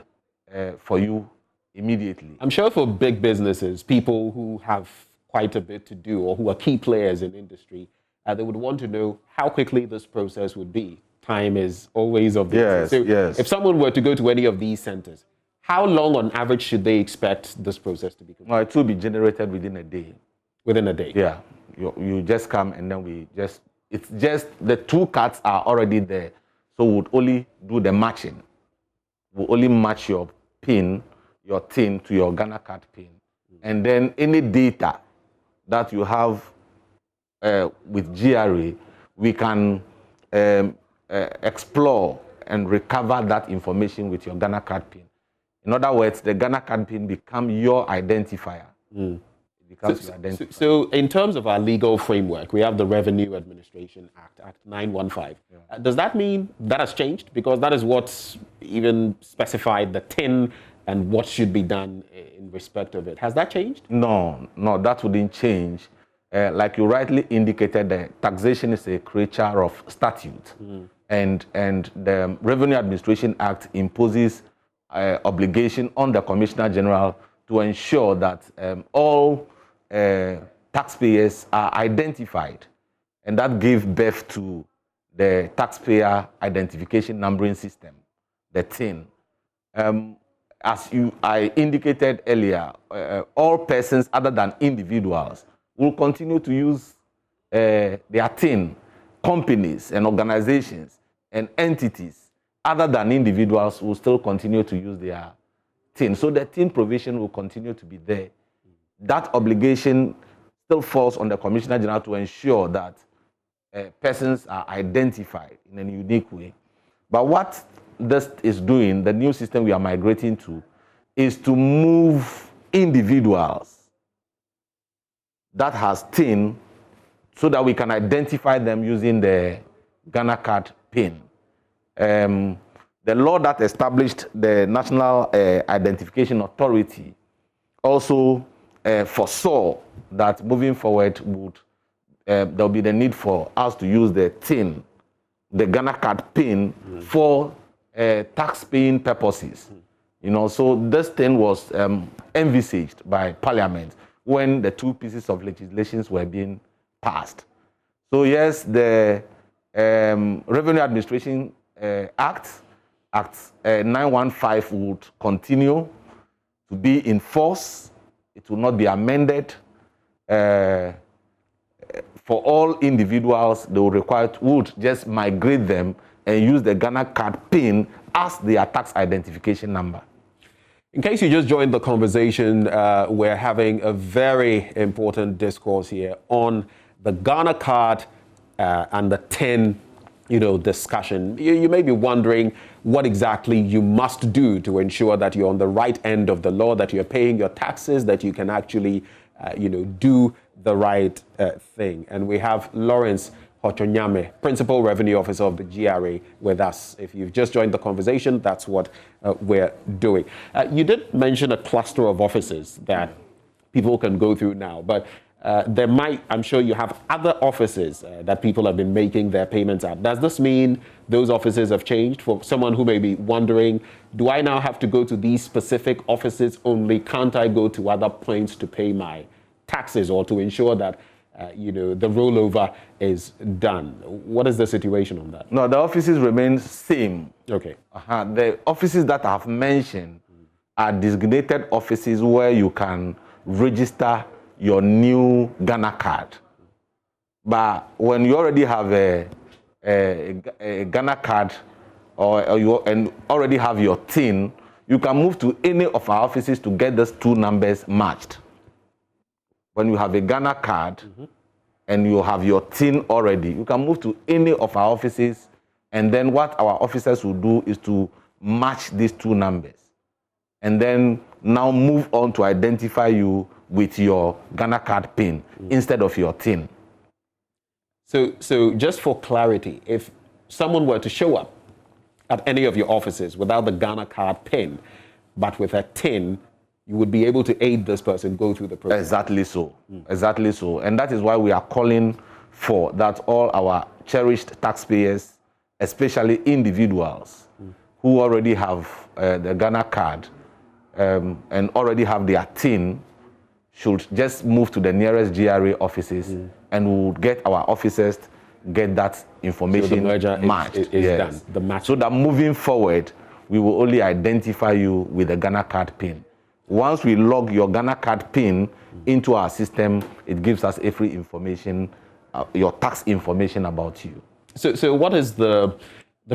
for you immediately. I'm sure for big businesses, people who have quite a bit to do or who are key players in industry, they would want to know how quickly this process would be. Time is always of the essence. So if someone were to go to any of these centers, how long on average should they expect this process to be completed? No, it will be generated within a day. Within a day? Yeah. You just come and then it's just the two cards are already there. So we would only do the matching. We'll only match your PIN, your TIN to your Ghana card PIN. And then any data that you have with GRA, we can explore and recover that information with your Ghana card PIN. In other words, the Ghana card PIN become your identifier. So in terms of our legal framework, we have the Revenue Administration Act, Act 915. Does that mean that has changed? Because that is what's even specified the TIN and what should be done in respect of it. Has that changed? No, that wouldn't change. Like you rightly indicated, the taxation is a creature of statute. And the Revenue Administration Act imposes obligation on the Commissioner General to ensure that all taxpayers are identified, and that gave birth to the Taxpayer Identification Numbering System, the TIN. As I indicated earlier, all persons other than individuals will continue to use their TIN. Companies and organizations and entities other than individuals will still continue to use their TIN. So the TIN provision will continue to be there. That obligation still falls on the Commissioner General to ensure that persons are identified in a unique way. But what this is doing, the new system we are migrating to, is to move individuals that has TIN so that we can identify them using the Ghana card PIN. The law that established the National Identification Authority also foresaw that moving forward there'll be the need for us to use the TIN, the Ghana card PIN, for tax-paying purposes. You know, so this thing was envisaged by Parliament when the two pieces of legislations were being passed. So yes, the Revenue Administration Act 915 would continue to be in force. It will not be amended. For all individuals, they would just migrate them and use the Ghana card PIN as their tax identification number. In case you just joined the conversation, we're having a very important discourse here on the Ghana card and the TIN, discussion. You may be wondering what exactly you must do to ensure that you're on the right end of the law, that you're paying your taxes, that you can actually, do the right thing. And we have Lawrence Hochonyame, Principal Revenue Officer of the GRA, with us. If you've just joined the conversation, that's what we're doing. You did mention a cluster of offices that people can go through now, but there might, I'm sure you have other offices that people have been making their payments at. Does this mean those offices have changed? For someone who may be wondering, do I now have to go to these specific offices only? Can't I go to other points to pay my taxes or to ensure that the rollover is done? What is the situation on that? No, the offices remain same. Okay. The offices that I have mentioned are designated offices where you can register your new Ghana card. But when you already have a Ghana card and already have your TIN, you can move to any of our offices to get those two numbers matched. When you have a Ghana card and you have your TIN already, you can move to any of our offices, and then what our officers will do is to match these two numbers and then now move on to identify you with your Ghana card PIN instead of your TIN. So just for clarity, if someone were to show up at any of your offices without the Ghana card PIN, but with a TIN, you would be able to aid this person go through the process. Exactly so. Exactly so. And that is why we are calling for that all our cherished taxpayers, especially individuals who already have the Ghana card and already have their TIN, should just move to the nearest GRA offices and we'll get our officers get that information so the merger matched. is done. The match. So that moving forward, we will only identify you with the Ghana card PIN. Once we log your Ghana card PIN into our system, it gives us every information, your tax information about you. So what is the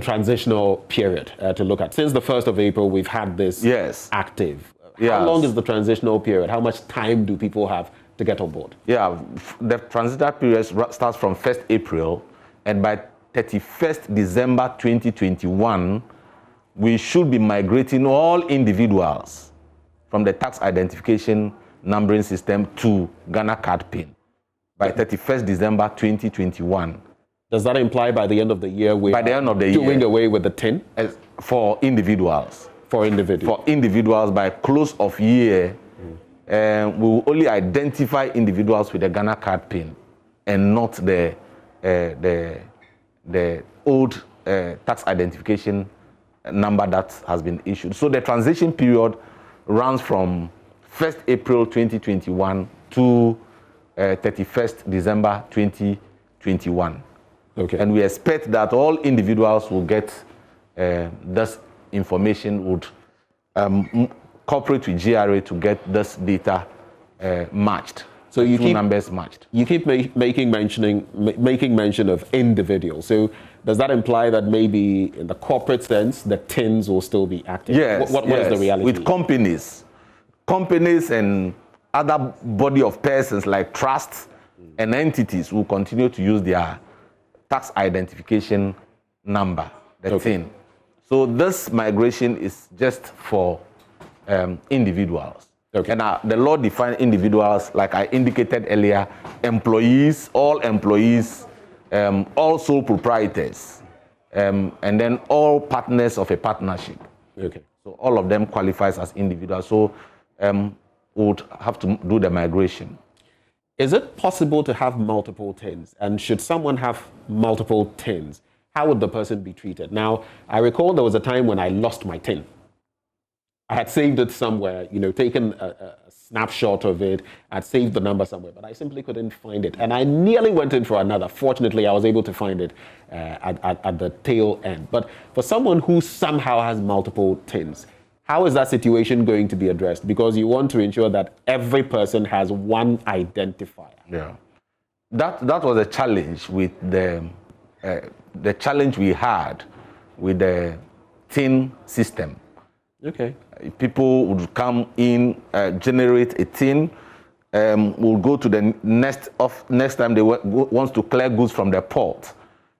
transitional period to look at? Since the 1st of April, we've had this active. How long is the transitional period? How much time do people have to get on board? Yeah, the transitional period starts from 1st April, and by 31st December 2021, we should be migrating all individuals from the tax identification numbering system to Ghana card PIN by 31st December 2021. Does that imply by the end of the year we're doing away with the TIN? For individuals. For individuals. For individuals, by close of year, we will only identify individuals with the Ghana card PIN and not the old tax identification number that has been issued. So the transition period runs from 1st April 2021 to 31st December 2021. Okay. And we expect that all individuals will get this information, would cooperate with GRA to get this data matched. So you keep numbers matched. You keep making mention of individuals. So does that imply that maybe in the corporate sense, the TINs will still be active? Yes. What is the reality? With companies and other body of persons like trusts and entities will continue to use their tax identification number, the TIN. So this migration is just for individuals. Okay. And the law defines individuals, like I indicated earlier, employees, all sole proprietors, and then all partners of a partnership. Okay. So all of them qualifies as individuals. So would have to do the migration. Is it possible to have multiple TINs? And should someone have multiple TINs, how would the person be treated? Now, I recall there was a time when I lost my TIN. I had saved it somewhere, taken a snapshot of it. I'd saved the number somewhere, but I simply couldn't find it. And I nearly went in for another. Fortunately, I was able to find it at the tail end. But for someone who somehow has multiple TINs, how is that situation going to be addressed? Because you want to ensure that every person has one identifier. Yeah, that was a challenge with the challenge we had with the TIN system. Okay. People would come in, generate a TIN, will go to the next time they want to clear goods from the port,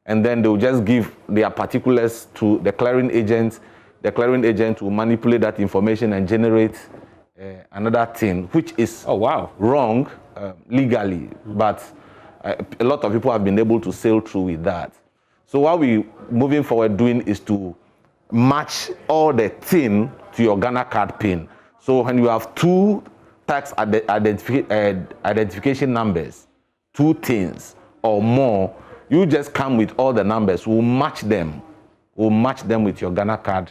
and then they'll just give their particulars to the clearing agent. The clearing agent will manipulate that information and generate another TIN, which is wrong legally, but a lot of people have been able to sail through with that. So what we moving forward doing is to match all the TIN to your Ghana card PIN. So when you have two tax identification numbers, 2 tins or more, you just come with all the numbers. We'll match them. We'll match them with your Ghana card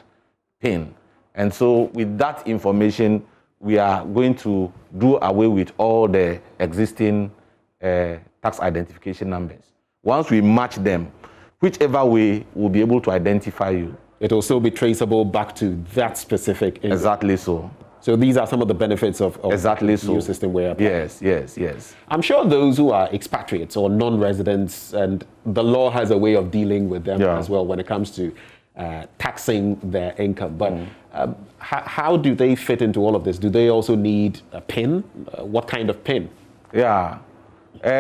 PIN. And so with that information, we are going to do away with all the existing tax identification numbers. Once we match them, whichever way, we'll be able to identify you. It will still be traceable back to that specific income. Exactly so. So these are some of the benefits of exactly the new system we're applying. Yes. I'm sure those who are expatriates or non-residents, and the law has a way of dealing with them as well when it comes to taxing their income. But how do they fit into all of this? Do they also need a PIN? What kind of PIN? Yeah.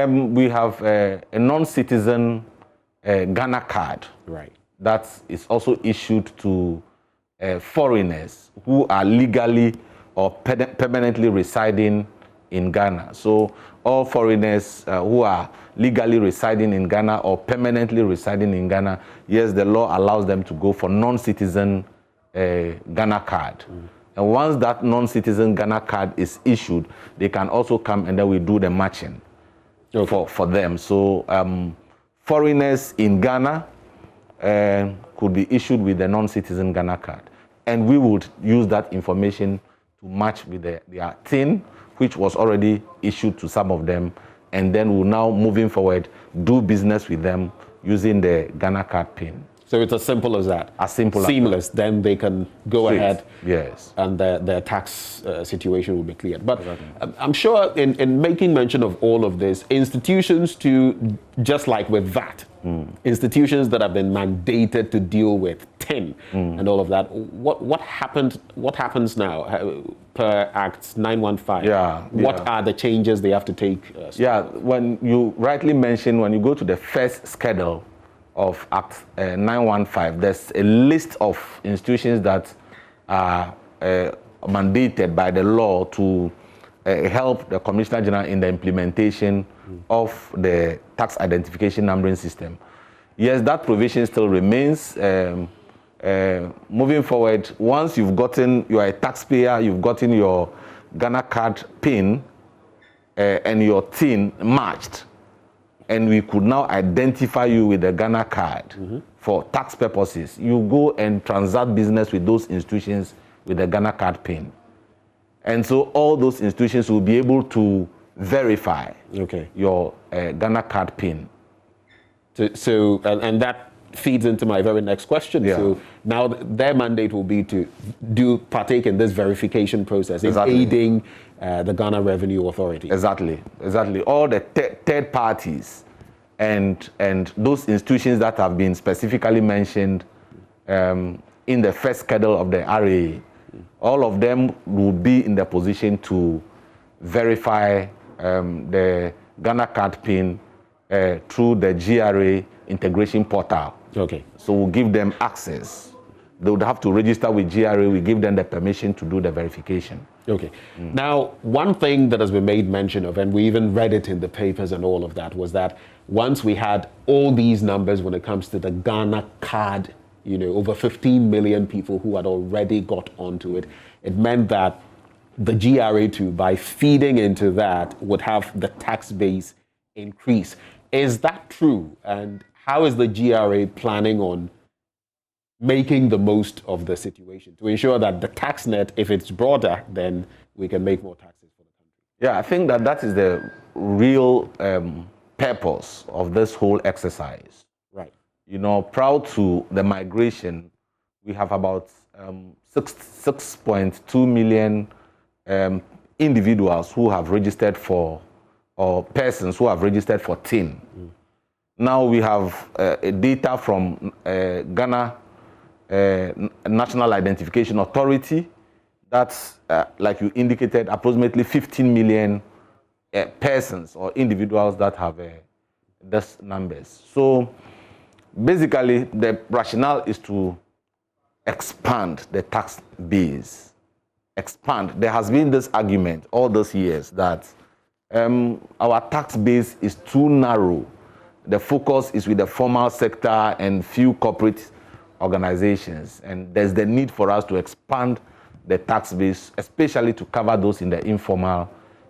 We have a non-citizen Ghana card. Right. That is also issued to foreigners who are legally or permanently residing in Ghana. So all foreigners who are legally residing in Ghana or permanently residing in Ghana, yes, the law allows them to go for non-citizen Ghana card. And once that non-citizen Ghana card is issued, they can also come and then we do the matching for them. So foreigners in Ghana could be issued with the non-citizen Ghana card. And we would use that information to match with their TIN, which was already issued to some of them. And then we'll now, moving forward, do business with them using the Ghana card PIN. So it's as simple as that. As simple Seamless. as that. Then they can go ahead. Yes. And their tax situation will be cleared. But I'm sure in making mention of all of this, institutions to, just like with that, institutions that have been mandated to deal with TIN and all of that, what happens now per Act 915? What are the changes they have to take? When you rightly mentioned, when you go to the first schedule of Act 915, there's a list of institutions that are mandated by the law to help the Commissioner General in the implementation of the tax identification numbering system. Yes, that provision still remains. Moving forward, once you are a taxpayer, you've gotten your Ghana card PIN and your TIN matched, and we could now identify you with the Ghana card for tax purposes, you go and transact business with those institutions with the Ghana card PIN. And so all those institutions will be able to verify your Ghana card PIN. So that feeds into my very next question. So now their mandate will be to partake in this verification process, in aiding the Ghana Revenue Authority. Exactly. All the third parties and those institutions that have been specifically mentioned in the first schedule of the RAA, all of them will be in the position to verify the Ghana card PIN through the GRA integration portal. So we'll give them access. They would have to register with GRA. We give them the permission to do the verification. Now, one thing that has been made mention of, and we even read it in the papers and all of that, was that once we had all these numbers when it comes to the Ghana card, over 15 million people who had already got onto it, it meant that the GRA too, by feeding into that, would have the tax base increase. Is that true? And how is the GRA planning on making the most of the situation to ensure that the tax net, if it's broader, then we can make more taxes for the country? I think that is the real purpose of this whole exercise. Prior to the migration, we have about 6.2 million individuals who have registered for, or persons who have registered for TIN. Now we have data from Ghana National Identification Authority. That's, like you indicated, approximately 15 million persons or individuals that have these numbers. So basically, the rationale is to expand the tax base. There has been this argument all those years that our tax base is too narrow. The focus is with the formal sector and few corporate organizations. And there's the need for us to expand the tax base, especially to cover those in the informal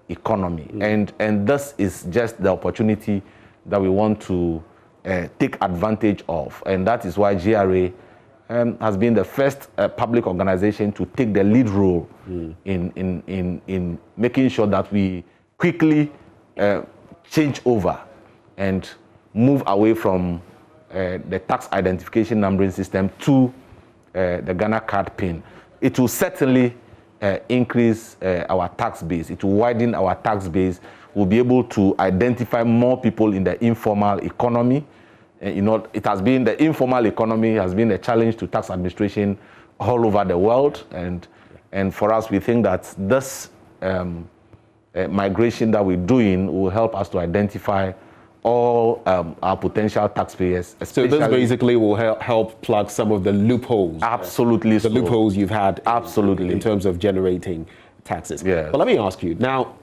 economy. And this is just the opportunity that we want to take advantage of. And that is why GRA has been the first public organization to take the lead role in making sure that we quickly change over and move away from the tax identification numbering system to the Ghana card PIN. It will certainly increase our tax base. It will widen our tax base. We'll be able to identify more people in the informal economy. It has been, the informal economy has been a challenge to tax administration all over the world. And for us, we think that this migration that we're doing will help us to identify all our potential taxpayers. So this basically will help plug some of the loopholes. Absolutely. The loopholes you've had absolutely in terms of generating taxes. Yeah. But let me ask you, now,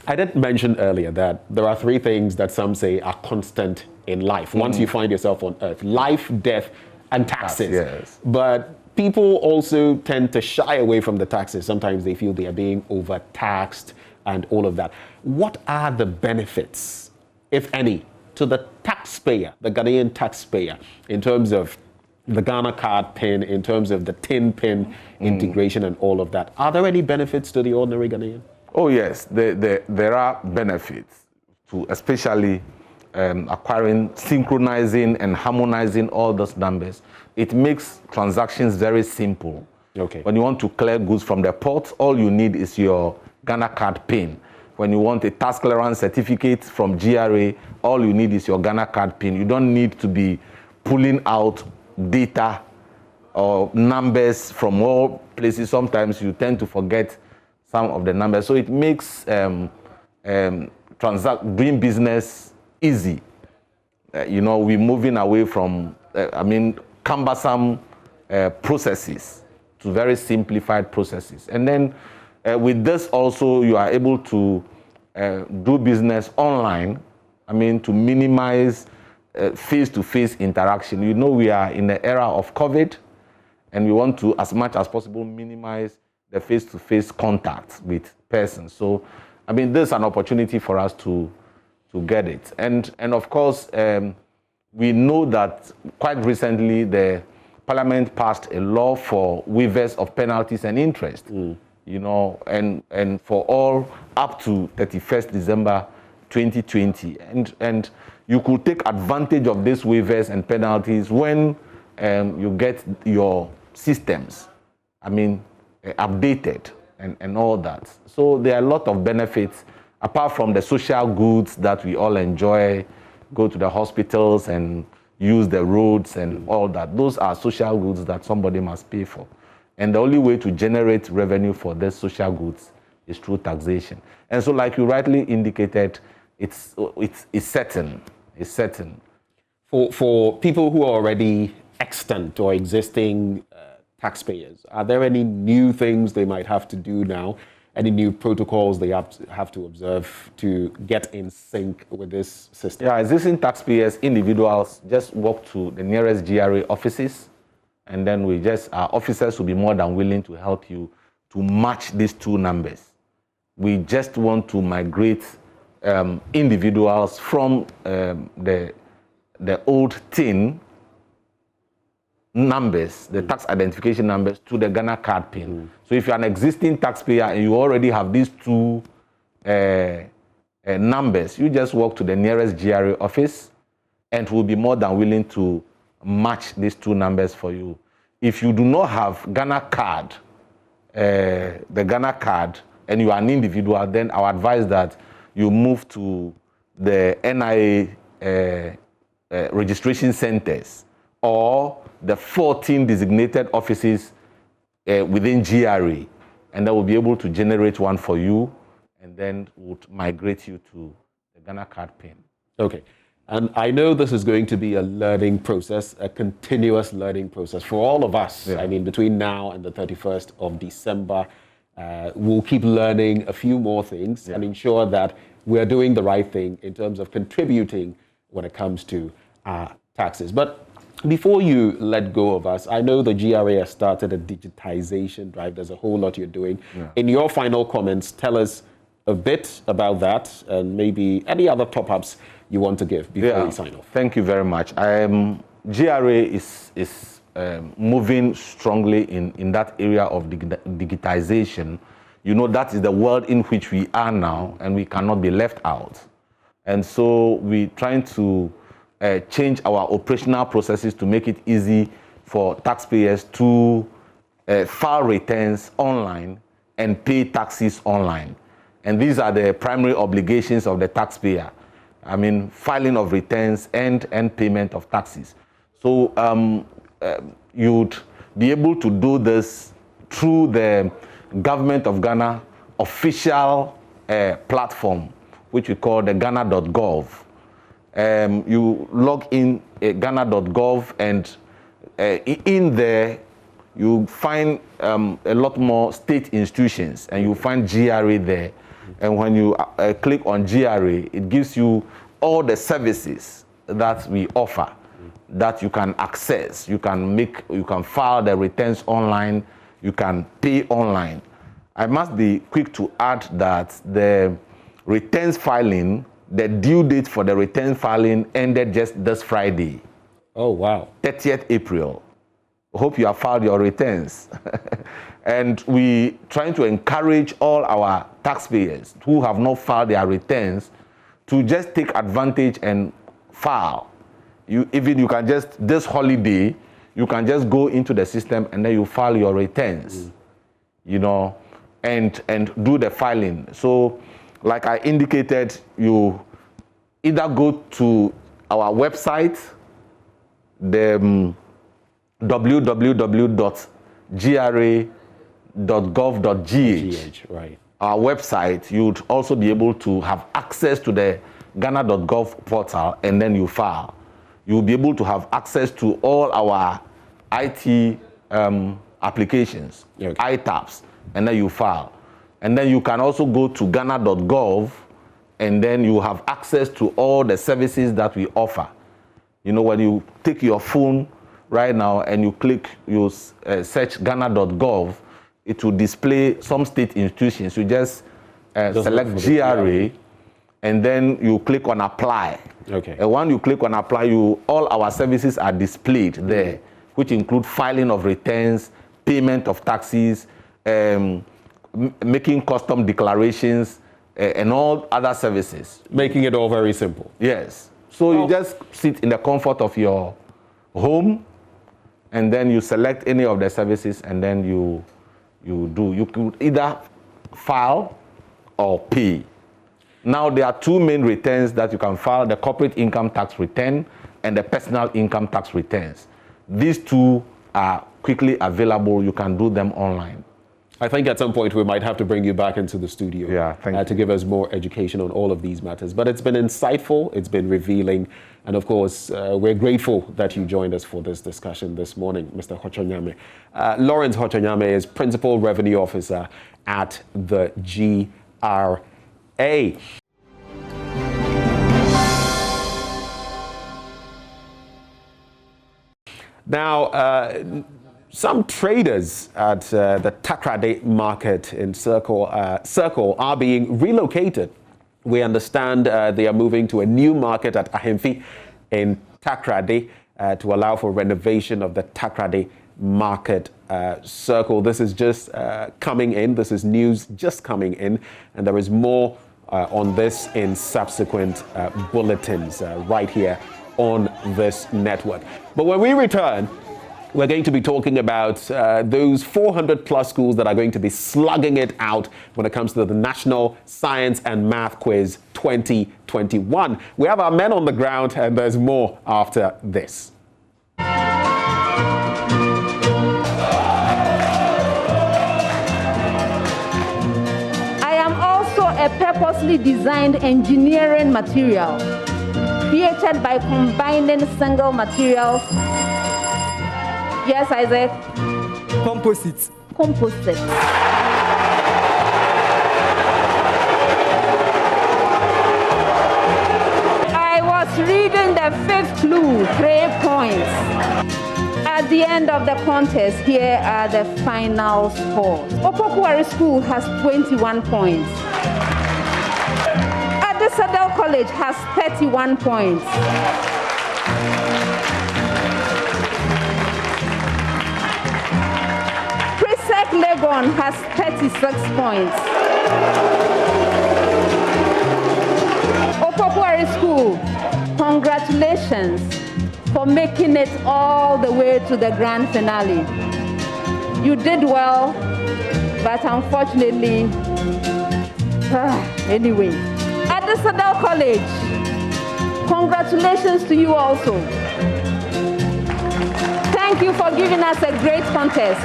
I did mention earlier that there are three things that some say are constant in life. Once you find yourself on earth: life, death, and taxes. Yes. But people also tend to shy away from the taxes. Sometimes they feel they are being overtaxed and all of that. What are the benefits, if any, to the taxpayer, the Ghanaian taxpayer, in terms of the Ghana card PIN, in terms of the TIN PIN integration and all of that? Are there any benefits to the ordinary Ghanaian? Oh yes, there are benefits to especially acquiring, synchronizing and harmonizing all those numbers. It makes transactions very simple. Okay. When you want to clear goods from the port, all you need is your Ghana card PIN. When you want a tax clearance certificate from GRA, all you need is your Ghana card PIN. You don't need to be pulling out data or numbers from all places. Sometimes you tend to forget some of the numbers. So it makes doing business easy. We're moving away from, cumbersome processes to very simplified processes. And then with this also, you are able to do business online, to minimize face-to-face interaction. We are in the era of COVID, and we want to, as much as possible, minimize the face-to-face contact with persons. So, this is an opportunity for us to get it. And of course, we know that quite recently the Parliament passed a law for waivers of penalties and interest, and for all up to 31st December 2020. And you could take advantage of these waivers and penalties when you get your systems, updated and all that. So there are a lot of benefits, apart from the social goods that we all enjoy, go to the hospitals and use the roads and all that. Those are social goods that somebody must pay for. And the only way to generate revenue for these social goods is through taxation. And so, like you rightly indicated, it's certain. It's certain. For people who are already extant or existing taxpayers, are there any new things they might have to do now? Any new protocols they have to observe to get in sync with this system? Yeah, existing taxpayers, individuals, just walk to the nearest GRA offices, and then our officers will be more than willing to help you to match these two numbers. We just want to migrate individuals from the old TIN numbers, the tax identification numbers, to the Ghana card PIN. So if you're an existing taxpayer and you already have these two numbers, you just walk to the nearest GRA office and we'll be more than willing to match these two numbers for you. If you do not have Ghana card, the Ghana card, and you are an individual, then I would advise that you move to the NIA registration centers or the 14 designated offices within GRA, and that will be able to generate one for you, and then would migrate you to the Ghana card PIN. Okay. And I know this is going to be a learning process, a continuous learning process for all of us. Yeah. Between now and the 31st of December, we'll keep learning a few more things and ensure that we're doing the right thing in terms of contributing when it comes to taxes. But Before you let go of us, I know the GRA has started a digitization drive. There's a whole lot you're doing. Yeah. In your final comments, tell us a bit about that and maybe any other top-ups you want to give before we sign off. Thank you very much. GRA is moving strongly in that area of digitization. You know, that is the world in which we are now, and we cannot be left out. And so we're trying to change our operational processes to make it easy for taxpayers to file returns online and pay taxes online. And these are the primary obligations of the taxpayer. I mean, filing of returns and payment of taxes. So you'd be able to do this through the Government of Ghana official platform, which we call the Ghana.gov. You log in Ghana.gov, and in there you find a lot more state institutions, and you find GRA there. And when you click on GRA, it gives you all the services that we offer that you can access. You can file the returns online, you can pay online. I must be quick to add that the returns filing, the due date for the return filing ended just this Friday. Oh, wow. 30th April. Hope you have filed your returns. And we trying to encourage all our taxpayers who have not filed their returns to just take advantage and file. You can just, this holiday, you can just go into the system and then you file your returns, you know, and do the filing. So, like I indicated, you either go to our website, the www.gra.gov.gh. Right. Our website, you'd also be able to have access to the Ghana.gov portal, and then you file. You'll be able to have access to all our IT applications, ITAPs, and then you file. And then you can also go to Ghana.gov, and then you have access to all the services that we offer. You know, when you take your phone right now and you click, you search Ghana.gov, it will display some state institutions. You just select GRA, and then you click on apply. Okay. And when you click on apply, all our services are displayed there, which include filing of returns, payment of taxes, making custom declarations, and all other services. Making it all very simple. Yes. So you just sit in the comfort of your home, and then you select any of the services, and then you do. You could either file or pay. Now, there are two main returns that you can file: the corporate income tax return and the personal income tax returns. These two are quickly available. You can do them online. I think at some point we might have to bring you back into the studio to give us more education on all of these matters. But it's been insightful, it's been revealing, and of course, we're grateful that you joined us for this discussion this morning, Mr. Hochonyame. Lawrence Hochonyame is Principal Revenue Officer at the GRA. Now, some traders at the Takrade market in Circle are being relocated. We understand they are moving to a new market at Ahemfi in Takrade to allow for renovation of the Takrade market circle. This is just coming in. This is news just coming in, and there is more on this in subsequent bulletins right here on this network. But when we return, we're going to be talking about those 400 plus schools that are going to be slugging it out when it comes to the National Science and Math Quiz 2021. We have our men on the ground, and there's more after this. I am also a purposely designed engineering material created by combining single materials. Yes, Isaac? Composite. Composite. I was reading the the fifth clue, 3 points. At the end of the contest, here are the final scores. Opokuwari School has 21 points. Adisadel College has 31 points. Legon has 36 points. Opokuwari School, congratulations for making it all the way to the grand finale. You did well, but unfortunately, anyway. Adisadel College, congratulations to you also. Thank you for giving us a great contest.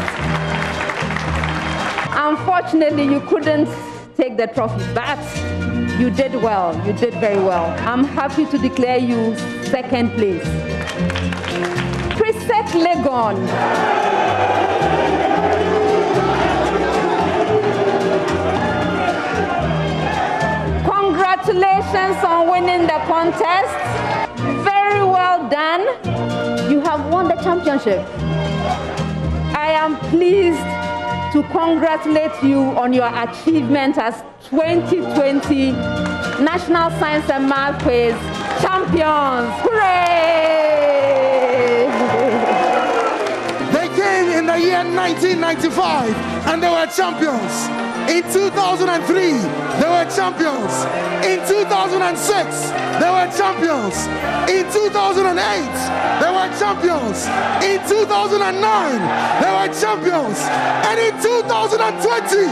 Unfortunately, you couldn't take the trophy, but you did well. You did very well. I'm happy to declare you second place. Preset Legon. Congratulations on winning the contest. Very well done. You have won the championship. I am pleased to congratulate you on your achievement as 2020 National Science and Math Quiz champions. Hooray! They came in the year 1995 and they were champions. In 2003, they were champions. In 2006, they were champions. In 2008, they were champions. In 2009, they were champions. And in 2020,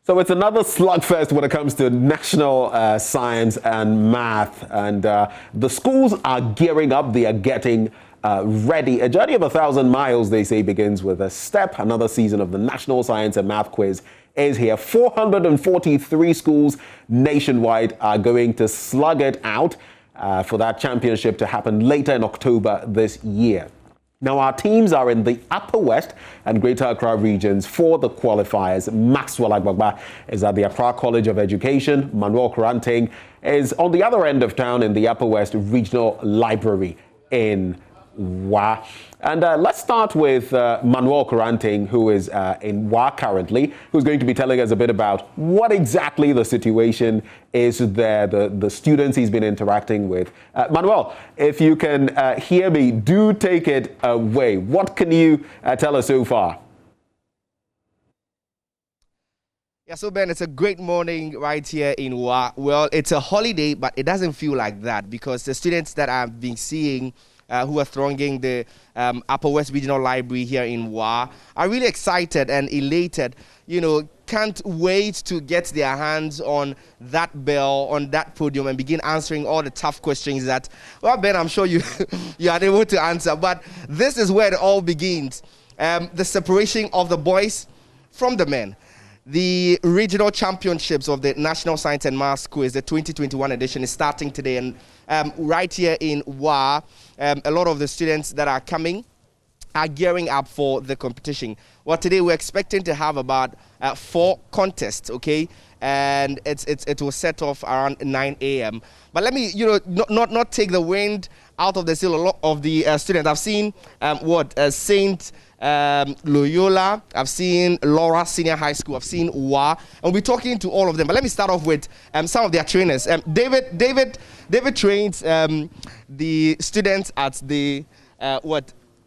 So it's another slugfest when it comes to national science and math. And the schools are gearing up. They are getting ready. A journey of 1,000 miles, they say, begins with a step. Another season of the National Science and Math Quiz is here. 443 schools nationwide are going to slug it out for that championship to happen later in October this year. Now, our teams are in the Upper West and Greater Accra regions for the qualifiers. Maxwell Agbagba is at the Accra College of Education. Manuel Kuranting is on the other end of town in the Upper West Regional Library in Wa. And let's start with Manuel Kuranting, who is in Wa currently, who's going to be telling us a bit about what exactly the situation is there, the students he's been interacting with. Manuel, if you can hear me, do take it away. What can you tell us so far? Yeah, so Ben, it's a great morning right here in Wa. Well, it's a holiday, but it doesn't feel like that because the students that I've been seeing who are thronging the Upper West Regional Library here in Wa are really excited and elated. You know, can't wait to get their hands on that bell, on that podium, and begin answering all the tough questions that, well, Ben, I'm sure you you are able to answer. But this is where it all begins. The separation of the boys from the men. The regional championships of the National Science and Maths Quiz, the 2021 edition, is starting today. And right here in Wa, a lot of the students that are coming are gearing up for the competition. Well, today we're expecting to have about 4 contests, okay? And it will set off around 9 a.m. But let me, you know, not take the wind out of the sail. A lot of the students. I've seen Saint Loyola, I've seen Laura Senior High School, I've seen Wa, and we'll be talking to all of them. But let me start off with some of their trainers. David trains the students at the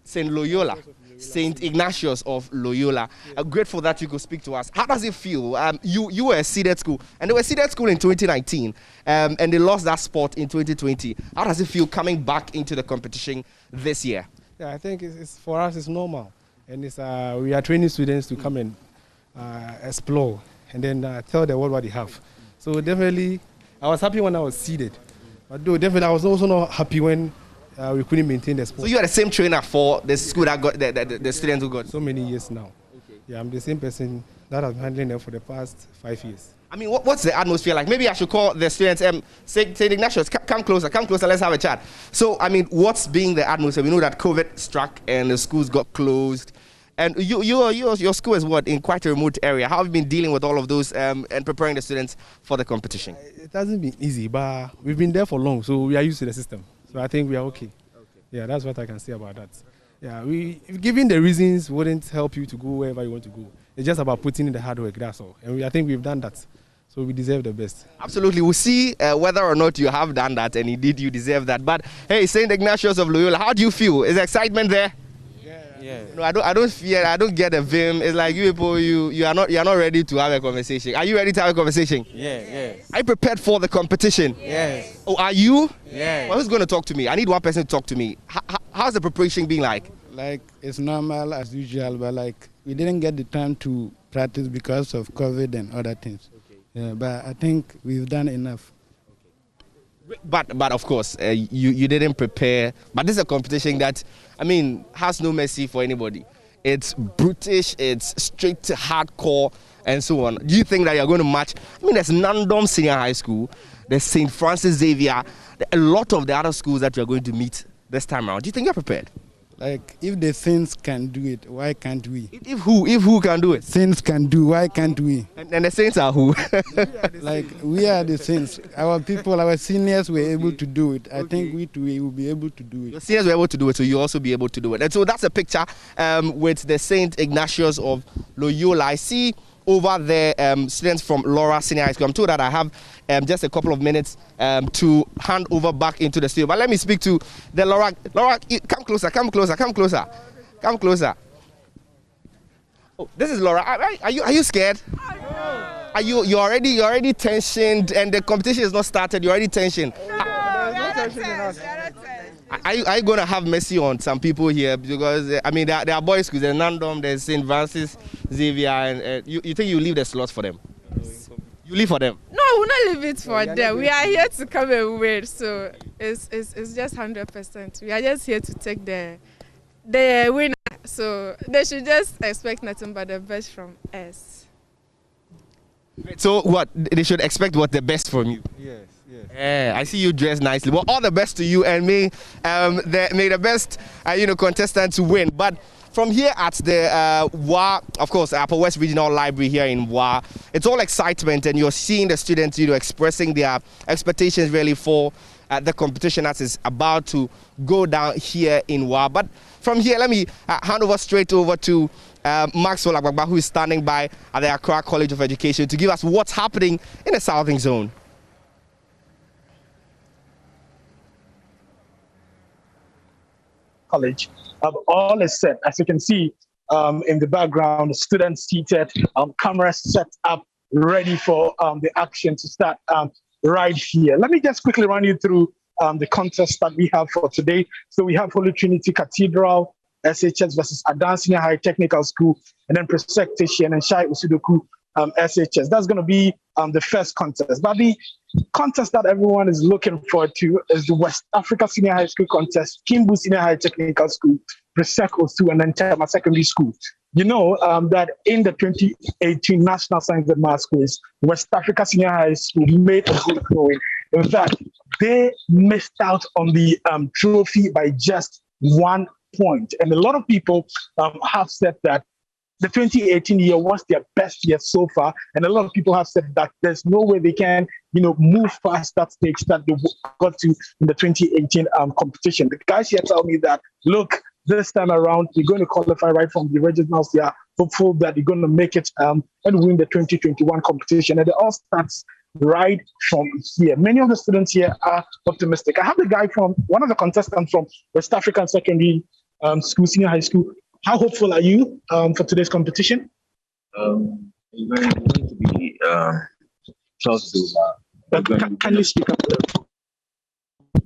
St. Loyola. St. Ignatius of Loyola. Grateful that you could speak to us. How does it feel? You were a seeded school, and they were a seeded school in 2019, and they lost that spot in 2020. How does it feel coming back into the competition this year? Yeah, I think it's for us it's normal, and it's we are training students to come and explore, and then tell the world what they have. So definitely, I was happy when I was seeded, but though definitely I was also not happy when we couldn't maintain the sport. So you are the same trainer for the school that got the students who got? So many years now. Okay. Yeah, I'm the same person that has been handling them for the past 5 years. I mean, what's the atmosphere like? Maybe I should call the students, St. Ignatius, come closer, let's have a chat. So, I mean, what's being the atmosphere? We know that COVID struck and the schools got closed. And your school is what, in quite a remote area. How have you been dealing with all of those and preparing the students for the competition? It hasn't been easy, but we've been there for long, so we are used to the system. So I think we are okay. Yeah, that's what I can say about that. Yeah, giving the reasons wouldn't help you to go wherever you want to go. It's just about putting in the hard work, that's all. And I think we've done that. So we deserve the best. Absolutely. We'll see whether or not you have done that, and indeed you deserve that. But hey, St. Ignatius of Loyola, how do you feel? Is there excitement there? Yeah. No, I don't fear. I don't get a vim. It's like you people, you are not ready to have a conversation. Are you ready to have a conversation? Yeah. Are you prepared for the competition? Yes. Oh, are you? Yeah. Well, who's going to talk to me? I need one person to talk to me. How's the preparation being like? Like, it's normal as usual, but like we didn't get the time to practice because of COVID and other things. Okay. Yeah, but I think we've done enough. But of course, you didn't prepare. But this is a competition that, I mean, has no mercy for anybody. It's brutish, it's straight hardcore, and so on. Do you think that you're going to match? I mean, there's Nandom Senior High School, there's St. Francis Xavier, a lot of the other schools that you're going to meet this time around. Do you think you're prepared? Like, if the Saints can do it, why can't we? If who can do it? Saints can do, why can't we? And the Saints are who? Like, we are the Saints. Our people, our seniors were able to do it. I think we will be able to do it. Your seniors were able to do it, so you'll also be able to do it. And so that's a picture with the St. Ignatius of Loyola. I see over there students from Laura Senior High School. I'm told that I have just a couple of minutes to hand over back into the studio. But let me speak to the Laura. Laura, come closer. Oh, this is Laura. Are you scared? Are you're already tensioned, and the competition is not started? You're already tensioned. Are you going to have mercy on some people here? Because, I mean, there are boys schools, there's Nandom, there's St. Francis Xavier, and you think you leave the slots for them? You leave for them? No, we'll not leave it for them. We are here to come and win, so it's just 100%. We are just here to take the winner, so they should just expect nothing but the best from us. So what? They should expect what? The best from you? Yes. Yeah, I see you dressed nicely. Well, all the best to you, and may the best contestants win. But from here at the WA, of course, Upper West Regional Library here in WA, it's all excitement, and you're seeing the students, expressing their expectations really for the competition that is about to go down here in WA. But from here, let me hand over straight over to Maxwell Agbagba, who is standing by at the Accra College of Education to give us what's happening in the Southern Zone. College. All is set. As you can see in the background, students seated, cameras set up, ready for the action to start right here. Let me just quickly run you through the contest that we have for today. So we have Holy Trinity Cathedral, SHS versus Adan Senior High Technical School, and then Protectation and Shai Usudoku SHS. That's going to be the first contest. But the contest that everyone is looking forward to is the West Africa Senior High School contest, Kimbu Senior High Technical School, Presec Osu, and then Tema Secondary School. You know that in the 2018 National Science and Maths Quiz, West Africa Senior High School made a good showing. In fact, they missed out on the trophy by just 1 point. And a lot of people have said that the 2018 year was their best year so far, and a lot of people have said that there's no way they can, move past that stage that they got to in the 2018 competition. The guys here tell me that, look, this time around, you're going to qualify right from the regionals. They are hopeful that you're going to make it and win the 2021 competition, and it all starts right from here. Many of the students here are optimistic. I have one of the contestants from West African Secondary School, Senior High School. How hopeful are you for today's competition? It's going to be tough. Can you speak up a little?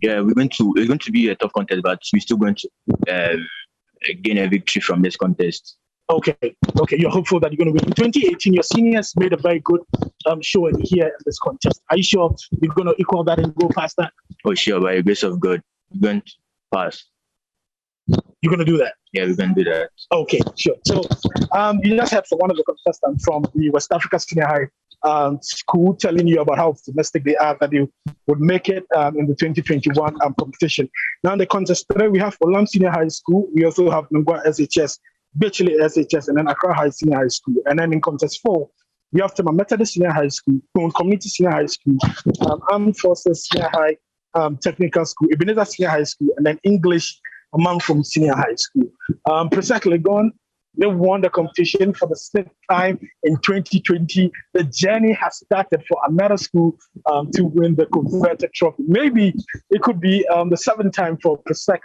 Yeah, it's going to be a tough contest, but we're still going to gain a victory from this contest. Okay, you're hopeful that you're going to win. In 2018, your seniors made a very good showing here in this contest. Are you sure you're going to equal that and go past that? Oh, sure, by the grace of God, we're going to pass. You're going to do that? Yeah, we're going to do that. Okay, sure. So you just heard from one of the contestants from the West Africa Senior High school telling you about how optimistic they are that they would make it in the 2021 competition. Now, in the contest today, we have Olam Senior High School. We also have Nungwa SHS, Bechley SHS, and then Accra High Senior High School. And then in contest 4, we have Tema Methodist Senior High School, Community Senior High School, Armed Forces Senior High Technical School, Ebenezer Senior High School, and then English among from Senior High School. Presec Legon, they won the competition for the 6th time in 2020. The journey has started for another school to win the coveted trophy. Maybe it could be the 7th time for Presec.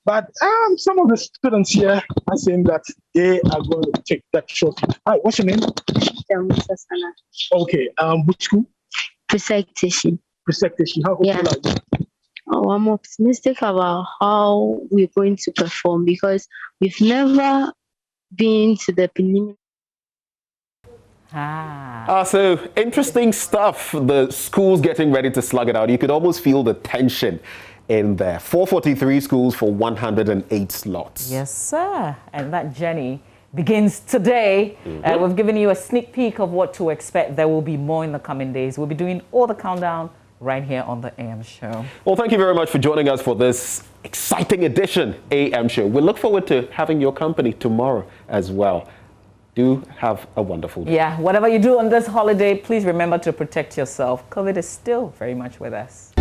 But some of the students here are saying that they are going to take that trophy. Hi, what's your name? Okay, which school? Precipitation. How hopeful are you? Oh, I'm optimistic about how we're going to perform because we've never been to the preliminary. So interesting stuff. The school's getting ready to slug it out. You could almost feel the tension in there. 443 schools for 108 slots. Yes, sir. And that journey begins today. We've given you a sneak peek of what to expect. There will be more in the coming days. We'll be doing all the countdown right here on the AM Show. Well, thank you very much for joining us for this exciting edition AM Show. We look forward to having your company tomorrow as well. Do have a wonderful day. Yeah, whatever you do on this holiday, please remember to protect yourself. COVID is still very much with us.